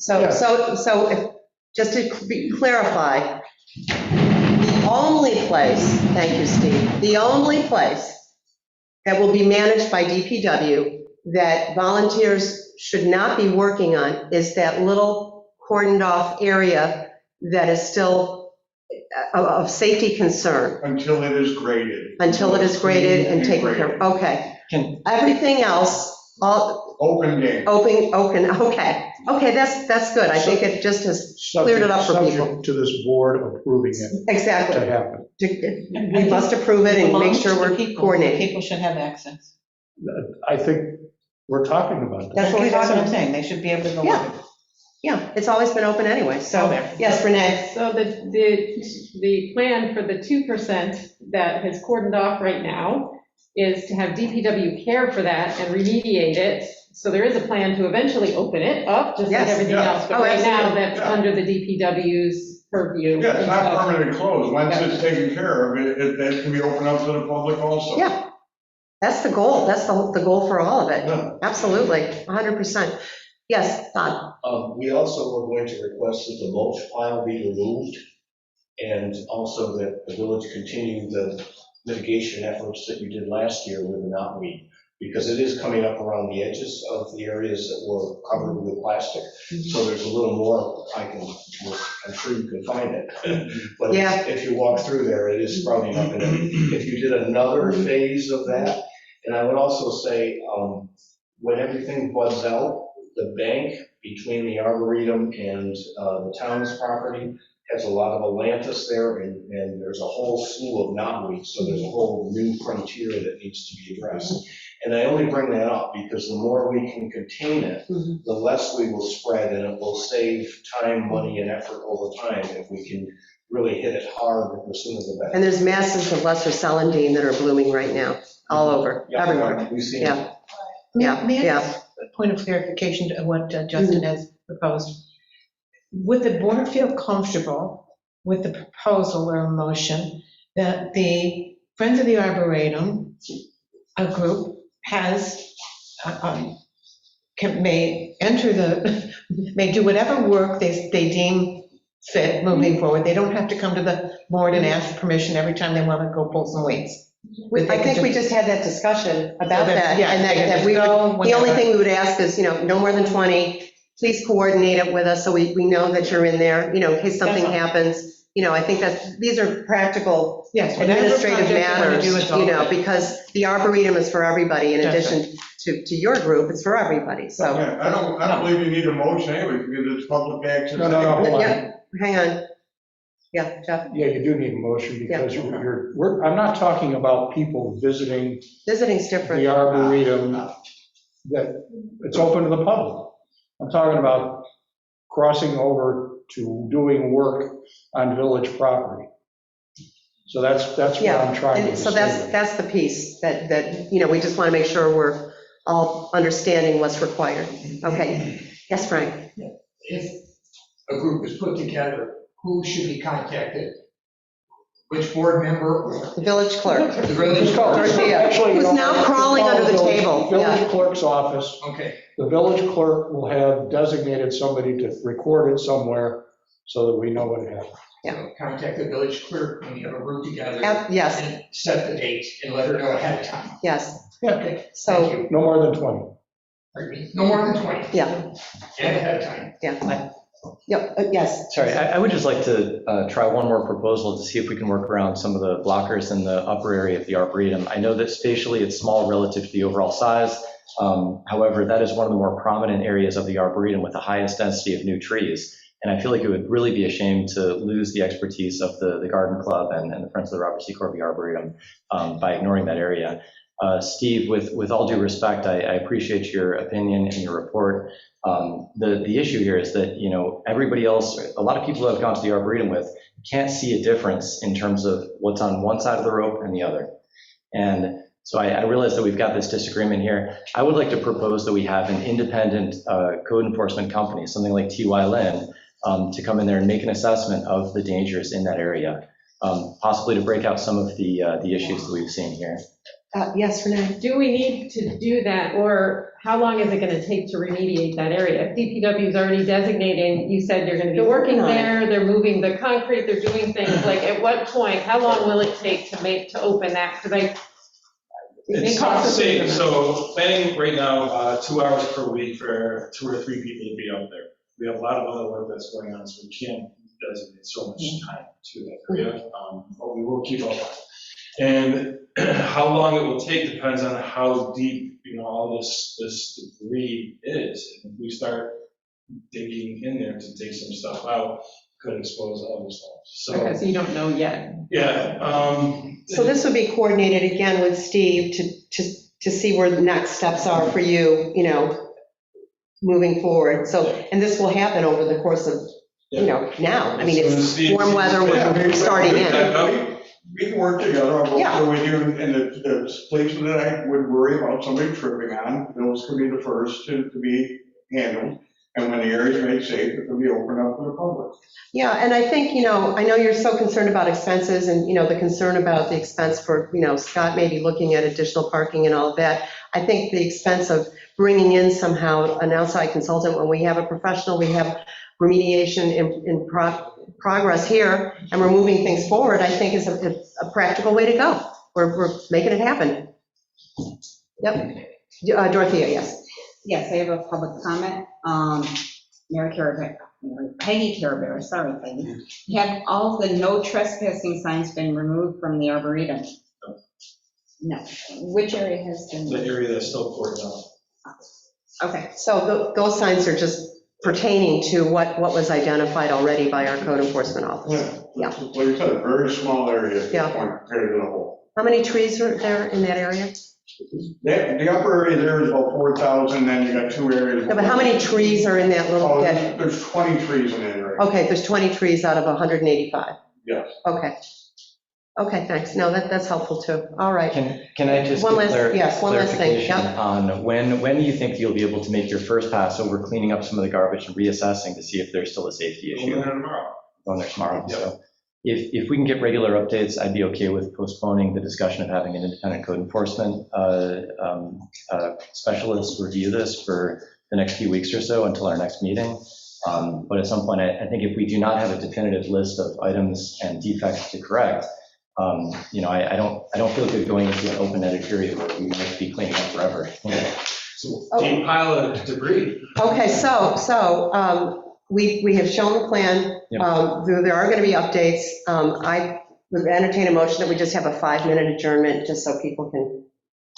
Just to clarify, the only place, thank you, Steve, the only place that will be managed by DPW that volunteers should not be working on is that little cordoned off area that is still of safety concern. Until it is graded. Until it is graded and taken care of. Okay. Everything else, all. Open game. Open, okay. Okay, that's good. I think it just has cleared it up for people. Subject to this board approving it Exactly. to happen. We must approve it and make sure we're coordinated. People should have access. I think we're talking about that. That's what we're talking I'm about. saying, they should be able to go. Yeah. Yeah, it's always been open anyway, so, yes, Renee. So the plan for the 2% that has cordoned off right now is to have DPW care for that and remediate it. So there is a plan to eventually open it up, just like Yes. everything Yeah. else. But Oh, right now, absolutely. that's under the DPW's purview. Yeah, it's not So- permanently closed. Once it's taken care of, it can be opened up to the public also. Yeah. That's the goal. That's the goal for all of it. Yeah. Absolutely, 100%. Yes, Todd. We also were going to request that the mulch pile be removed, and also that the village continue the mitigation efforts that you did last year with the knotweed, because it is coming up around the edges of the areas that were covered with plastic. So there's a little more, I'm sure you can find it. But Yeah. if you walk through there, it is sprouting up. And if you did another phase of that, and I would also say, when everything buds out, the bank between the Arboretum and the town's property has a lot of ailanthus there, and there's a whole slew of knotweed, so there's a whole new frontier that needs to be addressed. And I only bring that up because the more we can contain it, the less we will spread, and it will save time, money, and effort over time if we can really hit it hard, the sooner the better. And there's masses of lesser celandine that are blooming right now, all over, Yeah, everywhere. we've seen Yeah. it. Yeah, May I yeah. ask a point of clarification to what Justin has proposed? Would the board feel comfortable with the proposal or motion that the Friends of the Arboretum, a group, has, may enter may do whatever work they deem fit moving forward? They don't have to come to the board and ask permission every time they want to go pull some weeds. I think we just had that discussion about that, Yeah, and that we would, the only thing we would ask is, no more than 20, please coordinate it with us so we know that you're in there, in case something That's all. happens. I think these are practical Yes, whatever administrative project you wanna matters, do, it's all- because the Arboretum is for everybody, in That's addition to your group, it's for everybody, so. Yeah, I don't believe you need a motion anyway, because it's public access. No, hold on. Yeah, hang on. Yeah, Jeff, Yeah, you do need a motion because I'm not talking about people visiting visiting's different. the Arboretum, that it's open to the public. I'm talking about crossing over to doing work on village property. So that's what Yeah, I'm trying to and so distinguish. that's the piece that, we just want to make sure we're all understanding what's required. Okay, yes, Frank? If a group is put together, who should be contacted? Which board member? Or The village clerk. the village Dorothea, Actually, who's now crawling under the table. Village Yeah. clerk's office, Okay, the village clerk will have designated somebody to record it somewhere so that we know what happened. so contact the village clerk when you have a group together. Yes, And set the date and let her know ahead of time. yes. Okay, thank So, you. No more than 20. Pardon me? No more than 20. yeah, And ahead of time. yeah. Yep, yes. Sorry, I would just like to try one more proposal to see if we can work around some of the blockers in the upper area of the Arboretum. I know that spatially it's small relative to the overall size. However, that is one of the more prominent areas of the Arboretum with the highest density of new trees. And I feel like it would really be a shame to lose the expertise of the Garden Club and the Friends of the Robert C. Corby Arboretum by ignoring that area. Steve, with all due respect, I appreciate your opinion and your report. The issue here is that, everybody else, a lot of people who I've gone to the Arboretum with can't see a difference in terms of what's on one side of the rope and the other. And so I realize that we've got this disagreement here. I would like to propose that we have an independent code enforcement company, something like TY Lin, to come in there and make an assessment of the dangers in that area, possibly to break out some of the issues that we've seen here. Yes, Renee? Do we need to do that, or how long is it going to take to remediate that area? If DPW is already designating, you said they're going to be They're working working on it. there, they're moving the concrete, they're doing things, like, at what point, how long will it take to open that? Because It's tough to say, so planning right now, 2 hours per week for 2 or 3 people to be out there. We have a lot of other work that's going on, so we can't designate so much time to that area, but we will keep up on it. And how long it will take depends on how deep, all this debris is. And if we start digging in there to take some stuff out, could expose other stuff. Okay, So, so you don't know yet. yeah. So this would be coordinated again with Steve to see where the next steps are for you, moving forward. So, and this will happen over the course of, now. I mean, it's warm weather, we're starting in. We can work together on Yeah. what we do, and the places that I would worry about somebody tripping on, those could be the first to be handled. And when the area is made safe, it can be opened up to the public. Yeah, and I think, I know you're so concerned about expenses and, the concern about the expense for, Scott maybe looking at additional parking and all of that. I think the expense of bringing in somehow an outside consultant, when we have a professional, we have remediation in progress here, and we're moving things forward, I think is a practical way to go. We're making it happen. Yep. Dorothea, yes. Yes, I have a public comment. Peggy Carabera, sorry, Peggy. Have all the no trespassing signs been removed from the Arboretum? No. Which area has been? The area that's still poured out. Okay. So those signs are just pertaining to what was identified already by our code enforcement officer. Yeah. Like you said, a very small area at Yeah. this point compared to the whole. How many trees are there in that area? The upper area there is about 4,000, then you got two areas. No, but how many trees are in that little Oh, pit? there's 20 trees in that area. Okay, there's 20 trees out of 185. Yes. Okay. Okay, thanks. No, that's helpful too. All right. Can I just One get last- yes, one last thing, clarification yep. on when do you think you'll be able to make your first pass over cleaning up some of the garbage and reassessing to see if there's still a safety issue? Going there tomorrow. So if we can get regular updates, I'd be okay with postponing the discussion of having an independent code enforcement specialist review this for the next few weeks or so until our next meeting. But at some point, I think if we do not have a definitive list of items and defects to correct, I don't feel good going into an open-ended period where we might be cleaning up forever. Okay. Pile of debris. Okay, so we have shown the plan. Yep. There are going to be updates. I would entertain a motion that we just have a 5-minute adjournment, just so people can.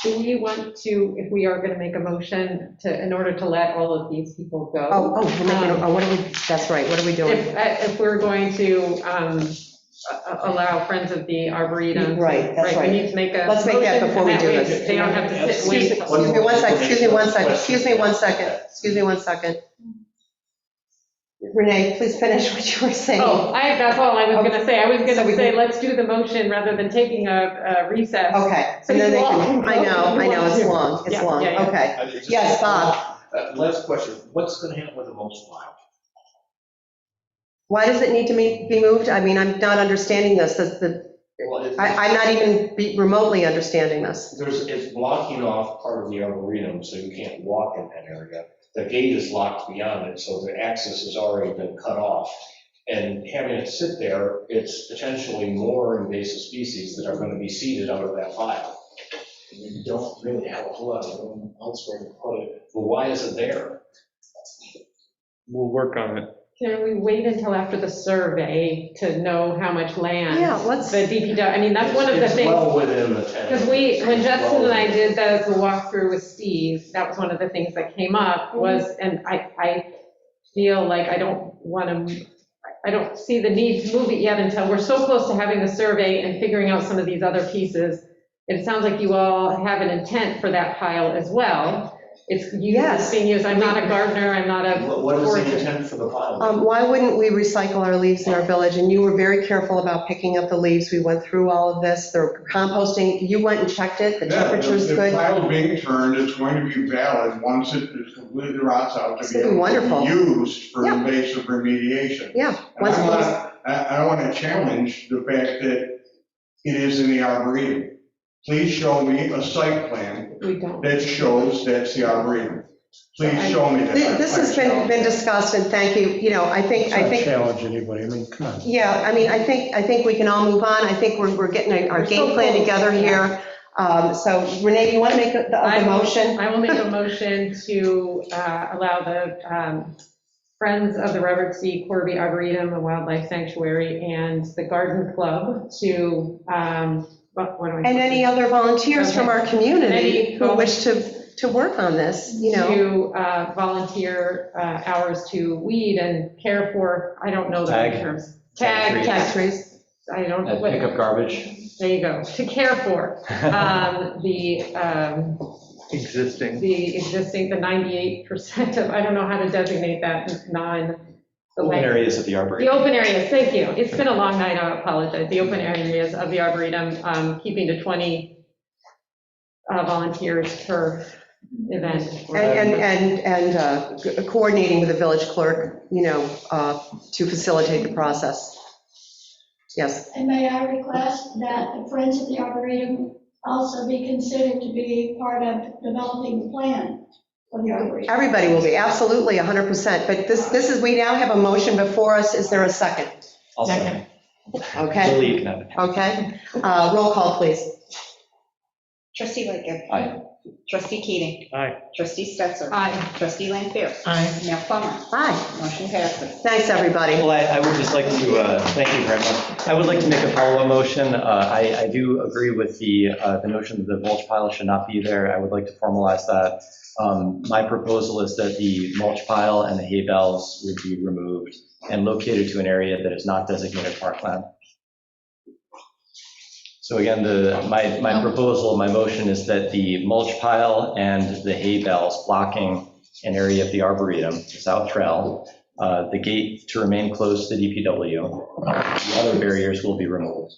Do we want to, if we are going to make a motion to, in order to let all of these people go? We're making, what are we, that's right, what are we doing? If we're going to allow Friends of the Arboretum. Right, that's right. We need to make a. Let's make that motion, before we and do that way this. They don't have to sit and wait. Excuse me one second. Renee, please finish what you were saying. That's all I was going to say. I was going So we to say, can- let's do the motion rather than taking a recess. Okay, So and then you they all can, can I go know, if you want it's to. long, it's Yeah, long, yeah, yeah. okay. Yes, Bob, Last question, what's going to happen with the mulch pile? why does it need to be moved? I mean, I'm not understanding this, I'm not even remotely understanding this. It's blocking off part of the arboretum, so you can't walk in that area. The gate is locked beyond it, so the access has already been cut off. And having it sit there, it's potentially more invasive species that are going to be seeded out of that pile. You don't really have a whole lot of room elsewhere to put it. Well, why is it there? We'll work on it. Can we wait until after the survey to know how much land? Yeah, let's- The DPW, I mean, that's one of the It's things. well within the 10. Because when Justin and I did the walkthrough with Steve, that was one of the things that came up was, and I feel like I don't see the need to move it yet until we're so close to having the survey and figuring out some of these other pieces. It sounds like you all have an intent for that pile as well. It's being used. I'm not a gardener, I'm not a. What is the intent for the pile? Why wouldn't we recycle our leaves in our village? And you were very careful about picking up the leaves. We went through all of this. They're composting. You went and checked it. The temperature's The good. pile being turned is going to be valid once it is completely rots out It's to be gonna be able wonderful. to be used for Yeah. invasive remediation. Yeah. And I want to challenge the fact that it is in the arboretum. Please show me a site plan We don't. that shows that's the arboretum. Please show me that. This has been discussed, and thank you. I think. Not challenge anybody, I mean, come on. Yeah, I mean, I think we can all move on. I think we're getting our game plan together here. So Renee, do you want to make the motion? I will make a motion to allow the Friends of the Robert C. Corby Arboretum and Wildlife Sanctuary and the Garden Club to, what do I? And any other volunteers from our community Any who wish to work on this, To volunteer hours to weed and care for, I don't know the Tag. terms. Tag Tag trees. I don't know. Pick up garbage. There you go, to care for Existing. the 98% of, I don't know how to designate that, Open areas of the The arboretum. open areas, thank you. It's been a long night, I apologize. The open areas of the Arboretum, keeping to 20 volunteers per event. And coordinating with the village clerk, to facilitate the process. Yes. And may I request that the Friends of the Arboretum also be considered to be part of developing the plan for the Arboretum? Everybody will be, absolutely, 100%. But this is, we now have a motion before us. Is there a second? Also, Okay, Lily, you can have it. okay. Roll call, please. Trustee Lightgev. Aye. Trustee Keating. Aye. Trustee Stetser. Aye. Trustee Lanfair. Aye. Mayor Plummer. Aye, Motion passes. thanks, everybody. Well, I would just like to, thank you very much. I would like to make a follow-up motion. I do agree with the notion that the mulch pile should not be there. I would like to formalize that. My proposal is that the mulch pile and the hay bales would be removed and located to an area that is not designated parkland. So again, my proposal, my motion is that the mulch pile and the hay bales blocking an area of the Arboretum, the South Trail, the gate to remain closed to DPW, the other barriers will be removed.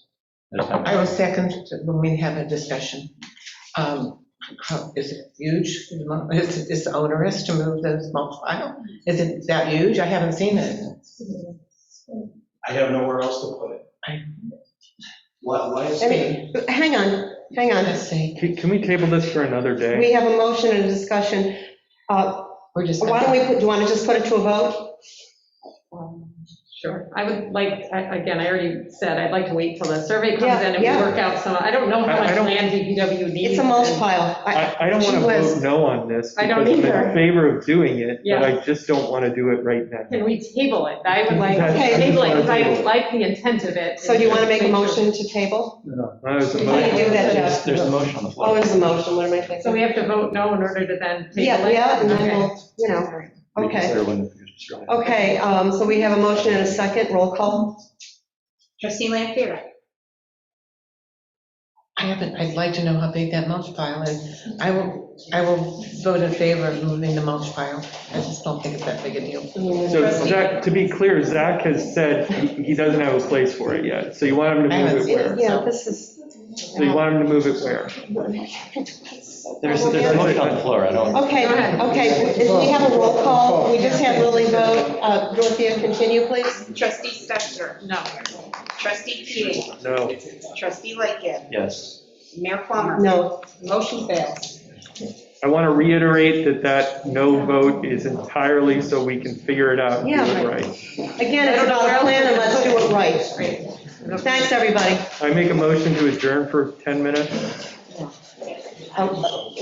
I will second when we have a discussion. Is it huge? Is it onerous to move those mulch pile? Is it that huge? I haven't seen it. I have nowhere else to put it. Why is it? Hang on. Let's see. Can we table this for another day? We have a motion and a discussion. We're just. Why don't we, do you want to just put it to a vote? Sure. I would like, again, I already said, I'd like to wait till the survey comes Yeah, in and we yeah. work out some, I don't know how much land DPW needs. It's a mulch pile. I don't want to vote no on this I don't because I'm either. in favor of doing it, Yeah. but I just don't want to do it right now. Can we table it? I would like to Okay. table it because I like the intent of it. So do you want to make a motion to table? There's a How do you motion. do that, Jeff? There's a motion on the floor. Oh, there's a motion, what am I thinking? So we have to vote no in order to then table it? Yeah, and then Okay. we'll, okay. Reconsider when the petition's drawn. Okay, so we have a motion and a second, roll call. Trustee Lanfair. I'd like to know how big that mulch pile is. I will vote in favor of moving the mulch pile. I just don't think it's that big a deal. So Zach, to be clear, Zach has said he doesn't have a place for it yet. So you want him to I haven't move it seen where? it. Yeah, this is. So you want him to move it where? There's a motion on the floor, I don't. Okay, if we have a roll call, we just have Lily vote. Dorothea, continue, please. Trustee Stetser. No. Trustee Keating. No. Trustee Lightgev. Yes. Mayor Plummer. No. Motion fails. I want to reiterate that no vote is entirely so we can figure it out and do Yeah. it right. Again, it's about a plan and let's do it right. Thanks, everybody. I make a motion to adjourn for 10 minutes.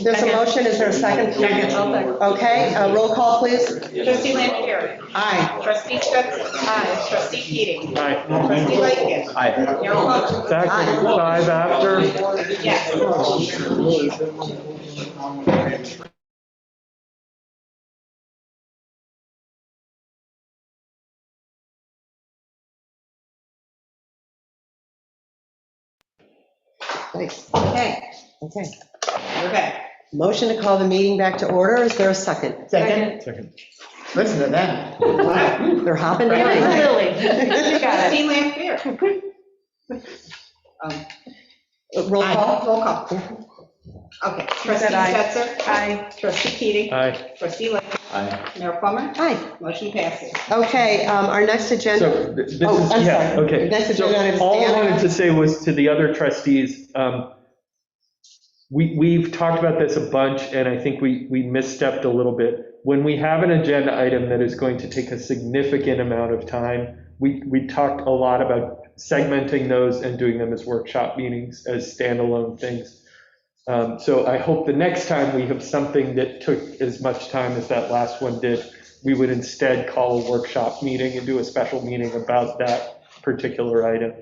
There's a motion, is there a second? Okay, roll call, please. Trustee Lanfair. Aye. Trustee Stetser. Aye. Trustee Keating. Aye. Trustee Lightgev. Aye. Mayor Plummer. Zach, 5 after. Yes. Nice. Okay, Okay. we're back. Motion to call the meeting back to order, is there a second? Second. Listen to that. They're hopping Lily, behind. you got it. Trustee Lanfair. Roll call? Roll call. Okay, trustee said aye. Stetser. Aye. Trustee Keating. Aye. Trustee Lightgev. Aye. Mayor Plummer. Hi. Motion passes. Okay, our next agenda. So this is, Oh, I'm yeah, sorry. okay. Next So agenda item is all I Dan. wanted to say was to the other trustees, we've talked about this a bunch, and I think we misstepped a little bit. When we have an agenda item that is going to take a significant amount of time, we talked a lot about segmenting those and doing them as workshop meetings, as standalone things. So I hope the next time we have something that took as much time as that last one did, we would instead call a workshop meeting and do a special meeting about that particular item.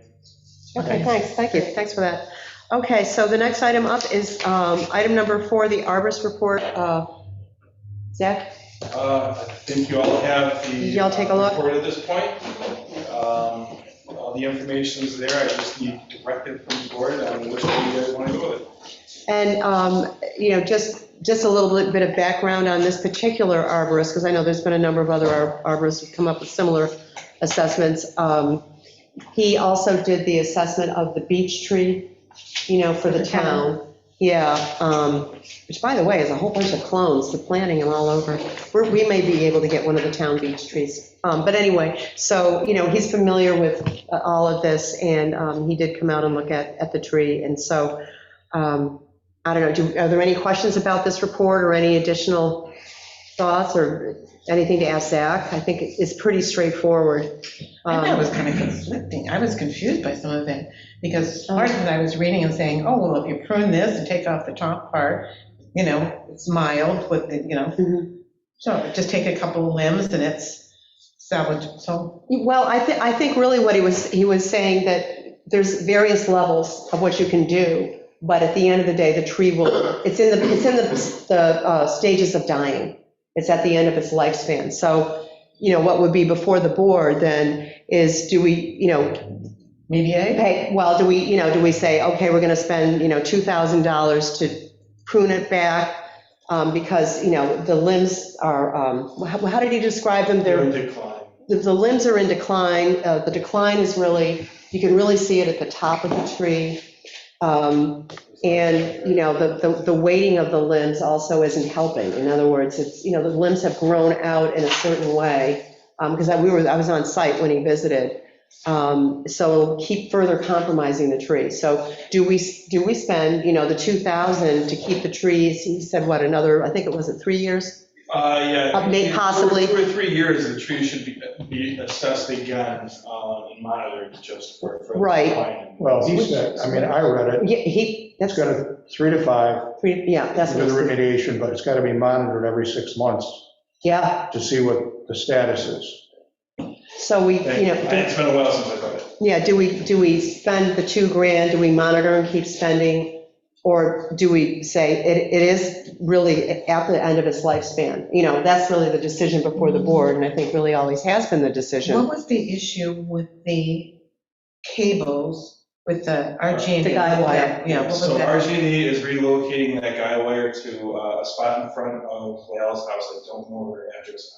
Okay, thanks, thank you, thanks for that. Okay, so the next item up is item number 4, the Arborist report. Zach? I think you all have the. Did y'all take a look? Report at this point. All the information is there, I just need directive from the board on which way you guys want to go with it. And, just a little bit of background on this particular arborist, because I know there's been a number of other arborists who've come up with similar assessments. He also did the assessment of the beech tree, for the town. Yeah, which, by the way, is a whole bunch of clones, they're planting them all over. We may be able to get one of the town beech trees. But anyway, so, he's familiar with all of this, and he did come out and look at the tree. And so, I don't know, are there any questions about this report or any additional thoughts? Or Anything to ask Zach? I think it's pretty straightforward. I thought it was kind of conflicting. I was confused by some of it, because part of it I was reading and saying, oh, well, if you prune this and take off the top part, it's mild, with the, so just take a couple of limbs and it's salvage, so. Well, I think really what he was saying that there's various levels of what you can do, but at the end of the day, the tree it's in the stages of dying. It's at the end of its lifespan. So, what would be before the board then is, do we, mediate? Hey, well, do we say, okay, we're going to spend, $2,000 to prune it back? Because, the limbs are, how did he describe them? They're in decline. The limbs are in decline. The decline is really, you can really see it at the top of the tree. And, the weighting of the limbs also isn't helping. In other words, it's, the limbs have grown out in a certain way, because I was on site when he visited. So keep further compromising the tree. So do we spend, the 2,000 to keep the trees? He said, what, another, I think it was 3 years? Yeah. Update possibly. 2 or 3 years, the tree should be assessed again and monitored just for. Right. decline. Well, he said, I read it. Yeah, It's going to 3 to 5. Yeah, that's Do what the he said. remediation, but it's got to be monitored every 6 months Yeah, to see what the status is. so we, It's been a while since I read it. yeah, do we spend the $2,000? Do we monitor and keep spending? Or do we say it is really at the end of its lifespan? That's really the decision before the board, and I think really always has been the decision. What was the issue with the cables, with the RG&E? The guy wire. Yeah, what was So that? RG&E is relocating that guy wire to a spot in front of Val's house. I don't know their address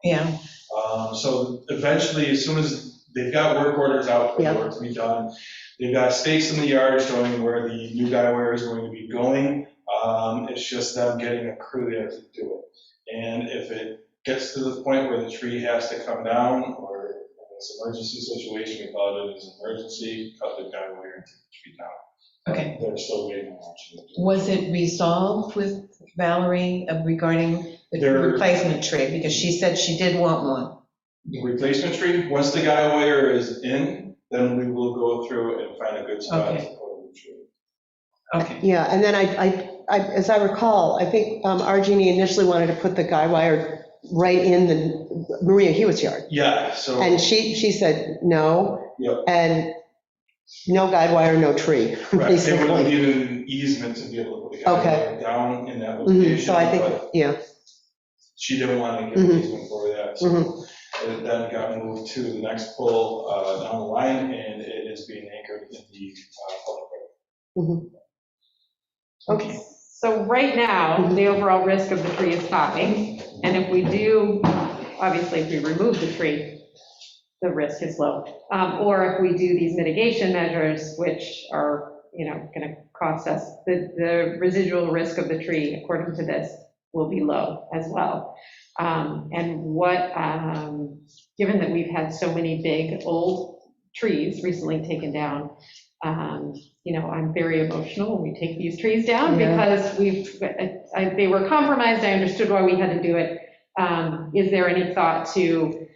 Yeah, now. So eventually, as soon as they've got work orders out for the work to be done, they've got stakes in the yard showing where the new guy wire is going to be going. It's just them getting a crew there to do it. And if it gets to the point where the tree has to come down, or if it's an emergency situation, we call it an emergency, cut the guy wire and take the tree down. okay. They're still waiting on you. Was it resolved with Valerie regarding the There- replacement tree? Because she said she did want one. The replacement tree, once the guy wire is in, then we will go through and find a good spot to Okay. put a new tree. Okay. Yeah, and then as I recall, I think RG&E initially wanted to put the guy wire right in the Maria Hewitt's yard. Yeah, so. And she said no. Yep. And no guide wire, no tree, Right, they would basically. need an easement to be able to put the guy Okay. wire down in that Mhm, location. So I think, but yeah. She didn't want to give an easement for that, so Mhm. it then got moved to the next pole down the line, and it is being anchored in the public road. Mhm. Okay, so right now, the overall risk of the tree is high, and if we do, obviously, if we remove the tree, the risk is low. Or if we do these mitigation measures, which are, going to cost us, the residual risk of the tree, according to this, will be low as well. And given that we've had so many big, old trees recently taken down, I'm very emotional when we take these trees down because they were compromised. I understood why we had to do it. Is there any thought to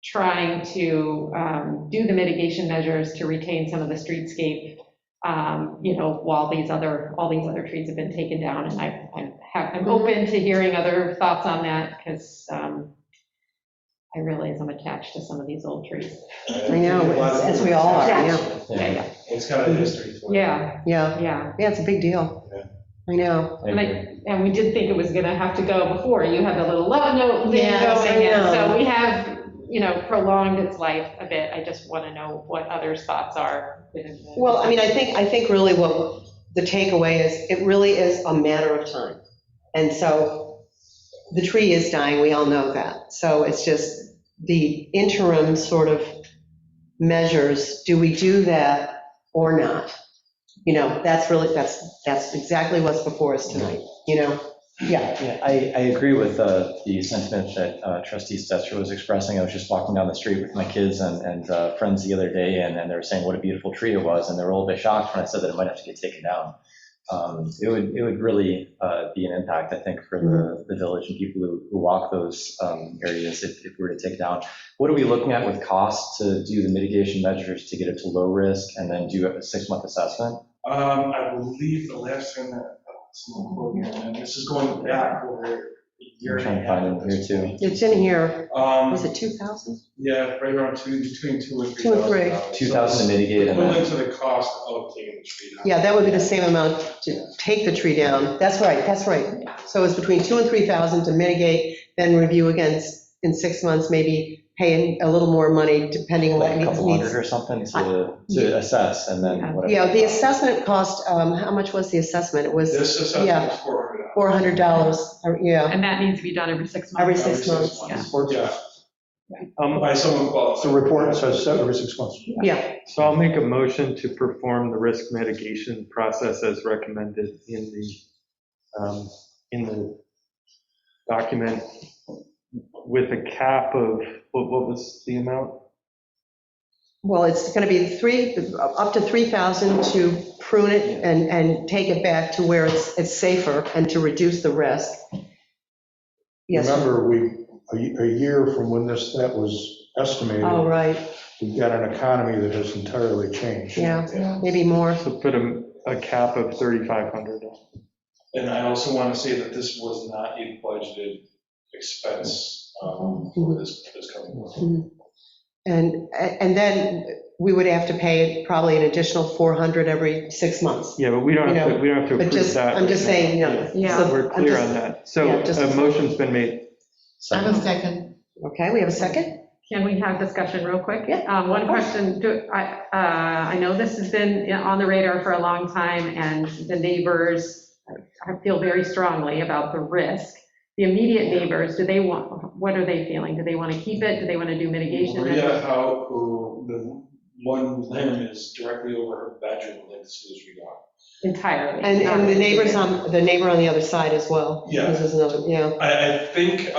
trying to do the mitigation measures to retain some of the streetscape, while all these other trees have been taken down? And I'm open to hearing other thoughts on that, because I realize I'm attached to some of these old trees. I know, as we all are, yeah. Yeah. It's kind of a history for it. Yeah, Yeah, it's a big deal. I know. and we did think it was gonna have to go before. You had the little love note thing Yes, I going, and know. so we have, prolonged its life a bit. I just want to know what others' thoughts are. Well, I think really what the takeaway is, it really is a matter of time. And so the tree is dying, we all know that. So it's just the interim sort of measures, do we do that or not? That's exactly what's before us tonight, Yeah. Yeah, I agree with the sentiment that trustee Stetzer was expressing. I was just walking down the street with my kids and friends the other day, and they were saying what a beautiful tree it was, and they were a little bit shocked when I said that it might have to get taken down. it would really be an impact, I think, for the village and people who walk those areas if we were to take it down. What are we looking at with costs to do the mitigation measures to get it to low risk and then do a 6-month assessment? I believe the last time that, someone quoted me on that, this is going back over a year I'm trying to and a half. find it here too. It's in here, was it 2,000? Yeah, right around between 2 and 3. 2 and 3. 2,000 to mitigate and Equivalent then, to the cost of taking the tree down. Yeah, that would be the same amount to take the tree down. That's right, that's right. So it's between 2,000 and 3,000 to mitigate, then review again in 6 months, maybe paying a little more money depending on what like a couple needs. hundred or something to assess and then whatever. Yeah, the assessment cost, how much was the assessment? It was, This assessment yeah, is $400. $400, yeah, And that needs to be done every 6 months. every 6 months. Yeah. By someone qualified. The report says every 6 months. Yeah, So I'll make a motion to perform the risk mitigation process as recommended in the document with a cap of, what was the amount? well, it's going to be up to 3,000 to prune it and take it back to where it's safer and to reduce the risk. Yes. Remember, a year from when that was estimated, Oh, right, we've got an economy that has entirely changed. yeah, maybe more. So put a cap of 3,500. And I also want to say that this was not a budgeted expense for this company. And then we would have to pay probably an additional 400 every 6 months. Yeah, but we don't have to But approve just, that. I'm just saying, Yeah. so We're I'm clear just- on that. So yeah, just- a motion's been made. I'm a second. Okay, we have a second? Can we have discussion real quick? Yeah, One of course. question, I know this has been on the radar for a long time, and the neighbors, I feel very strongly about the risk. The immediate neighbors, what are they feeling? Do they want to keep it? Do they want to do mitigation? Maria Howe, who the one limb is directly over her bedroom, would like to see this redone. Entirely. And the neighbor on the other side as well. Yeah. This is another, yeah. I think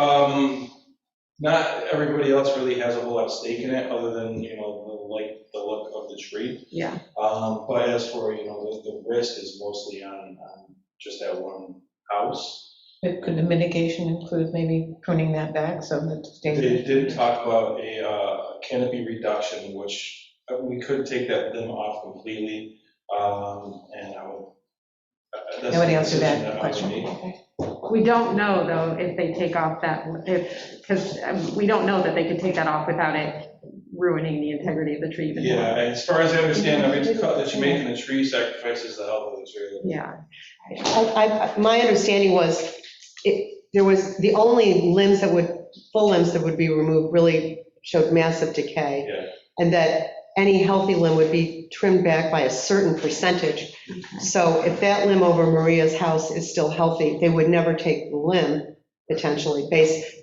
not everybody else really has a whole lot of stake in it, other than, the look of the tree. Yeah. But as for, the risk is mostly on just that one house. But could the mitigation include maybe pruning that back so that it stays? They did talk about a canopy reduction, which we could take that limb off completely, and I would. That's Nobody the answered decision that I would question. make. Okay. We don't know, though, if they take off because we don't know that they could take that off without it ruining the integrity of the tree. even more. Yeah, as far as I understand, every cut that you make in a tree sacrifices the health of the tree. Yeah. My understanding was, there was, the only full limbs that would be removed really showed massive decay. Yeah. And that any healthy limb would be trimmed back by a certain percentage. So if that limb over Maria's house is still healthy, they would never take the limb, potentially,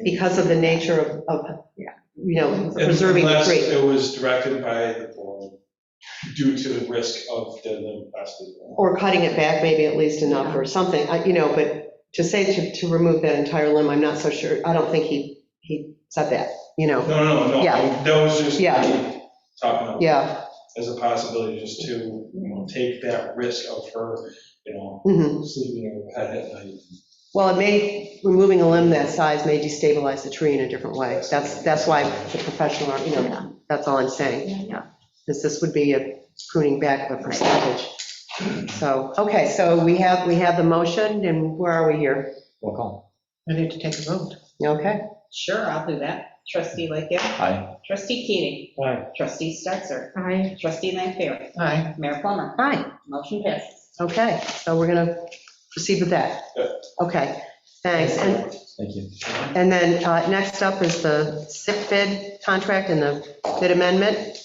because of the nature of preserving the Unless tree. it was directed by the board due to the risk of the limb busted. Or cutting it back maybe at least enough or something, but to say to remove that entire limb, I'm not so sure. I don't think he said that, No. Yeah. That was just Yeah. me talking about. Yeah. As a possibility, just to, take that risk of her, Mhm. sleeping in her bed at night. Well, removing a limb that size may destabilize the tree in a different way. That's why the professional, that's all I'm saying. Yeah. Because this would be a pruning back of a percentage. So, okay, so we have the motion, and where are we here? Roll call. I need to take a vote. Okay, Sure, I'll do that. Trustee Lightgev. Aye. Trustee Keating. Aye. Trustee Stetser. Aye. Trustee Lampier. Aye. Mayor Plummer. aye, Motion passes. okay, so we're going to proceed with that. Yeah. Okay, thanks. Thank you. And then next up is the SIP bid contract and the bid amendment.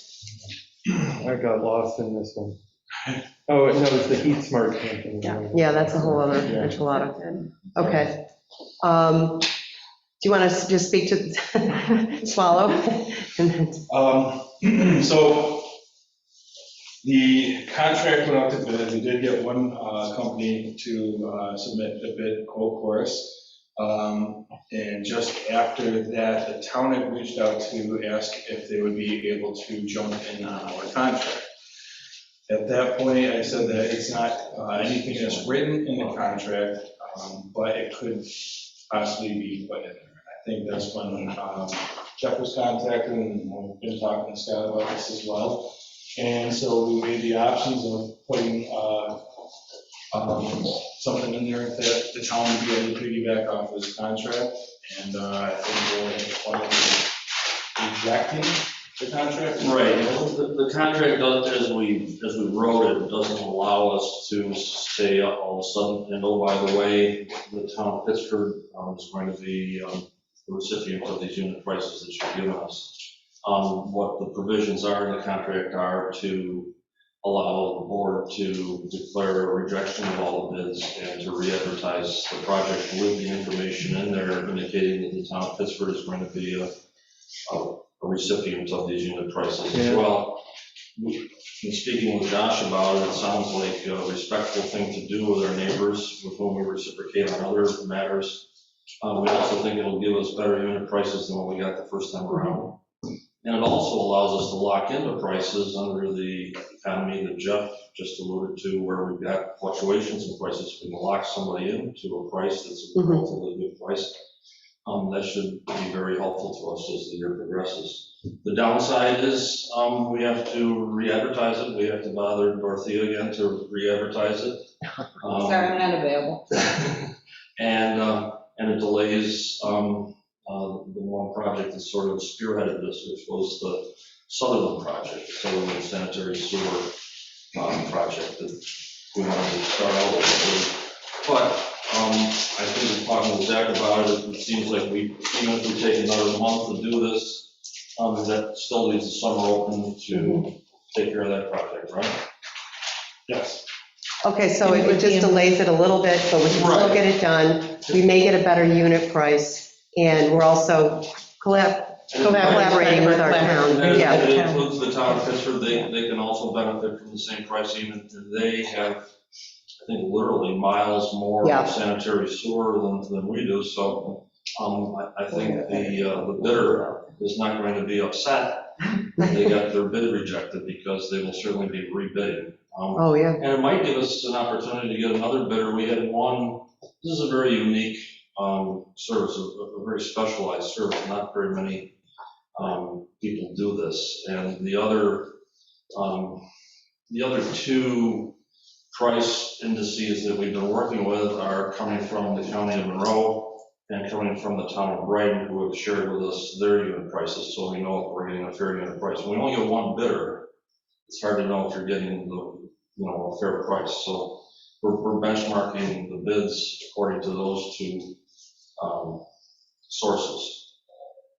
I got lost in this one. Oh, no, it's the Heat Smart campaign. Yeah, that's a whole other enchilada. Okay. Do you want to just speak to Swallow? So the contract went out to bid. We did get one company to submit a bid quote for us. And just after that, the town had reached out to ask if they would be able to jump in on our contract. At that point, I said that it's not anything that's written in the contract, but it could possibly be put in there. I think that's when Jeff was contacted, and we've been talking to Scott about this as well. And so we made the options of putting something in there that the town would be able to piggyback off this contract. And I think we'll have fun with rejecting the contract. Right, the contract does, as we wrote it, doesn't allow us to say all of a sudden, and oh, by the way, the town of Pittsford is going to be the recipient of these unit prices that you've given us. What the provisions are in the contract are to allow the board to declare a rejection of all the bids and to re-advertise the project with the information in there indicating that the town of Pittsford is going to be a recipient of these unit prices as well. In speaking with Josh about it, it sounds like a respectful thing to do with our neighbors with whom we reciprocate on other matters. We also think it'll give us better unit prices than what we got the first time around. And it also allows us to lock into prices under the economy that Jeff just alluded to, where we've got fluctuations in prices. We can lock somebody into a price that's a relatively good price. That should be very helpful to us as the year progresses. The downside is we have to re-advertise it. We have to bother Dorothea again to re-advertise it. Sorry, I'm not available. And it delays the one project that sort of spearheaded this, which was the Sutherland project, the Sutherland sanitary sewer project that we wanted to start out with. But I think we're talking with Zach about it. It seems like even if we take another month to do this, that still leaves the summer open to take care of that project, right? Yes. Okay, so it just delays it a little bit, but we can still get it done. We may get a better unit price, and we're also collaborating with our town. And Yeah. it includes the town of Pittsford. They can also benefit from the same pricing, and they have, I think, literally miles more sanitary sewer than we do. So I think the bidder is not going to be upset that they got their bid rejected, because they will certainly be rebidding. Oh, yeah. And it might give us an opportunity to get another bidder. We had one, this is a very unique service, a very specialized service. Not very many people do this. And the other two price indices that we've been working with are coming from the county of Monroe and coming from the town of Brighton, who have shared with us their unit prices, so we know if we're getting a fair unit price. When we only get one bidder, it's hard to know if you're getting a fair price. So we're benchmarking the bids according to those two sources.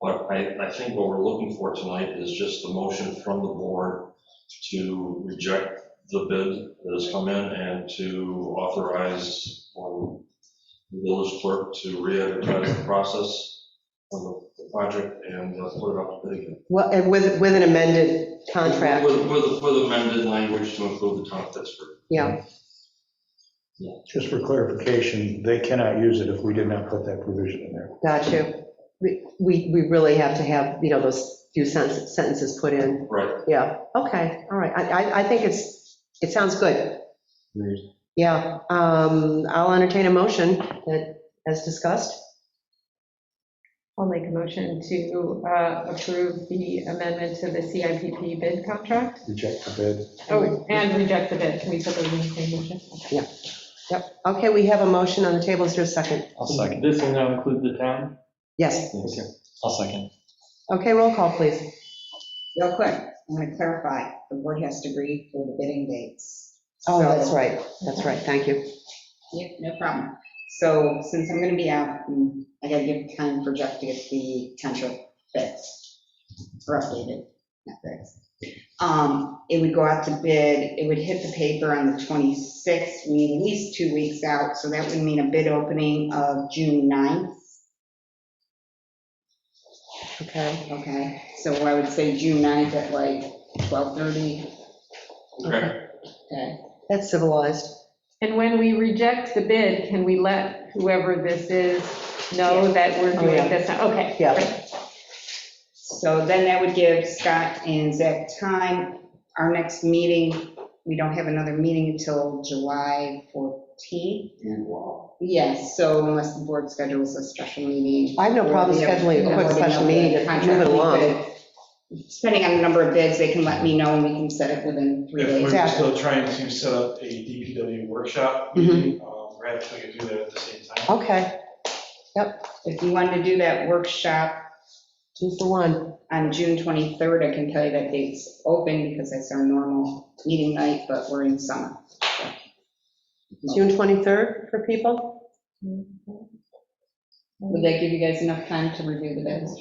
But I think what we're looking for tonight is just a motion from the board to reject the bid that has come in and to authorize the village clerk to re-advertise the process of the project and put it up to bid again. Well, and with an amended contract. With amended language to include the town of Pittsford. Yeah. Just for clarification, they cannot use it if we did not put that provision in there. Got you. We really have to have, those few sentences put in. Right. Yeah, okay, all right. I think it sounds good. Yeah, I'll entertain a motion that, as discussed. I'll make a motion to approve the amendment to the CIPP bid contract. Reject the bid. Oh, and reject the bid. Can we put those in the same motion? Yeah. Yep. Okay, we have a motion on the table. Is there a second? I'll second. This will now include the town? Yes. I'll second. Okay, roll call, please. Real quick, I want to clarify, the board has to agree for the bidding dates. Oh, So- that's right. That's right. Thank you. Yeah, no problem. So since I'm going to be out, I got to give time for Jeff to get the tantrum fixed, or updated, not fixed. It would go out to bid, it would hit the paper on the 26th, meaning at least 2 weeks out, so that would mean a bid opening of June 9th. Okay, so I would say June 9th at like 12:30. Okay. Okay. That's civilized. And when we reject the bid, can we let whoever this is know that we're doing this? Okay. Yeah. Great. So then that would give Scott and Zach time. Our next meeting we don't have another meeting until July 14th. Yes, so unless the board schedules a special meeting. I have no problem scheduling a quick special meeting to move it along. Depending on the number of bids, they can let me know and we can set it within 3 days. We're still trying to set up a DPW workshop meeting. We're actually going to do that at the same time. Okay, If you wanted to do that workshop 2 for 1. on June 23rd, I can tell you that date's open because that's our normal meeting night, but we're in summer. June 23rd for people? Would that give you guys enough time to review the bids?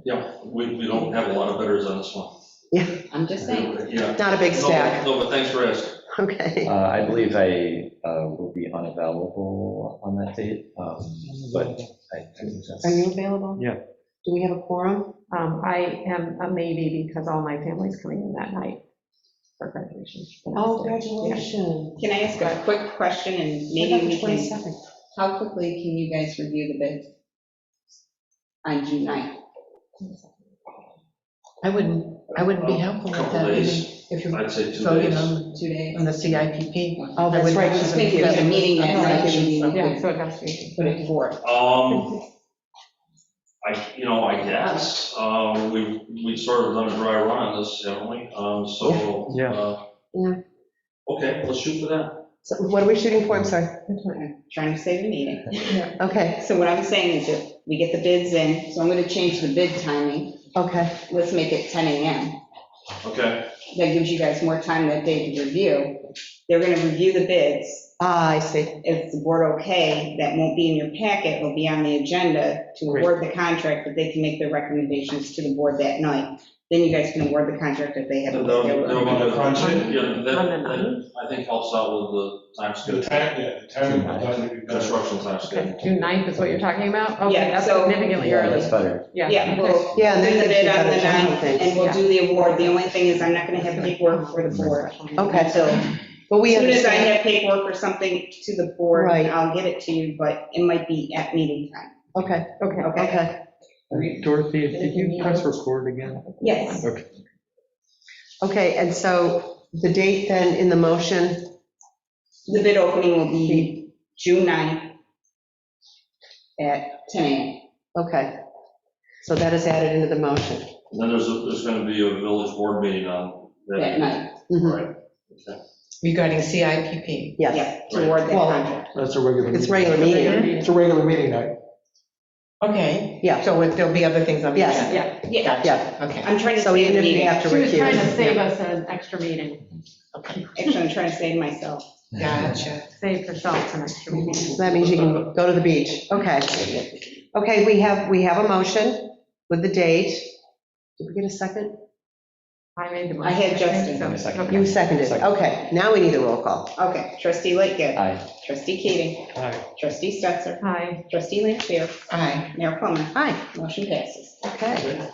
Yeah, we don't have a lot of bidders on this one. I'm just saying. Yeah. Not a big stack. No, but thanks for asking. Okay. I believe I will be unavailable on that date, but I think that's. Are you available? Yeah. Do we have a quorum? I am a maybe because all my family's coming in that night for graduation. Oh, congratulations. Can I ask a quick question and maybe we can, 22nd. how quickly can you guys review the bids on June 9th? I wouldn't be helpful with Couple that days. meeting if you're I'd say 2 voting days. on 2 days? the CIPP. Oh, that's I would- right. I was Just think there's a meeting that night, Yeah, so it has to be. put it forth. I guess, we've sort of done a dry run on this, haven't we? So, Yeah. Okay, let's shoot for that. So what are we shooting for? I'm sorry. I'm trying to save a meeting. Okay, So what I'm saying is that we get the bids in, so I'm going to change the bid timing. okay. Let's make it 10 a.m. Okay, That gives you guys more time that day to review. They're going to review the bids. I see. If the board okay, that won't be in your packet, will be on the agenda to award the contract, but they can make their recommendations to the board that night. Then you guys can award the contract if they have. They'll On the crunch it? Yeah, that, I think helps out with the time schedule. The time. Construction time schedule. June 9th is what you're talking about? Okay, Yeah, that's so- significantly Yeah, early. that's better. Yeah. Yeah, we'll Yeah, and do then the they bid should on have the a time 9th, thing. and we'll do the award. The only thing is I'm not going to have paperwork for the board. Okay. Until, But we as soon as I understand. have paperwork or something to the board, Right. I'll get it to you, but it might be at meeting time. Okay, okay. Dorothy, did you press record again? Yes. Okay. Okay, and so the date then in the motion, The bid opening will be June 9th at 10 a.m. okay. So that is added into the motion. And then there's going to be a village board meeting on That night. Mhm. Right. Okay. Regarding CIPP. Yes, Yeah, to award that Well- contract. That's a regular. it's regular meeting. It's a regular meeting night. Okay. Yeah. So there'll be other things on the Yes. agenda. Yeah, Yeah, Yeah, Okay. I'm trying to so save even the if you meeting. have to she was trying to recuse. save us an extra meeting. Actually, I'm trying to save myself. Gotcha. Save herself an extra meeting. So that means you can go to the beach. Okay. Okay, we have a motion with the date. Did we get a second? I made the motion. I had think Justin. so. Give me a second. Okay. You seconded. Okay, now we need a roll call. Okay, trustee Lightgev. Aye. Trustee Keating. Aye. Trustee Stetser. Hi. Trustee Lanfair. Aye. Mayor Plummer. Hi, Motion passes. okay.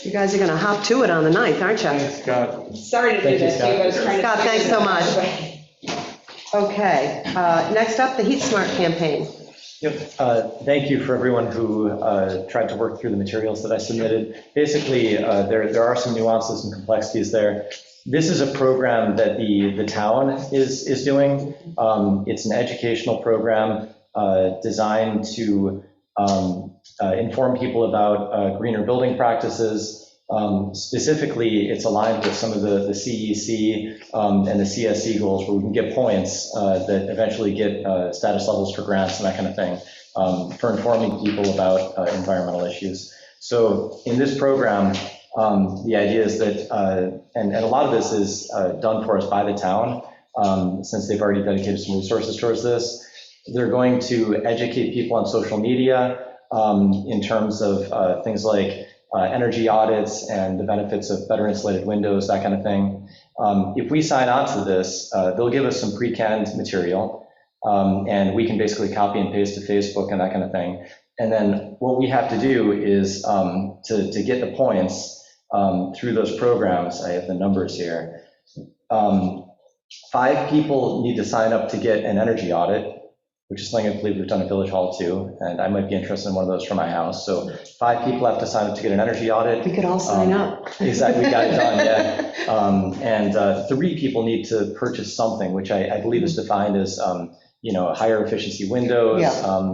You guys are going to hop to it on the 9th, aren't you? Thanks, Scott. Sorry to do Thank you, this to you, but I was Scott. trying to. Scott, thanks so much. much. Okay, next up, the Heat Smart campaign. Yep, thank you for everyone who tried to work through the materials that I submitted. Basically, there are some nuances and complexities there. This is a program that the town is doing. It's an educational program designed to inform people about greener building practices. Specifically, it's aligned with some of the CEC and the CSC goals where we can get points that eventually get status levels for grants and that kind of thing for informing people about environmental issues. So in this program, the idea is that, and a lot of this is done for us by the town, since they've already dedicated some resources towards this. They're going to educate people on social media in terms of things like energy audits and the benefits of better insulated windows, that kind of thing. If we sign on to this, they'll give us some pre-canned material, and we can basically copy and paste to Facebook and that kind of thing. And then what we have to do is to get the points through those programs. I have the numbers here. 5 people need to sign up to get an energy audit. which is something I believe we've done at Village Hall too, and I might be interested in one of those for my house. So 5 people have to sign up to get an energy audit. We could all sign up. Exactly, we got it done, yeah. And 3 people need to purchase something, which I believe is defined as, higher efficiency windows, Yeah.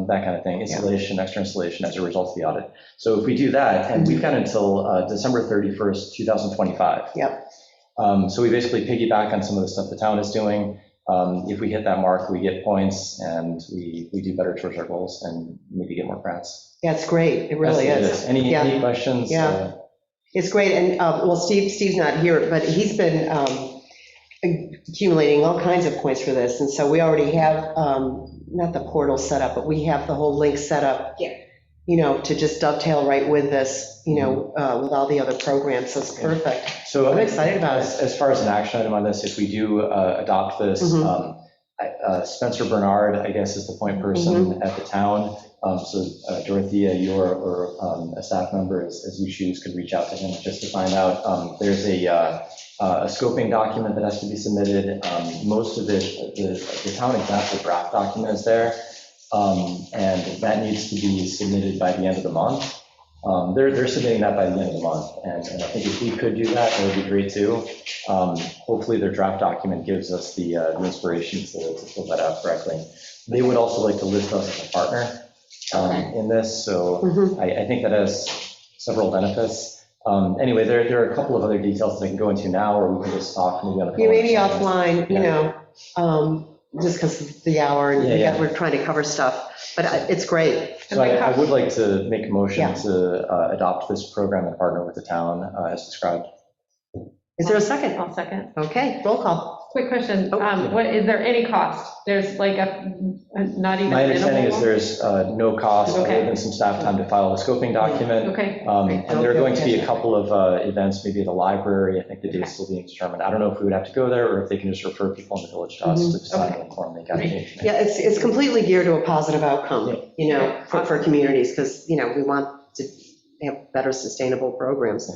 that kind of thing, installation, extra installation as a result of the audit. So if we do that, and we've got until December 31st, 2025. Yep. So we basically piggyback on some of the stuff the town is doing. If we hit that mark, we get points and we do better towards our goals and maybe get more grants. Yeah, it's great. It really Yes, is. Any questions? Yeah. It's great. And, Steve's not here, but he's been accumulating all kinds of points for this. And so we already have, not the portal set up, but we have the whole link set up, to just dovetail right with this, with all the other programs. So it's perfect. So I'm excited about it. As far as an action item on this, if we do adopt this, Spencer Bernard, I guess, is the point person at the town. So Dorothea, or a staff member, as you choose, could reach out to him just to find out. There's a scoping document that has to be submitted. Most of it, the town example draft document is there, and that needs to be submitted by the end of the month. They're submitting that by the end of the month, and I think if we could do that, that would be great too. Hopefully their draft document gives us the inspiration to fill that out correctly. They would also like to list us as a partner in this, so I think that has several benefits. Anyway, there are a couple of other details that I can go into now, or we can just talk maybe on the phone. You may be offline, just because of the hour and we're trying to cover stuff, but it's great. So I would like to make a motion to adopt this program and partner with the town as described. Is there a second? I'll second. Okay, roll call. Quick question, what, is there any cost? There's like not even. My understanding is there's no cost Okay. other than some staff time to file the scoping document. Okay. And there are going to be a couple of events, maybe at the library. I think the date's still being determined. I don't know if we would have to go there or if they can just refer people in the village to us to decide on the form they got. Yeah, it's completely geared to a positive outcome, for communities, because, we want to have better sustainable programs.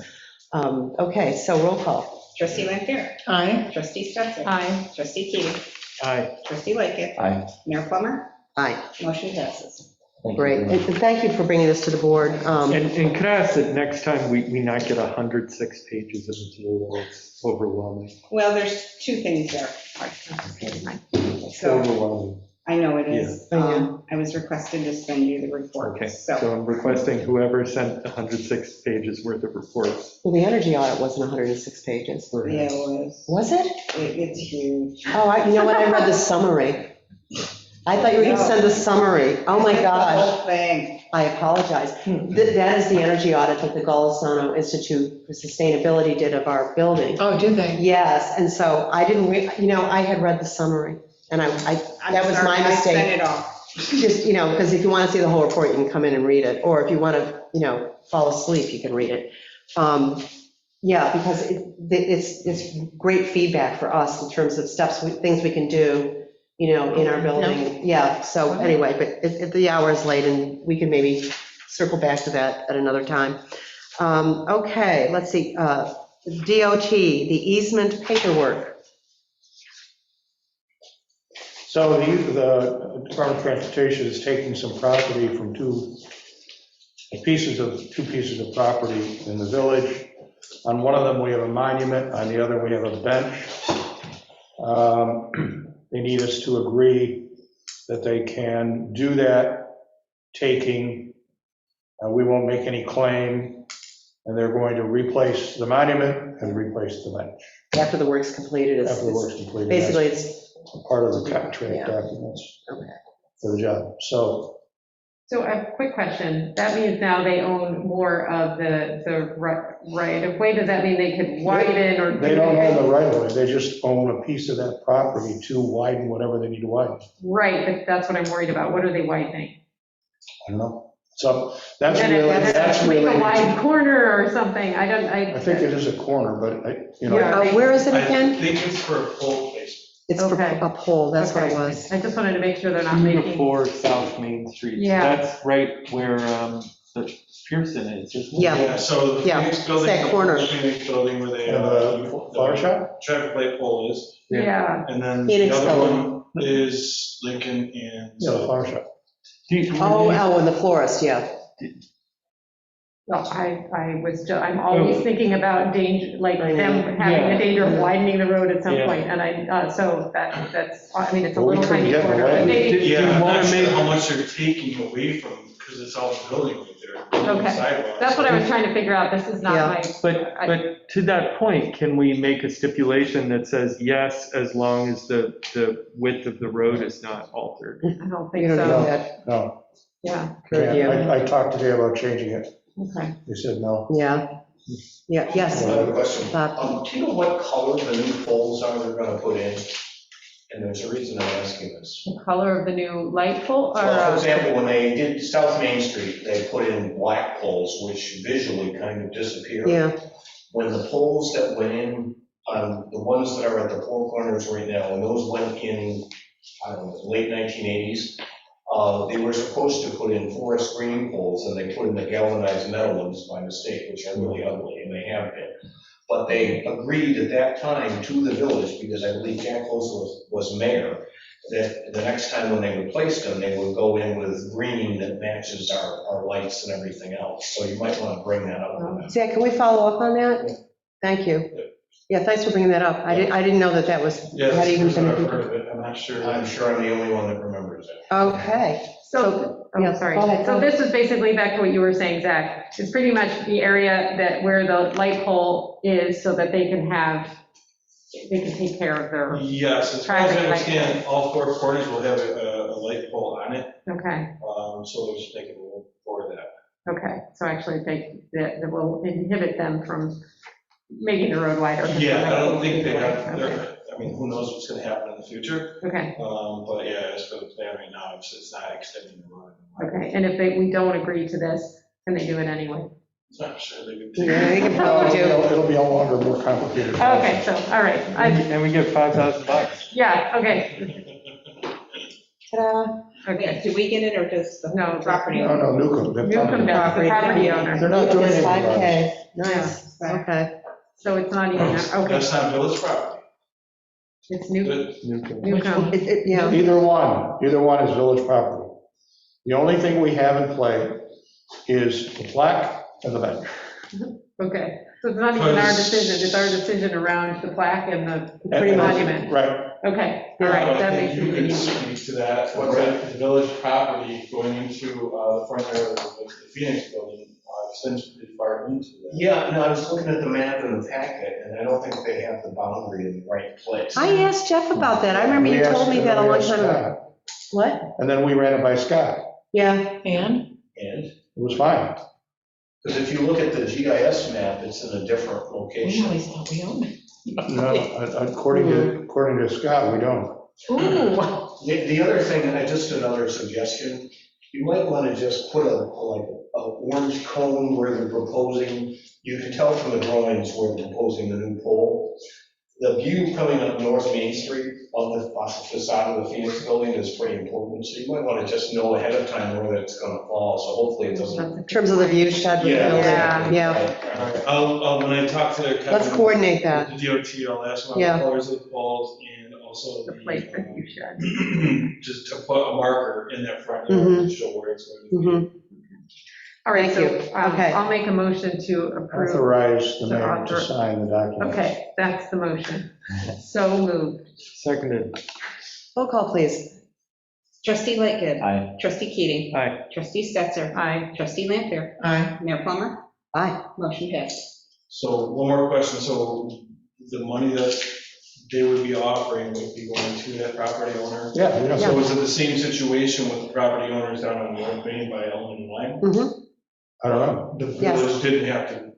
Okay, so roll call. Trustee Lanfair. Aye. Trustee Stetser. Aye. Trustee Keating. Aye. Trustee Lightgev. Aye. Mayor Plummer. Aye. Motion passes. Great, and thank you for bringing this to the board. And could I ask that next time we not get 106 pages of material? It's overwhelming. Well, there's 2 things there. It's So, overwhelming. I know it is. I was requested to send you the report. Okay, So, so I'm requesting whoever sent 106 pages worth of reports. Well, the energy audit wasn't 106 pages. yeah, it was. Was it? It's huge. Oh, you know what, I read the summary. I thought you were going to send the summary. Oh, my The gosh. whole thing. I apologize. That is the energy audit that the Golisano Institute for Sustainability did of our building. Oh, did they? Yes, and so I didn't, I had read the summary, and that was my I mistake. sent it off. Just, because if you want to see the whole report, you can come in and read it, or if you want to, fall asleep, you can read it. Yeah, because it's great feedback for us in terms of things we can do, in our building. Yeah, so anyway, but if the hour is late, and we can maybe circle back to that at another time. Okay, let's see, DOT, the easement paperwork. So the Department of Transportation is taking some property from two pieces of property in the village. On one of them, we have a monument, on the other, we have a bench. They need us to agree that they can do that taking. We won't make any claim, and they're going to replace the monument and replace the bench. After the work's completed. After the work's completed. Basically, that's it's. part of the contract documents for the job. So a quick question. That means now they own more of the right of way. Does that mean they could widen or? they don't own the right of way. They just own a piece of that property to widen whatever they need to widen. Right, but that's what I'm worried about. What are they widening? I don't know. So that's And really, that's really. a wide corner or something. I think it is a corner, but Where is it I again? think it's for a full place. It's for a pole, that's what it was. I just wanted to make sure they're not making. 204 South Main Street. Yeah. That's right where the Pearson is, isn't it? Yeah. So the Yeah, Phoenix it's building. that corner. The Phoenix building where they, And the flower shop? traffic light pole is. Yeah. And then Phoenix the other building. one is Lincoln and. Yeah, the flower shop. And the florist, yeah. Well, I'm always thinking about danger, like them having the danger of widening the road at some Yeah. point, and so that's, I mean, it's a Well, we little couldn't tiny get in the corner. way. but maybe- Yeah, I'm wanna not sure make- how much they're taking away from, because it's all building right there. Okay. Sidewalks. That's what I was trying to figure out, this is not Yeah. my. But to that point, can we make a stipulation that says yes, as long as the width of the road is not altered? I don't You think don't know so, that. No, yeah, I talked today about changing it. okay. They said no. Yeah. Yeah, yes. I have a question. Bob. Do you know what color the new poles are they're gonna put in? And there's a reason I'm asking this. The color of the new light pole, or, Well, for example, when they did South Main Street, they put in black poles, which visually kind of disappear. Yeah, When the poles that went in, the ones that are at the four corners right now, when those went in, I don't know, late 1980s, they were supposed to put in forest green poles, and they put in the galvanized metal ones by mistake, which are really ugly, and they have been. But they agreed at that time to the village, because I believe Jack Close was mayor, that the next time when they replaced them, they would go in with green that matches our lights and everything else. So you might want to bring that up. Zach, can we follow up on that? Thank you. Yeah, thanks for bringing that up. I didn't know that was, Yeah, had that's the even first time been. I've heard of it, I'm not sure. I'm sure I'm the only one that remembers it. Okay. so, yeah, oh, sorry. go ahead, So go this is basically back to what you were saying, Zach. It's pretty much the area that where the light pole is, so that they can take care of their, Yes, as far as I Traffic light. understand, all four corners will have a light pole on it, okay, so there's making room for that. okay. So actually, that will inhibit them from making the road wider. Yeah, I don't think they have, I mean, who knows what's gonna happen in the future, Okay, but yeah, as for the plan right now, it's not extending the road. okay. And if we don't agree to this, can they do it anyway? I'm sure they could. Yeah, they can probably do. It'll be a longer, more complicated. Okay, so, all right. And we get $5,000. Yeah, okay. Ta-da. Okay. Did we get it, or just the No, property? No, no, Newcomb. they're Newcomb does, the property owner. They're not doing It's anything about 5K. it. Nice, okay. So it's not even, okay, That's not village property. it's new, Newcomb. Newcomb. Yeah, Either one is village property. The only thing we have in play is the plaque and the bench. Okay. So it's not even our decision, it's our decision around the plaque and the Pretty much. monument. Right. Okay, all right, that makes You it could easy. speak to that, what's that, the village property going into the front yard of the Phoenix building extends pretty far into that. Yeah, no, I was looking at the map in the packet, and I don't think they have the boundary in the right place. I asked Jeff about that. I remember you We told asked- me that a we long asked time ago. Scott, What? And then we ran it by Scott. Yeah. And? It was fine. Because if you look at the GIS map, it's in a different location. thought we owned it. No, according to Scott, we don't. Ooh, The other thing, and just another suggestion, you might want to just put a orange cone where they're proposing, you can tell from the drawings where they're proposing the new pole. The view coming up North Main Street of the facade of the Phoenix building is pretty important, so you might want to just know ahead of time where it's going to fall, so hopefully it doesn't. In terms of the view shed with the building. Yeah. When I talk to Kevin. Let's coordinate that. The DOT, I'll ask him Yeah. about the colors of the poles and also the place that you should. just to put a marker in that front yard to show where it's going to be. All right, Thank so you. Okay. I'll make a motion to approve. Authorize the mayor to author- sign the document. Okay, that's the motion. So moved. Seconded. Roll call, please. Trustee Lightgev. Aye. Trustee Keating. Aye. Trustee Stetser. Aye. Trustee Lampier. Aye. Mayor Plummer. Aye. Motion passed. So one more question, so the money that they would be offering would be going to that property owner? Yeah, we don't- So is it the same situation with the property owners down on North Main by Elm and Lime? Mm-hmm. I don't know. The Yes. village didn't have to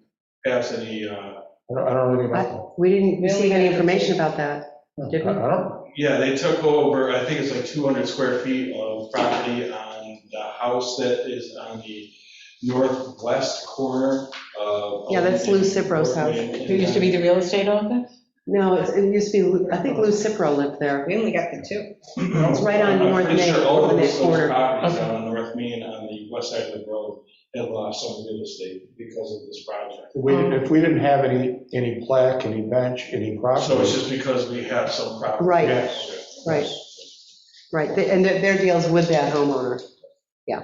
pass any, I don't know anything about We didn't receive any information about that. that. Did we? I don't. yeah, they took over, I think it's like 200 square feet of property on the house that is on the northwest corner of. Yeah, that's Lou Cipro's house. Who used to be the real estate office? No, it used to be, I think Lou Cipro lived there. We only got the two. It's right on North I'm pretty Main, sure all on of that those corner. properties down on North Main on the west side of the road have lost some real estate because of this project. If we didn't have any plaque, any bench, any property. So it's just because we have some property. Right. Yes. Right. Right, and their deal's with that homeowner. Yeah,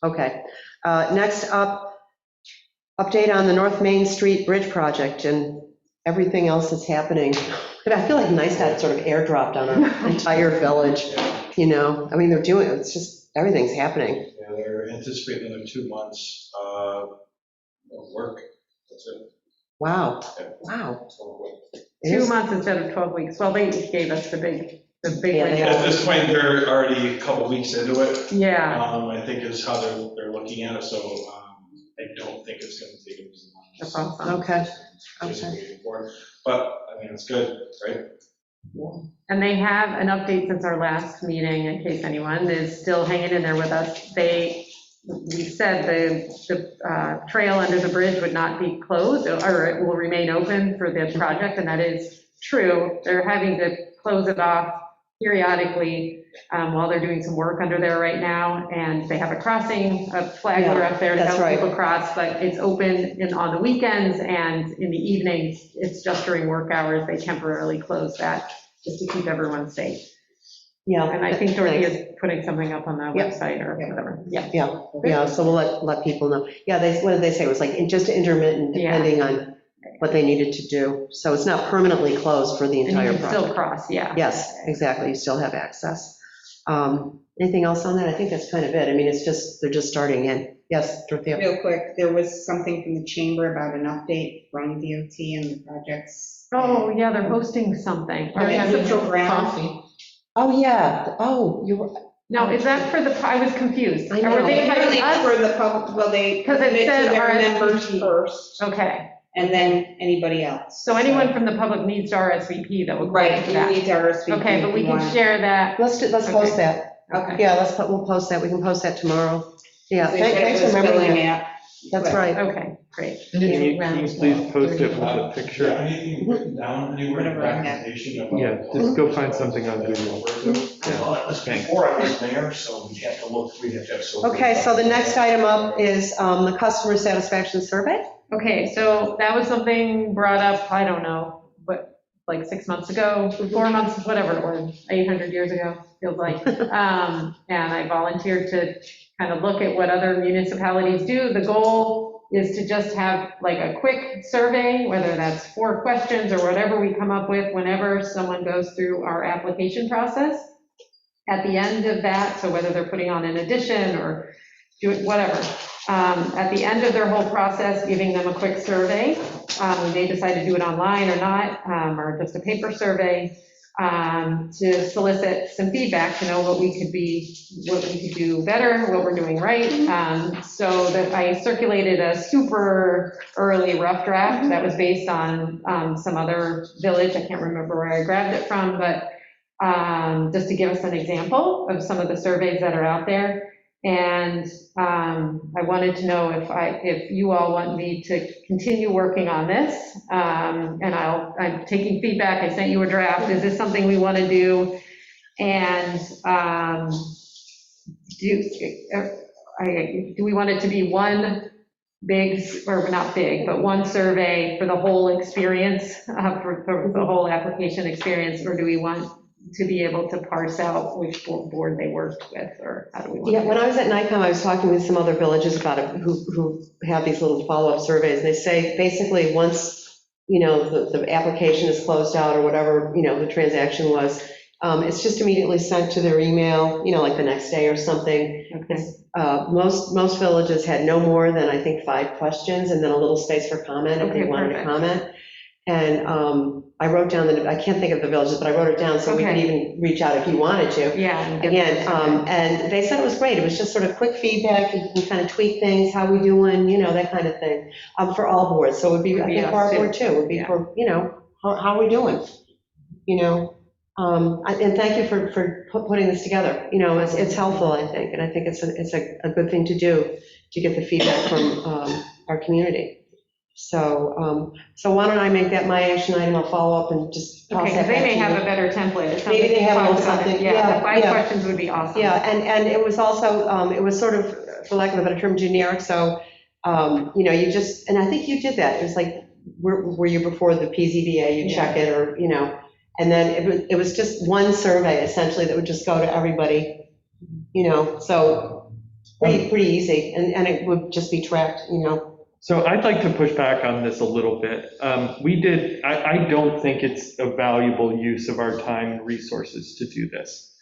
okay. Next up, update on the North Main Street Bridge project and everything else that's happening. But I feel like NICEDOT sort of airdropped on our entire village, you know? I mean, they're doing, it's just, everything's happening. Yeah, they're anticipating another 2 months of work. That's it. Wow, Yeah. wow. 2 months instead of 12 weeks. Well, they gave us the big Yeah, they window. At this point, they're already a couple weeks into it. Yeah, I think is how they're looking at it, so I don't think it's going to take them as long. that's awesome. Okay, Just okay. waiting for it. But, I mean, it's good, right? And they have an update since our last meeting, in case anyone is still hanging in there with us. We said the trail under the bridge would not be closed, or it will remain open for the project, and that is true. They're having to close it off periodically while they're doing some work under there right now, and they have a crossing, a flagger up there to that's help right. people cross, but it's open on the weekends, and in the evenings, it's just during work hours, they temporarily close that, just to keep everyone safe. Yeah. And I think Dorothy thanks. is putting something up on the Yep. website or whatever, yeah. Yeah, so we'll let people know. Yeah, what did they say? It was like just intermittent, Yeah. depending on what they needed to do. So it's not permanently closed for the And you entire can still project. cross, yeah. Yes, exactly, you still have access. Anything else on that? I think that's kind of it. I mean, they're just starting in. Yes, Dorothea? Real quick, there was something from the chamber about an update from DOT and the projects. Oh, yeah, they're hosting something. Oh, yeah, neutral ground. Oh, yeah, oh, you were, No, is that for the, I was confused. I know. Were they Apparently inviting it's for us? the public, well, they Because put it it to said their members RSVP. first, Okay, and then anybody else. so anyone from the public needs to RSVP that would. Right, you need to RSVP. Okay, but we if you can want. share that. let's post Okay. that. Okay. Yeah, we'll post that. We can post that tomorrow. Yeah, They said it thanks for was remembering filling that. out. That's right. Okay, great. Can you please post it with a picture? Yeah, anything written down anywhere in the documentation about. Yeah, just go find something on Google. Well, it was before I was mayor, so we'd have to look, we'd have to have. so- Okay, so the next item up is the customer satisfaction survey. Okay, so that was something brought up, I don't know, but like 6 months ago, 4 months, whatever, or 800 years ago, feels like. And I volunteered to kind of look at what other municipalities do. The goal is to just have like a quick survey, whether that's 4 questions or whatever we come up with whenever someone goes through our application process. At the end of that, so whether they're putting on an addition or doing whatever, at the end of their whole process, giving them a quick survey. We may decide to do it online or not, or just a paper survey, to solicit some feedback, to know what we could do better, what we're doing right. So that I circulated a super early rough draft that was based on some other village, I can't remember where I grabbed it from, but just to give us an example of some of the surveys that are out there. And I wanted to know if you all want me to continue working on this, and I'm taking feedback, I sent you a draft, is this something we want to do? And do we want it to be one big, or not big, but one survey for the whole experience, for the whole application experience, or do we want to be able to parse out which board they worked with, or how do we want Yeah, to? when I was at NICOM, I was talking with some other villages about it who have these little follow-up surveys. They say basically once, the application is closed out or whatever, the transaction was, it's just immediately sent to their email, like the next day or something. Okay. Most villages had no more than, I think, 5 questions and then a little space for comment if they Okay, wanted to perfect. comment. And I wrote down, I can't think of the villages, but I wrote it down so we could Okay. even reach out if you wanted to. Yeah. and get Again, this. and they said it was great. It was just sort of quick feedback. You can kind of tweak things, how we doing, that kind of thing, for all boards. So it would be, I Would be think, for our us, board too. It would be Yeah. for, how are we doing? And thank you for putting this together. It's helpful, I think, and I think it's a good thing to do, to get the feedback from our community. So why don't I make that my action item? I'll follow up and just toss Okay, that because they back may to have you. a better template. It's Maybe they something have a talked little about it. something. Yeah, the 5 yeah. questions would be awesome. Yeah, and it was also, it was sort of, for lack of a better term, generic, so, you just, and I think you did that, it was like, were you before the PZBA, you check it, or, And then it was just one survey essentially that would just go to everybody, so pretty easy, and it would just be tracked. So I'd like to push back on this a little bit. I don't think it's a valuable use of our time and resources to do this.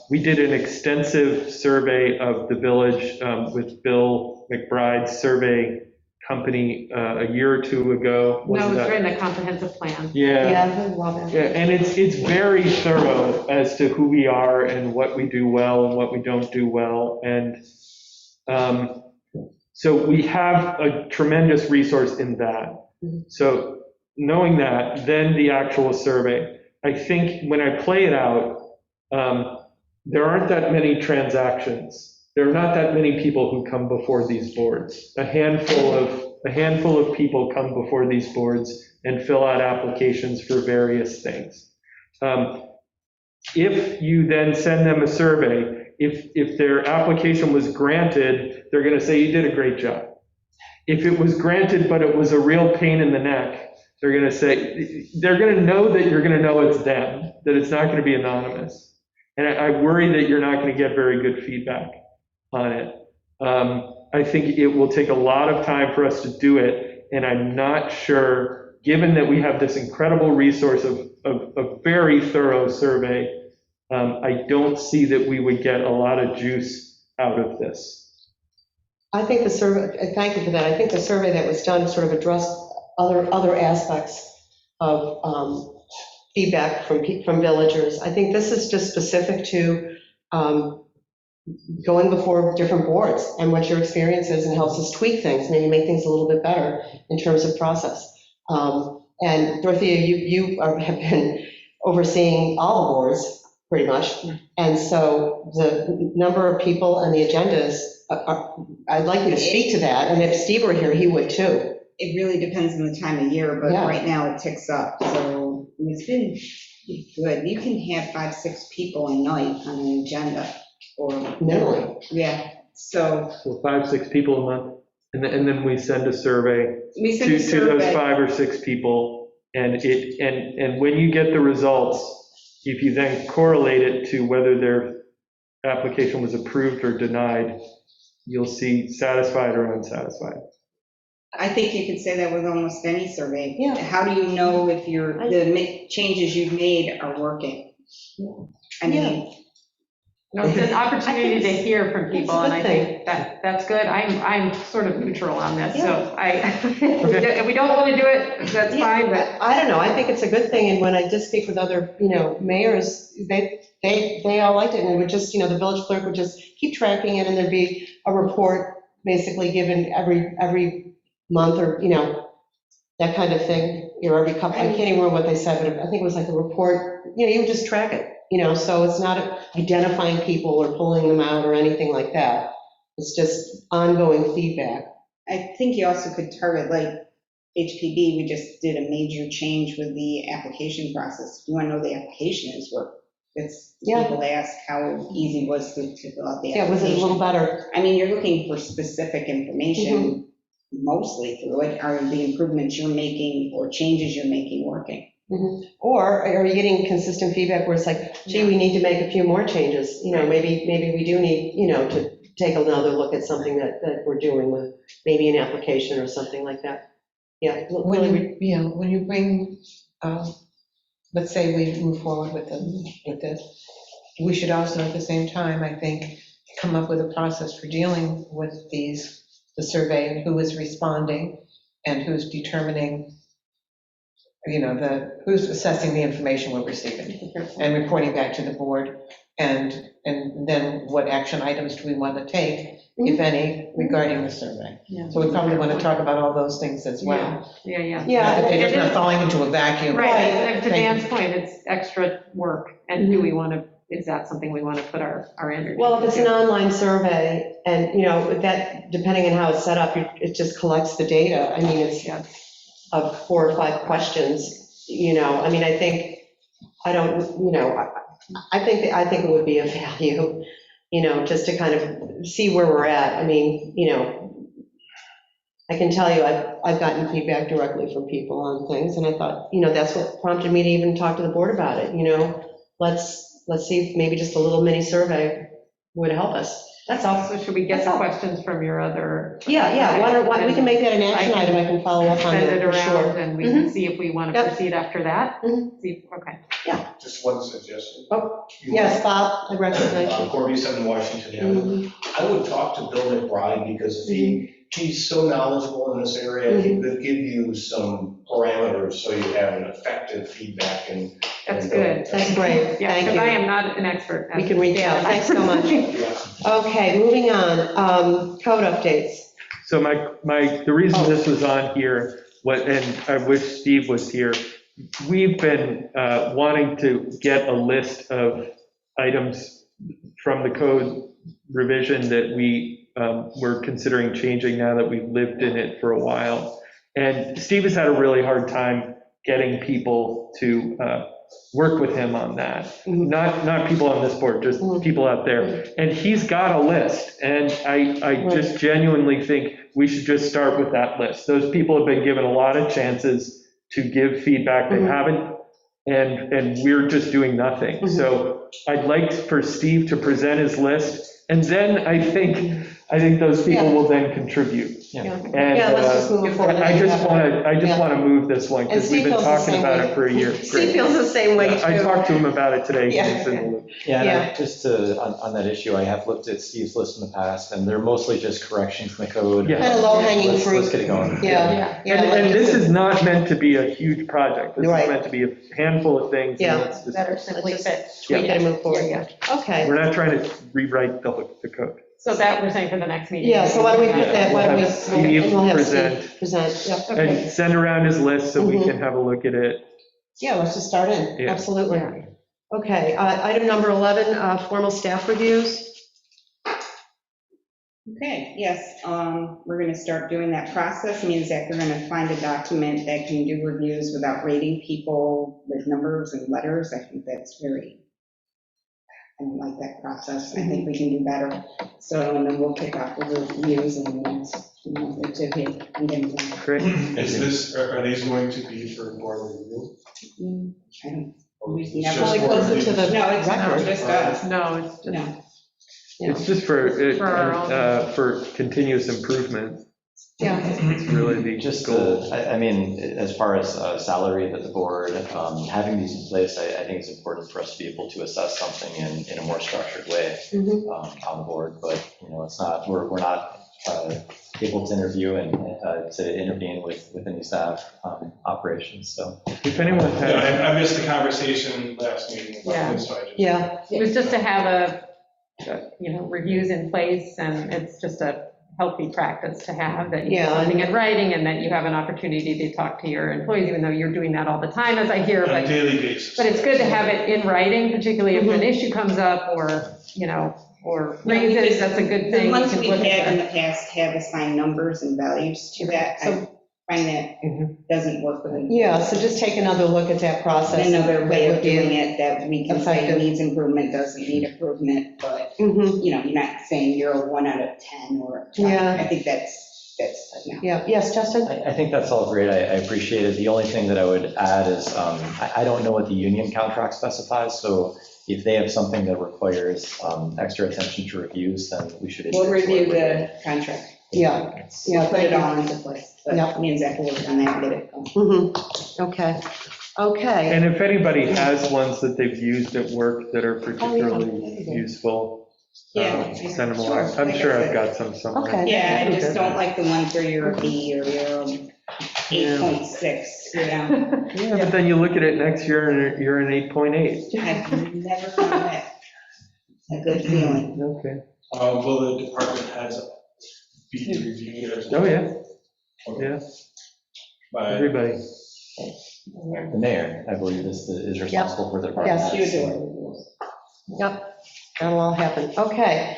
We did an extensive survey of the village with Bill McBride's survey company a year or two ago. No, it's in the comprehensive plan. Yeah. I love it. Yeah, and it's very thorough as to who we are and what we do well and what we don't do well. And so we have a tremendous resource in that. So knowing that, then the actual survey, I think when I play it out, there aren't that many transactions. There are not that many people who come before these boards. A handful of people come before these boards and fill out applications for various things. If you then send them a survey, if their application was granted, they're going to say you did a great job. If it was granted, but it was a real pain in the neck, they're going to know that you're going to know it's them, that it's not going to be anonymous. And I worry that you're not going to get very good feedback on it. I think it will take a lot of time for us to do it, and I'm not sure, given that we have this incredible resource of a very thorough survey, I don't see that we would get a lot of juice out of this. I think the survey, thank you for that. I think the survey that was done sort of addressed other aspects of feedback from villagers. I think this is just specific to going before different boards and what your experience is, and helps us tweak things, maybe make things a little bit better in terms of process. And Dorothea, you have been overseeing all the boards pretty much. And so the number of people and the agendas, I'd like you to speak to that. And if Steve were here, he would too. It really depends on the time of year, but Yeah. right now it ticks up. So it's been good. You can have 5-6 people a night on an agenda, or Minimally. Yeah. So 5-6 people a month, and then we send a survey to those 5 or 6 people, and when you get the results, if you then correlate it to whether their application was approved or denied, you'll see satisfied or unsatisfied. I think you could say that with almost any survey. Yeah. How do you know if the changes you've made are working? I mean, It's an opportunity to hear from people, and I thing. think that's good. I'm sort of neutral on this, so Yeah. if we don't want to do it, that's fine, but. I don't know, I think it's a good thing, and when I did speak with other, mayors, they all liked it, and it would just, the village clerk would just keep tracking it, and there'd be a report basically given every month, or, that kind of thing, or every couple, I can't even remember what they said, but I think it was like a report, you would just track it, so it's not identifying people or pulling them out or anything like that. It's just ongoing feedback. I think you also could target, like HPB, we just did a major change with the application process. If you want to know the application is, it's people ask how easy it was to fill out the application. Yeah, was it a little better? I mean, you're looking for specific information mostly through it. Are the improvements you're making or changes you're making working? Or are you getting consistent feedback where it's like, gee, we need to make a few more changes, maybe we do need, to take another look at something that we're doing with maybe an application or something like that. Yeah. When you bring, let's say we move forward with this, we should also at the same time, I think, come up with a process for dealing with the survey and who is responding and who's determining, who's assessing the information we're receiving and reporting back to the board, and then what action items do we want to take, if any, regarding the survey. So we probably want to talk about all those things as well. Yeah. Not that they're just not falling into a vacuum. Right, to Dan's point, it's extra work, and do we want to, is that something we want to put our energy into? Well, if it's an online survey, and, that, depending on how it's set up, it just collects the data. I mean, it's of 4 or 5 questions, I think, I think it would be of value, just to kind of see where we're at. I mean, I can tell you, I've gotten feedback directly from people on things, and I thought, that's what prompted me to even talk to the board about it, let's see if maybe just a little mini survey would help us. That's all. So should we get the questions from your other? Yeah, why we can make that an action item, I can follow up on Send that it for around sure. and we can see if we want to Yep. proceed after that. See, okay. Just one suggestion. Oh, yes, Bob, I recognize you. Corby, 7 Washington Avenue. I would talk to Bill McBride, because he's so knowledgeable in this area, he could give you some parameters so you have an effective feedback and. That's good. That's great, Yeah, thank because I you. am not an expert. We can reach out, thanks so much. Okay, moving on, code updates. So the reason this was on here, and I wish Steve was here, we've been wanting to get a list of items from the code revision that we were considering changing now that we've lived in it for a while. And Steve has had a really hard time getting people to work with him on that. Not people on this board, just people out there. And he's got a list, and I just genuinely think we should just start with that list. Those people have been given a lot of chances to give feedback. They haven't, and we're just doing nothing. So I'd like for Steve to present his list, and then I think those people will then contribute. And let's just move forward. I just want to move this one, because we've been talking about it for a year. Steve feels the same way too. I talked to him about it today. Yeah. He's in the loop. Yeah, just on that issue, I have looked at Steve's list in the past, and they're mostly just corrections in the code. Yeah. Kind of low hanging fruit. Let's get it going. Yeah. And this is not meant to be a huge project. This is Right. meant to be a handful of things. and Yeah. let's just- Better simply Let's fit. tweak it and move forward. Okay. We're not trying to rewrite the code. So that we're saying for the next meeting. Yeah, so why don't we put that, why don't we, We'll have Steve we'll have present. Steve present, yep, okay. And send around his list so we can have a look at it. Yeah, let's just start in, Yeah. absolutely. Okay, item number 11, formal staff reviews. Okay, yes, we're going to start doing that process. Means that they're going to find a document that can do reviews without rating people with numbers and letters. I think that's I don't like that process. I think we can do better. So, and then we'll pick up the reviews and the next month or two here. Great. Are these going to be for board review? I don't. We've It's never. just Well, it goes into the No, it's not record. just us. No, it's just. No. It's just for our own. for continuous improvement. Yeah. It's really the Just, goal. I mean, as far as salary that the board, having these in place, I think it's important for us to be able to assess something in a more structured way on the board, but, it's not, we're not able to interview and to intervene with any staff operations, so. If anyone has. Yeah, I missed the conversation last meeting about this, so I just. Yeah. It was just to have reviews in place, and it's just a healthy practice to have, that you have something in writing and that you have an opportunity to talk to your employees, even though you're doing that all the time, as I hear. On a daily basis. But it's good to have it in writing, particularly if an issue comes up or raises, that's a good thing. The ones You we've can look at had in that. the past have assigned numbers and values to that. I find that doesn't work with it. Yeah, so just take another look at that process. Another way of That would be doing it that we can say effective. needs improvement, doesn't need improvement, but, you're not saying you're a 1 out of 10 or a 20. Yeah. I think that's, no. Yeah, yes, Justin? I think that's all great, I appreciate it. The only thing that I would add is, I don't know what the union contract specifies, so if they have something that requires extra attention to reviews, then we should. We'll review the contract. Yeah. We'll put it all into place, but me and Zach will work on that and get it going. Okay. And if anybody has ones that they've used at work that are particularly useful, send them along. I'm sure I've got some somewhere. Okay. Yeah, I just don't like the ones where you're a B or you're 8.6, Yeah, but then you look at it next year and you're an 8.8. I've never found that a good feeling. Okay. Will the department heads be reviewed or something? Oh, yeah. Yeah. By Everybody. The mayor, I believe, is responsible for the department. Yes, heads, you so. do. Yep, that'll all happen. Okay.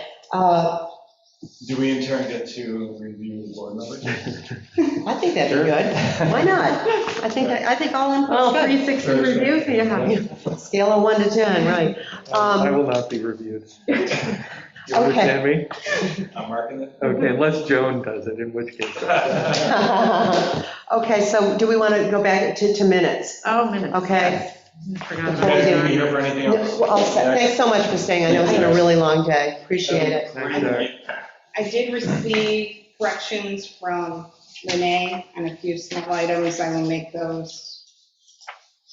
Do we in turn get to review board members? I think that'd be good. Why not? I think all input's Well, good. 360 reviews, yeah. Scale of 1 to 10, right. I will not be reviewed. You understand me? I'm marking it. Okay, unless Joan does it, in which case. Okay, so do we want to go back to minutes? Oh, minutes. Okay. Forgot You about guys that. gonna be here for anything No, else? we're all set. Thanks so much for staying. I know it's been a really long day. Appreciate it. Thanks, Jack. I did receive corrections from Renee on a few small items. I will make those.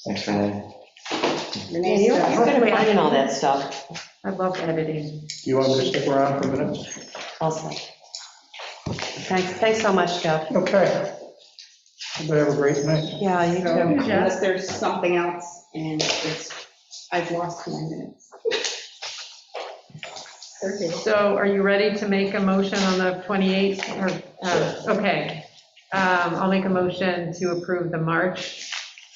Thanks, Renee. Renee You're says- good at finding all that stuff. I love editing. You want me to stick around for minutes? Also. Thanks so much, Jeff. Okay. Everybody have a great night. Yeah, you So, too. unless there's something else, and I've lost my minutes. Okay. So are you ready to make a motion on the 28th? Okay. I'll make a motion to approve the March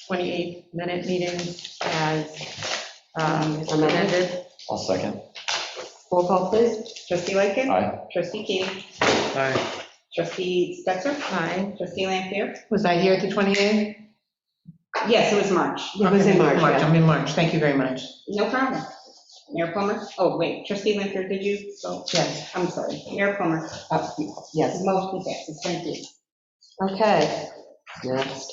28th minute meetings as amended. I'll second. Roll call, please. Trustee Lightgev. Aye. Trustee Keating. Aye. Trustee Stetser. Aye. Trustee Lampier. Was I here at the 28th? Yes, it was March. It was in March, yeah. I'm in March, thank you very much. No problem. Mayor Plummer? Oh, wait, Trustee Lampier, did you? So, Yes. I'm sorry. Mayor Plummer? Yes. Motion passes. Thank you. Okay. Next.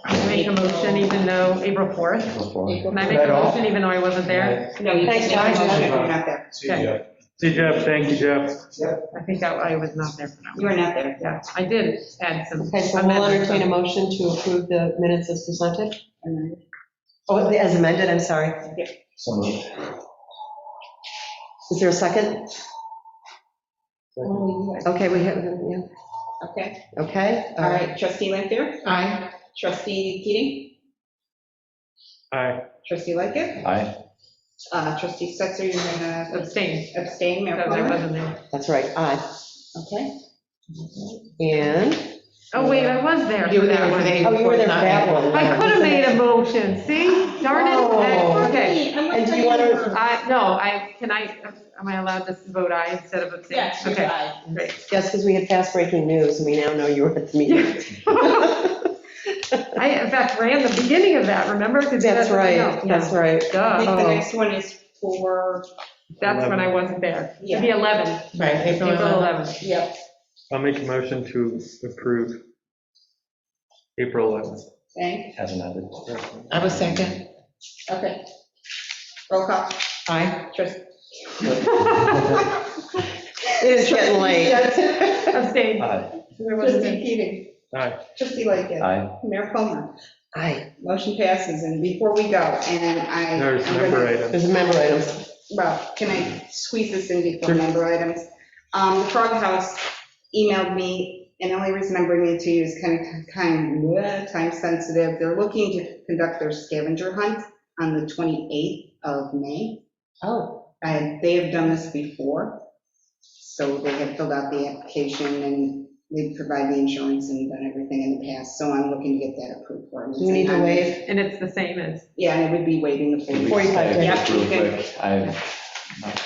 I make a motion even though, April 4th. Can I make a motion even though I wasn't there? No, you Thanks, can't. John. You're not there. See you, Jeff. See, Jeff, thank you, Jeff. I think I was not there for that You one. were not there. Yeah, I did add some. Okay, so we'll entertain a motion to approve the minutes as presented. Oh, as amended, I'm sorry. So moved. Is there a second? Okay, we have, yeah. Okay, Okay. all right. Trustee Lampier? Aye. Trustee Keating? Aye. Trustee Lightgev. Aye. Trustee Stetser, you're gonna Abstain, abstain. Mayor because I Plummer? wasn't there. That's right, aye. Okay. And, Oh, wait, I was there You for were there that for one. the. oh, you were there for that one. I could have made a motion, see? Darn it. Oh. Okay. And do you want to, Am I allowed to vote aye instead of abstain? Yes, you're Okay, aye. great. yes, because we had fast breaking news, and we now know you were at the meeting. I, in fact, ran the beginning of that, remember? 'Cause That's what I know. right, that's right. I think Duh, the Oh. next one is for, that's when I wasn't there. Yeah. It'd be 11, Right, April April 11th. 11th. yep, I'll make a motion to approve April 11th. thanks. As amended. I was second. Okay. Roll call. Aye. Trustee. It is getting late. Abstain. Aye. There wasn't Trustee any. Keating. Aye. Trustee Lightgev. Aye. Mayor Plummer. Aye. Motion passes, and before we go, and There's I'm member gonna- items. There's member items. Well, can I squeeze this in before member items? The Frog House emailed me, and the only reason I'm bringing it to you is kind of time sensitive. They're looking to conduct their scavenger hunt on the 28th of May. Oh. They have done this before, so they have filled out the application and they provide the insurance and done everything in the past, so I'm looking to get that approved for them. Do we need to waive? And it's the same as, Yeah, and it would be waiving the 45 days. Yep, you Real can- quick, I've not-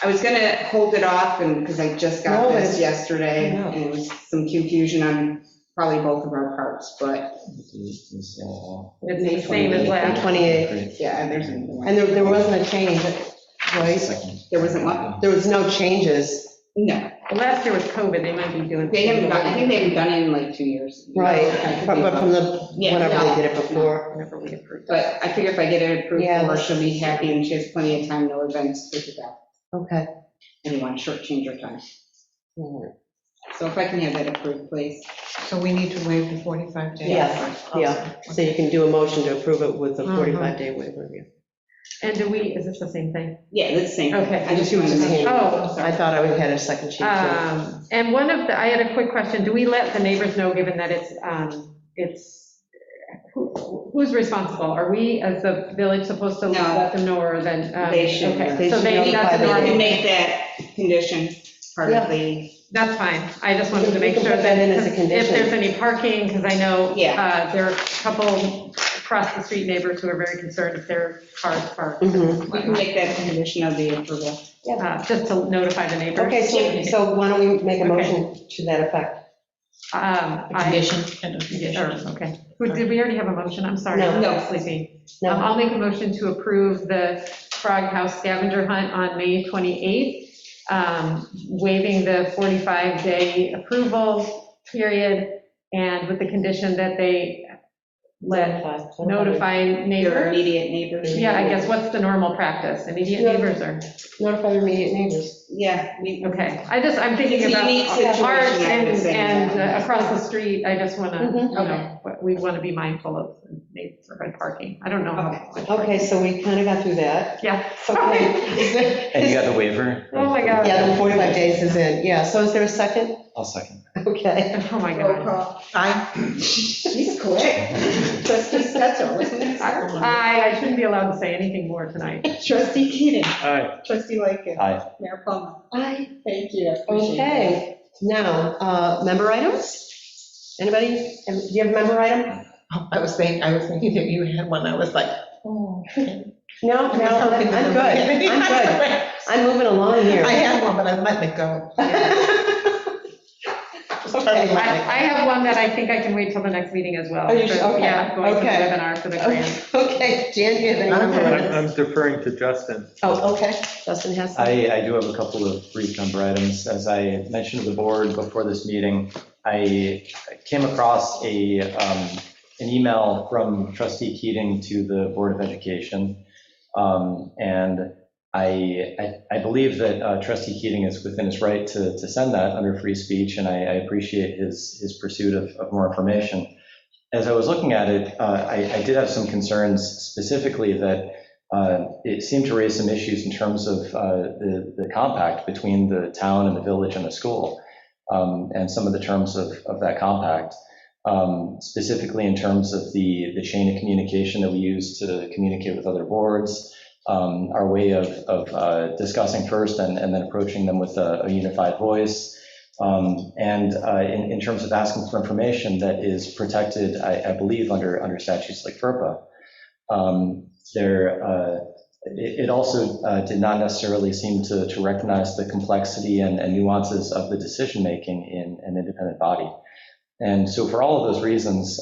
I was gonna hold it off, and, because I just No, got but this it's- yesterday, I know. and it was some confusion on probably both of our parts, but, it's the same as last. 28th. yeah, there's another one. And there wasn't a change, right? Second. There wasn't one? There was no changes. No, Well, last year was COVID, they might be doing. they haven't done, I think they haven't done it in like 2 years. Right, I could but be but from wrong. the, Yeah, whenever no, they did it before. Whenever we approved. But I figure if I get it approved Yeah, for her, that's- she'll be happy, and she has plenty of time, no events, good to go. Okay. And you want to shortchange her time. All right. So if I can have that approved, please. So we need to waive the 45 days? Yes, yeah, so you can do a motion to approve it with a Mhm. 45-day waiver. Yeah. And is this the same thing? Yeah, it's the same. thing. Okay. I just wanted to make sure. Oh, I thought I had a second sheet too. And I had a quick question, do we let the neighbors know, given that who's responsible? Are we, as the village, supposed to No. let them know, or then? They should. Okay, They so should they, notify that's a the We normal, can make that condition part of the, that's fine, I just wanted to We make can sure put that in as a if condition. there's any parking, because I know Yeah. there are a couple across the street neighbors who are very concerned if their cars parked. Mhm. we can make that a condition of the approval. Just to notify the neighbors. Okay, so why don't we make a Okay. motion to that effect? A condition and a condition. Okay. Did we already have a motion? I'm sorry. No. No. I'm sleeping. No. I'll make a motion to approve the Frog House scavenger hunt on May 28th, waiving the 45-day approval period, and with the condition that they notify Your neighbors. immediate neighbors. Yeah, I guess, what's the normal practice? Immediate neighbors or? Notify your immediate neighbors. Yeah. Okay, I'm thinking It's a about unique situation, art I would and, say. across the street, I just want to, Mhm. we want to be mindful of neighborhood parking. I don't know how. Okay, so we kind of got through that. Yeah. Okay. And you got the waiver? Oh, my God. Yeah, the 45 days is in, yeah, so is there a second? I'll second. Okay. Oh, my God. Aye. She's quick. Trustee Stetser, wasn't it? I shouldn't be allowed to say anything more tonight. Trustee Keating. Aye. Trustee Lightgev. Aye. Mayor Plummer. Aye. Thank you. I appreciate that. Okay, now, member items? Anybody, do you have a member item? Oh, I was thinking that you had one, I was like, oh. No, I'm good, I'm good. I'm moving along here. I had one, but I'm letting it go. Okay. I have one that I think I can wait till the next meeting as well. Are you sure? Okay. Yeah, going to the Okay. webinar for the grant. Okay, Jan, do you have any member items? I'm deferring to Justin. Oh, okay, Justin has some. I do have a couple of brief member items. As I mentioned to the board before this meeting, I came across an email from trustee Keating to the Board of Education. And I believe that trustee Keating is within his right to send that under free speech, and I appreciate his pursuit of more information. As I was looking at it, I did have some concerns, specifically that it seemed to raise some issues in terms of the compact between the town and the village and the school, and some of the terms of that compact, specifically in terms of the chain of communication that we use to communicate with other boards, our way of discussing first and then approaching them with a unified voice, and in terms of asking for information that is protected, I believe, under statutes like FERPA. It also did not necessarily seem to recognize the complexity and nuances of the decision-making in an independent body. And so for all of those reasons,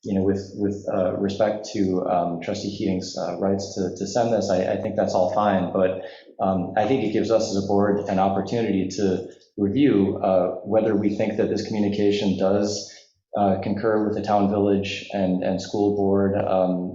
with respect to trustee Keating's rights to send this, I think that's all fine, but I think it gives us as a board an opportunity to review whether we think that this communication does concur with the town, village, and school board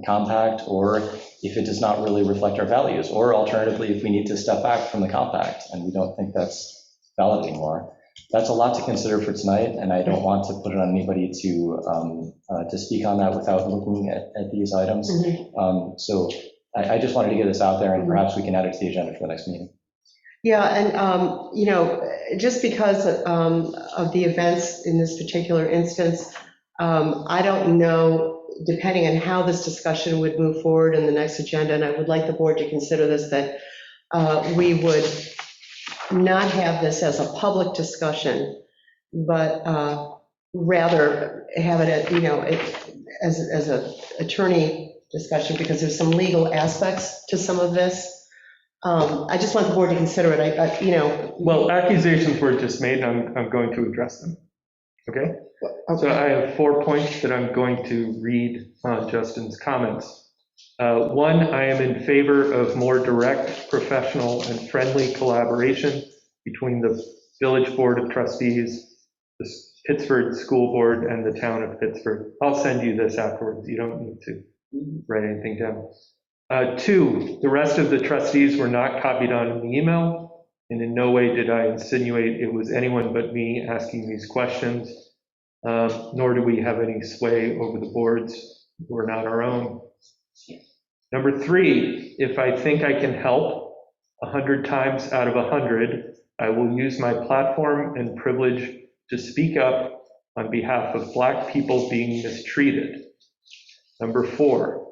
compact, or if it does not really reflect our values, or alternatively, if we need to step back from the compact and we don't think that's valid anymore. That's a lot to consider for tonight, and I don't want to put it on anybody to speak on that without looking at these items. So I just wanted to get this out there, and perhaps we can add it to the agenda for the next meeting. Yeah, and, just because of the events in this particular instance, I don't know, depending on how this discussion would move forward in the next agenda, and I would like the board to consider this, that we would not have this as a public discussion, but rather have it, as an attorney discussion, because there's some legal aspects to some of this. I just want the board to consider it, Well, accusations were just made, and I'm going to address them. Okay? So I have 4 points that I'm going to read on Justin's comments. One, I am in favor of more direct, professional, and friendly collaboration between the Village Board of Trustees, the Pittsford School Board, and the town of Pittsford. I'll send you this afterwards. You don't need to write anything down. Two, the rest of the trustees were not copied on the email, and in no way did I insinuate it was anyone but me asking these questions, nor do we have any sway over the boards who are not our own. Number three, if I think I can help 100 times out of 100, I will use my platform and privilege to speak up on behalf of Black people being mistreated. Number four,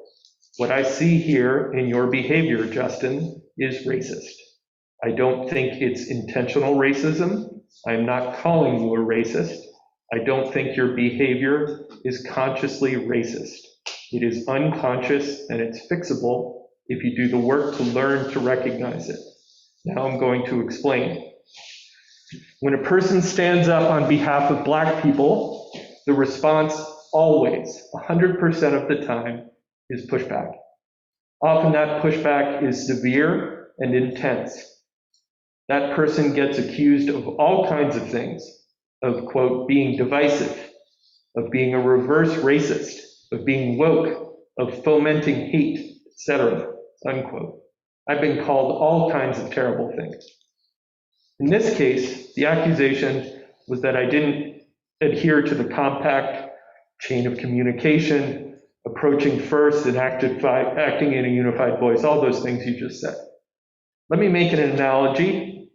what I see here in your behavior, Justin, is racist. I don't think it's intentional racism. I'm not calling you a racist. I don't think your behavior is consciously racist. It is unconscious and it's fixable if you do the work to learn to recognize it. Now I'm going to explain. When a person stands up on behalf of Black people, the response always, 100% of the time, is pushback. Often that pushback is severe and intense. That person gets accused of all kinds of things, of, quote, being divisive, of being a reverse racist, of being woke, of fomenting hate, etc., unquote. I've been called all kinds of terrible things. In this case, the accusation was that I didn't adhere to the compact chain of communication, approaching first and acting in a unified voice, all those things you just said. Let me make an analogy.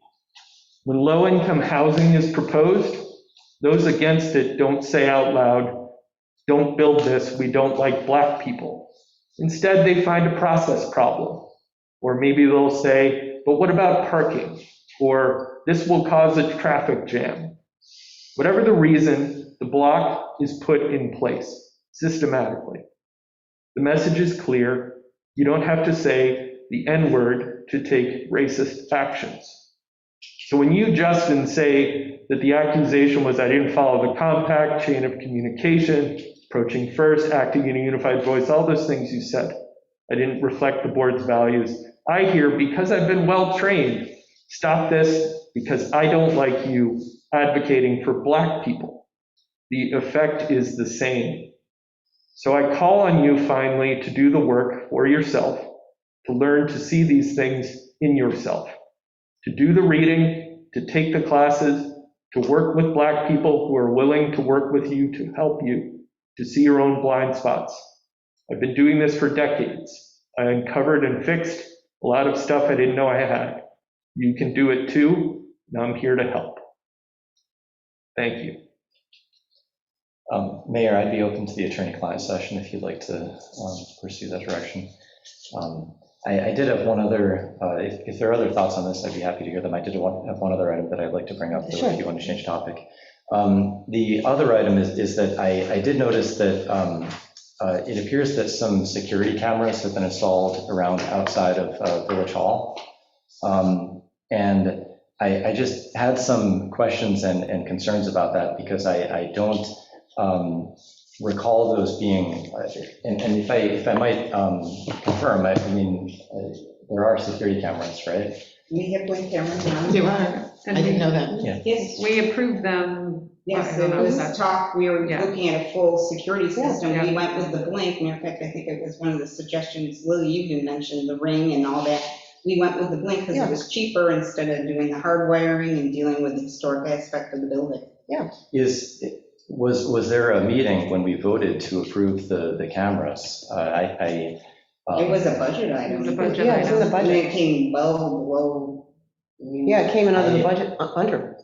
When low-income housing is proposed, those against it don't say out loud, don't build this, we don't like black people. Instead, they find a process problem. Or maybe they'll say, but what about parking? Or this will cause a traffic jam. Whatever the reason, the block is put in place systematically. The message is clear. You don't have to say the N-word to take racist actions. So when you, Justin, say that the accusation was I didn't follow the compact chain of communication, approaching first, acting in a unified voice, all those things you said, I didn't reflect the board's values. I hear, because I've been well-trained, stop this because I don't like you advocating for black people. The effect is the same. So I call on you finally to do the work for yourself, to learn to see these things in yourself, to do the reading, to take the classes, to work with black people who are willing to work with you to help you, to see your own blind spots. I've been doing this for decades. I uncovered and fixed a lot of stuff I didn't know I had. You can do it too, and I'm here to help. Thank you. Mayor, I'd be open to the attorney-client session if you'd like to pursue that direction. I did have one other, if there are other thoughts on this, I'd be happy to hear them. I did have one other item that I'd like to bring up, though, Sure. if you want to change topic. The other item is that I did notice that it appears that some security cameras have been installed around outside of Village Hall. And I just had some questions and concerns about that because I don't recall those being, and if I might confirm, I mean, there are security cameras, right? We have Blink cameras now. There are. I didn't know that. Yeah. Yes. We approved them. Yes, I there don't know was if that's- talk, we were Yeah. looking at a full security system. Yeah. We went with the Blink. Matter of fact, I think it was one of the suggestions, Lily, you even mentioned the Ring and all that. We went with the Blink because it was cheaper instead of doing the hard wiring and dealing with the historic aspect of the building. Yeah. Was there a meeting when we voted to approve the cameras? It was a budget item. It was a budget Yeah, it's in the And budget. it came well below. Yeah, it came in under the budget, under.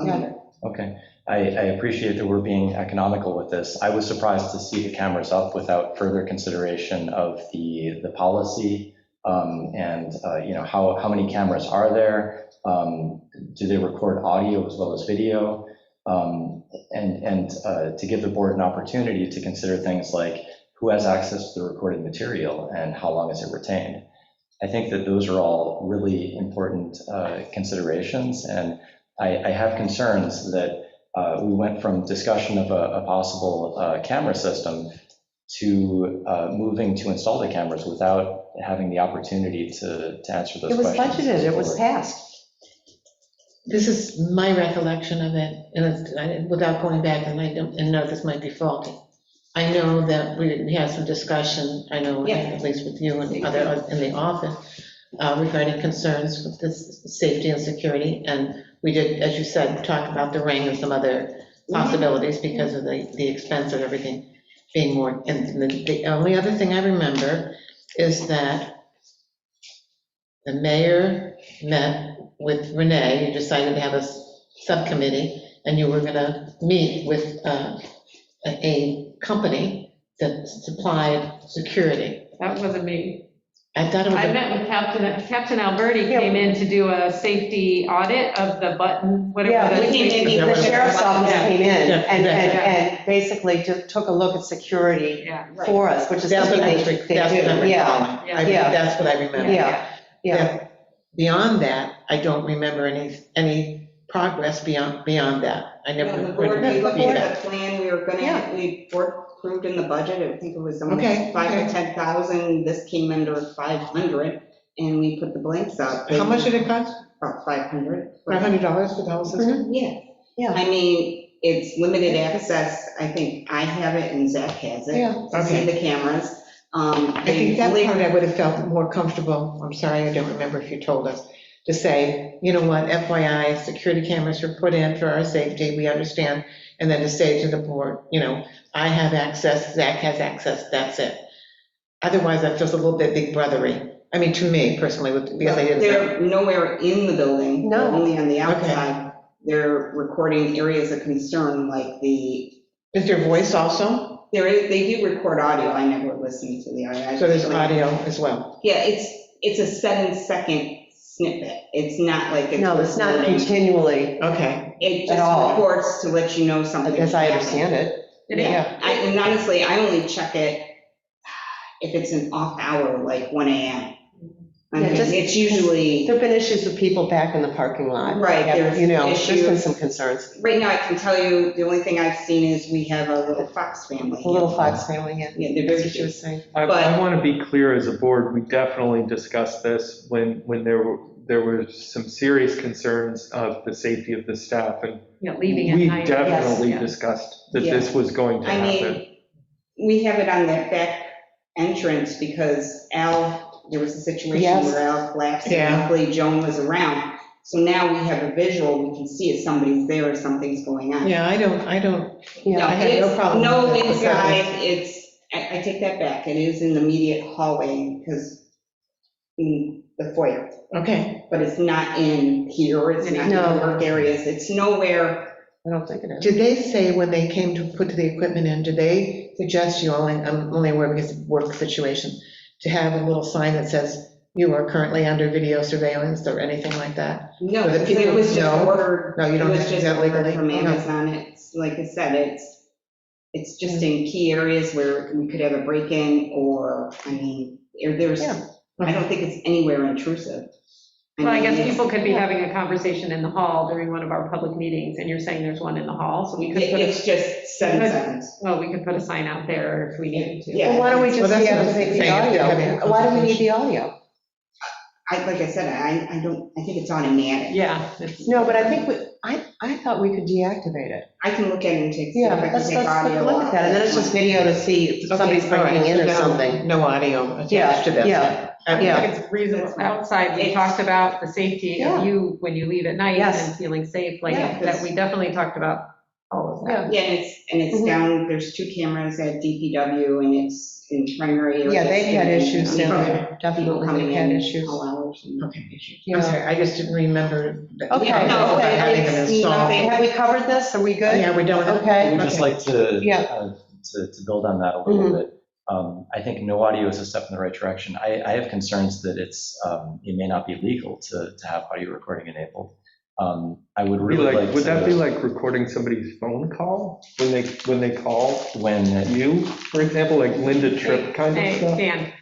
Yeah. Okay, I appreciate that we're being economical with this. I was surprised to see the cameras up without further consideration of the policy and how many cameras are there? Do they record audio as well as video? And to give the board an opportunity to consider things like who has access to the recorded material and how long is it retained. I think that those are all really important considerations, and I have concerns that we went from discussion of a possible camera system to moving to install the cameras without having the opportunity to answer those It was questions. budgeted, it was passed. This is my recollection of it, and without going back, and I don't, and know this might be faulty. I know that we had some discussion, I know, at least with you and other in the office, regarding concerns with this safety and security, and we did, as you said, talk about the Ring and some other possibilities because of the expense of everything being more, and the only other thing I remember is that the mayor met with Renee, you decided to have a subcommittee, and you were gonna meet with a company that supplied security. That wasn't me. I thought it was. I met with Captain Alberti came in to do a safety audit of the button, whatever. Yeah, the safety- the sheriff's office came in Yeah. and basically just took a look at security for us, which is That's what something I, they that's what I'm do. Yeah, recalling. I think yeah. that's what I remember. yeah. Beyond that, I don't remember any progress beyond that. I never. The board, we looked read at the plan, we were Yeah. gonna, we board approved in the budget, I think it was almost Okay, 5 okay. to 10,000, this came under 500, and we put the blanks up. How much did it cost? About 500. $500 for the whole system? Yeah. Yeah. I mean, it's limited access, I think I have it and Zach has it. Yeah. To see Okay. the cameras. I think that part I would have felt more comfortable, I'm sorry, I don't remember if you told us, to say, you know what, FYI, security cameras were put in for our safety, we understand, and then to say to the board, you know, I have access, Zach has access, that's it. Otherwise, that feels a little bit big brothery. I mean, to me personally, because I didn't know. They're nowhere in the building, No. only on the outside. They're recording areas of concern like the. Is there voice also? They do record audio, I never listen to the audio. So there's audio as well? Yeah, it's a 7-second snippet. It's not like it's. No, it's not recording. continually, Okay. It at just all. records to let you know something. as I understand it. Yeah, and honestly, I only check it if it's an off hour, like 1 AM. I Yeah, mean, just- it's usually, There've been issues with people back in the parking lot. Right, there's You know, there's been issues. some concerns. right now I can tell you, the only thing I've seen is we have a little Fox family. The little Fox family, yeah. Yeah, they're That's very what you were cute. saying. I want to be clear as a board, we definitely discussed this when there were some serious concerns of the safety of the staff, and Leaving at we night. definitely Yes. discussed that Yeah. this was going to I happen. mean, we have it on that back entrance because there was a situation Yes. where Al collapsed, Yeah. and luckily Joan was around. So now we have a visual, we can see if somebody's there or something's going on. Yeah, I don't, Yeah. No, I had no it's problem no with it. inside, I take that back, it is in the immediate hallway, because in the foyer, okay. but it's not in here, it's not in No. the work areas, it's nowhere. I don't think it is. Did they say when they came to put the equipment in, did they suggest you, I'm only aware because of work situation, to have a little sign that says, you are currently under video surveillance or anything like that? No, So that because it people was just know? ordered. No, you don't It was have to do just that ordered legally? from No. Amazon, it's, like I said, it's just in key areas where we could have a break-in, or, I mean, there's, Yeah. I don't think it's anywhere intrusive. Well, I mean, guess it's- people could be having a conversation in the hall during one of our public meetings, and you're saying there's one in the hall, so we could put, It's just 7 seconds. well, we could put a sign out there if we needed to. Yeah. Well, why don't we just Well, that's what I'm deactivate the saying, if they're having a audio? Why do we need the audio? Like I said, I think it's automatic. Yeah. it's- No, but I think, I thought we could deactivate it. I can look at it and take, see if Yeah, I can let's take audio look off. at that, and then it's just video to see if somebody's Okay, all right, breaking in so or no- something. No audio Yeah, attached to this? yeah, I yeah. think it's reasonable. Outside, we talked about the safety Yeah. of you when you leave at night Yes. and feeling safe, like Yeah. that, we definitely talked about all of that. Yeah, and it's Mhm. down, there's 2 cameras at DPW, and it's in primary areas. Yeah, they've had issues down People there, definitely, coming they've had in issues. all hours. Okay, Yeah. I'm sorry, I just didn't remember. that- Okay. Yeah, No, that hadn't been it's installed. nothing. Have we covered this? Are we good? Yeah, we're done with it. Okay. I would just like to, Yeah. to build on that a little bit. I think no audio is a step in the right direction. I have concerns that it may not be legal to have audio recording enabled. I would really like to. Would that be like recording somebody's phone call when they call When, you, for example, like Linda Tripp kind of Hey, stuff? Dan,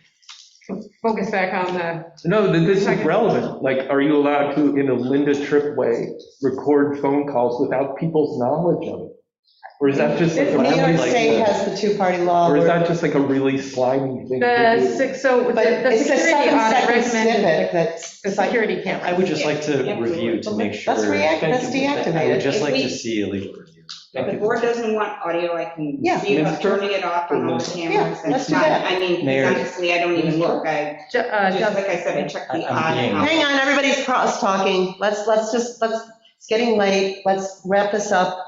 focus back on the, No, this is relevant. Like, are you allowed to, in a Linda Tripp way, record phone calls without people's knowledge of it? Or is that just like a New York really, State has the two-party law. or is where- that just like a really slimy thing to do? so But the it's a security audit 7-second snippet recommended that's. the security camera. I would just like to review to make sure. Let's deactivate I would it. just If like we- to see a legal review. If the board doesn't want audio, I can Yeah. see about Minister? turning it off on all the Yeah, cameras. let's That's do fine. that. I mean, 'cause Mayor. honestly, I don't even look. Just like I said, I check the I'm being- odd. Hang on, everybody's cross-talking. It's getting late. Let's wrap this up.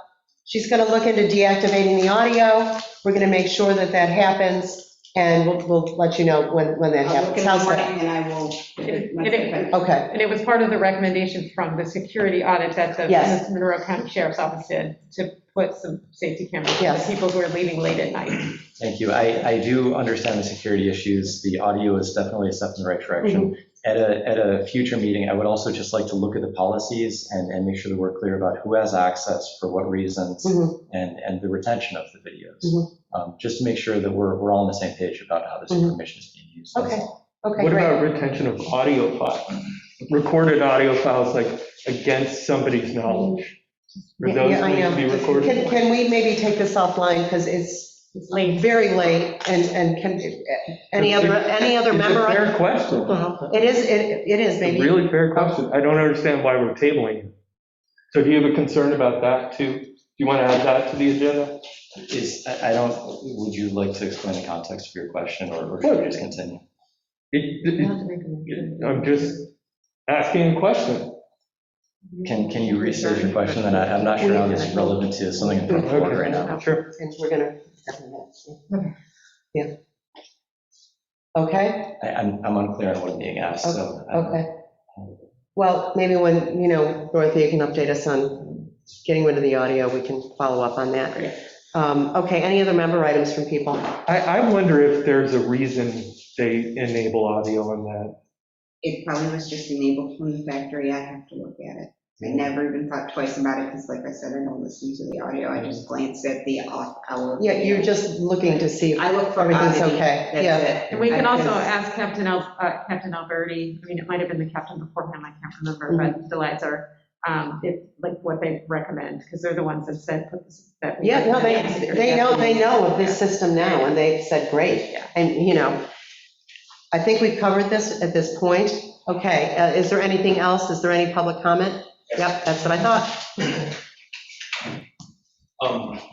She's going to look into deactivating the audio. We're going to make sure that that happens, and we'll let you know when that I'll look happens. in the How's that? morning and I will. Okay, And it was part of the recommendation from the security audit that the Yes. Monroe County Sheriff's Office did to put some safety cameras for Yes. the people who are leaving late at night. Thank you. I do understand the security issues. The audio is definitely a step in the right direction. At a future meeting, I would also just like to look at the policies and make sure that we're clear about who has access, for what reasons, and the retention of the videos. Just to make sure that we're all on the same page about how this information is being used. That's okay, all. okay, What great. about retention of audio files? Recorded audio files, like against somebody's knowledge? Are those Yeah, I going to know. be recorded? Can we maybe take this offline, because it's late. very late, and can, any other member? It's a fair question. It is, It's a maybe. really fair question. I don't understand why we're tabling it. So do you have a concern about that too? Do you want to add that to the agenda? I don't, would you like to explain the context of your question, or should we just continue? I'm just asking a question. Can you restate your question, then I'm not sure how this is relevant to something in front of the board right now. Sure. And we're gonna, yeah. Okay, I'm unclear on what I'm being asked, so. okay. Well, maybe when, Dorothea can update us on getting rid of the audio, we can follow up on that. Okay, any other member items from people? I wonder if there's a reason they enable audio on that. It probably was just enabled from the factory. I have to look at it. I never even thought twice about it, because like I said, I don't listen to the audio. I just glanced at the off hour. Yeah, you're just looking to see if I look for everything's oddity. okay. That's Yeah. it. And we can also I- ask Captain Alberti, I mean, it might have been the captain before him, I can't remember, but the lights are, like what they recommend, because they're the ones that said, put this, that. we Yeah, no, recommend. they know of this system now, and they've said, great. Yeah. And, I think we've covered this at this point. Okay, is there anything else? Is there any public comment? Yep, that's what I thought.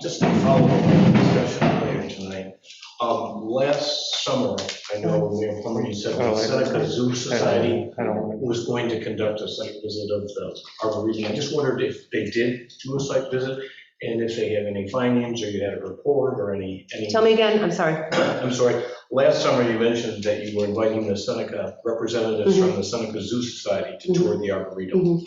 Just to follow up on the discussion earlier tonight. Last summer, I know Mayor Plummer, you said the Seneca Zoo Society was going to conduct a site visit of the Arboretum. I just wondered if they did do a site visit, and if they have any findings, or you had a report, or any. Tell me again, I'm sorry. I'm sorry. Last summer, you mentioned that you were inviting the Seneca representatives from the Seneca Zoo Society to tour the Arboretum.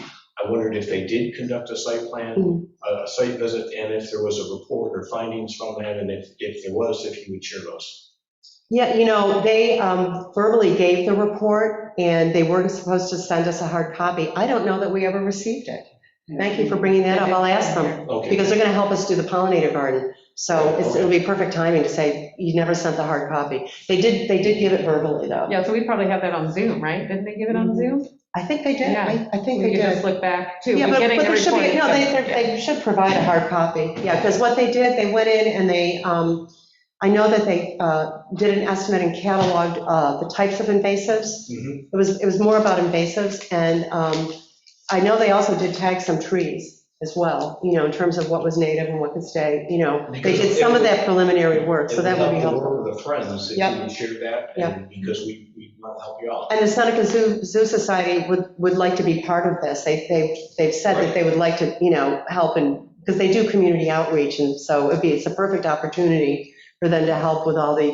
I wondered if they did conduct a site plan, a site visit, and if there was a report or findings from that, and if there was, if you would share those. Yeah, they verbally gave the report, and they were supposed to send us a hard copy. I don't know that we ever received it. Thank you for bringing that up. I'll ask them, because they're going to help us do the pollinator garden. So it'll be perfect timing to say, you never sent the hard copy. They did give it verbally, though. Yeah, so we probably have that on Zoom, right? Didn't they give it on Zoom? I think they did. Yeah. I think We they could did. just look back too. Yeah, We're but getting the there should be, report. they should provide a hard copy. Yeah, because what they did, they went in and they, I know that they did an estimate and cataloged the types of invasives. It was more about invasives, and I know they also did tag some trees as well, in terms of what was native and what could stay, they did some of that preliminary work, so that would be helpful. Work with the friends, if you would share that, and because we want to help you out. And the Seneca Zoo Society would like to be part of this. They've said that they would like to, help, and because they do community outreach, and so it's a perfect opportunity for them to help with all the,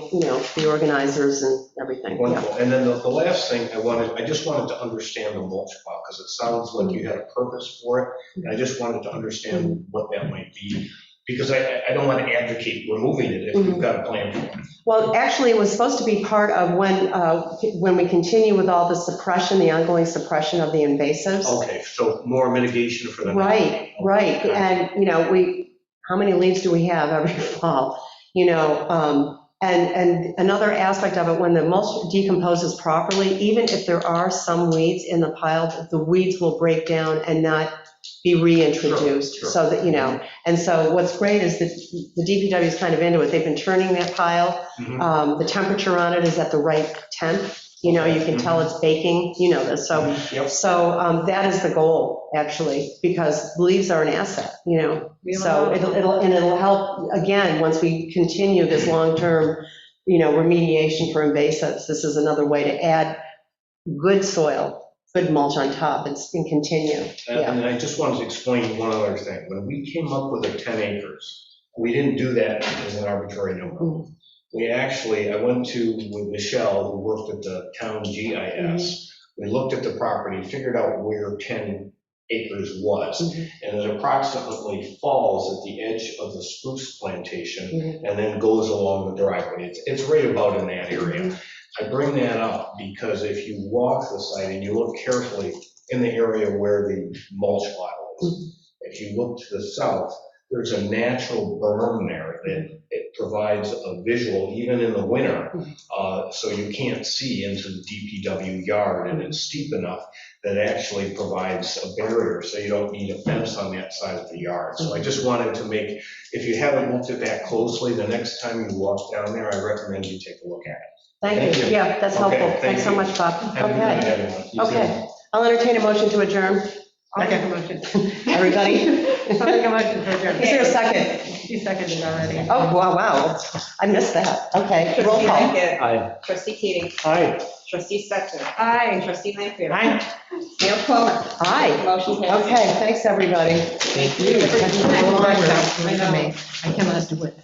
the organizers and everything. Wonderful. And then the last thing I just wanted to understand the mulch pile, because it sounds like you had a purpose for it. And I just wanted to understand what that might be, because I don't want to advocate removing it if you've got a plan for it. Well, actually, it was supposed to be part of when we continue with all the suppression, the ongoing suppression of the invasives. Okay, so more mitigation for the. Right. And, how many leaves do we have every fall? And another aspect of it, when the mulch decomposes properly, even if there are some weeds in the pile, the weeds will break down and not be reintroduced. Sure. So that, and so what's great is that the DPW is kind of into it. They've been turning that pile. The temperature on it is at the right temp. You can tell it's baking, this. So that is the goal, actually, because leaves are an asset, So it'll help, again, once we continue this long-term, remediation for invasives. This is another way to add good soil, good mulch on top, and continue. And I just wanted to explain one other thing. When we came up with the 10 acres, we didn't do that as an arbitrary number. I went with Michelle, who worked at the town GIS. We looked at the property, figured out where 10 acres was, and it approximately falls at the edge of the spruce plantation and then goes along the driveway. It's right about in that area. I bring that up because if you walk the site and you look carefully in the area where the mulch pile is, if you look to the south, there's a natural berm there that it provides a visual, even in the winter, so you can't see into the DPW yard, and it's steep enough that actually provides a barrier, so you don't need a fence on that side of the yard. So I just wanted to make, if you haven't looked at that closely, the next time you walk down there, I recommend you take a look at it. Thank you. Yeah, that's Okay, helpful. Thanks so you. much, Bob. Have a good night, Okay. everyone. You too. Okay. I'll entertain a motion to adjourn. I'll make a motion. Everybody? I'll make a motion to adjourn. Is there a second? You seconded already. Oh, wow. I missed that. Okay, roll Trustee call. Lickett. Aye. Trustee Keating. Aye. Trustee Stetser. Aye. Trustee Lanfair. Aye. Mayor Plummer. Aye. Motion passes. Okay, thanks, everybody. Thank you. Thank you. I cannot do it.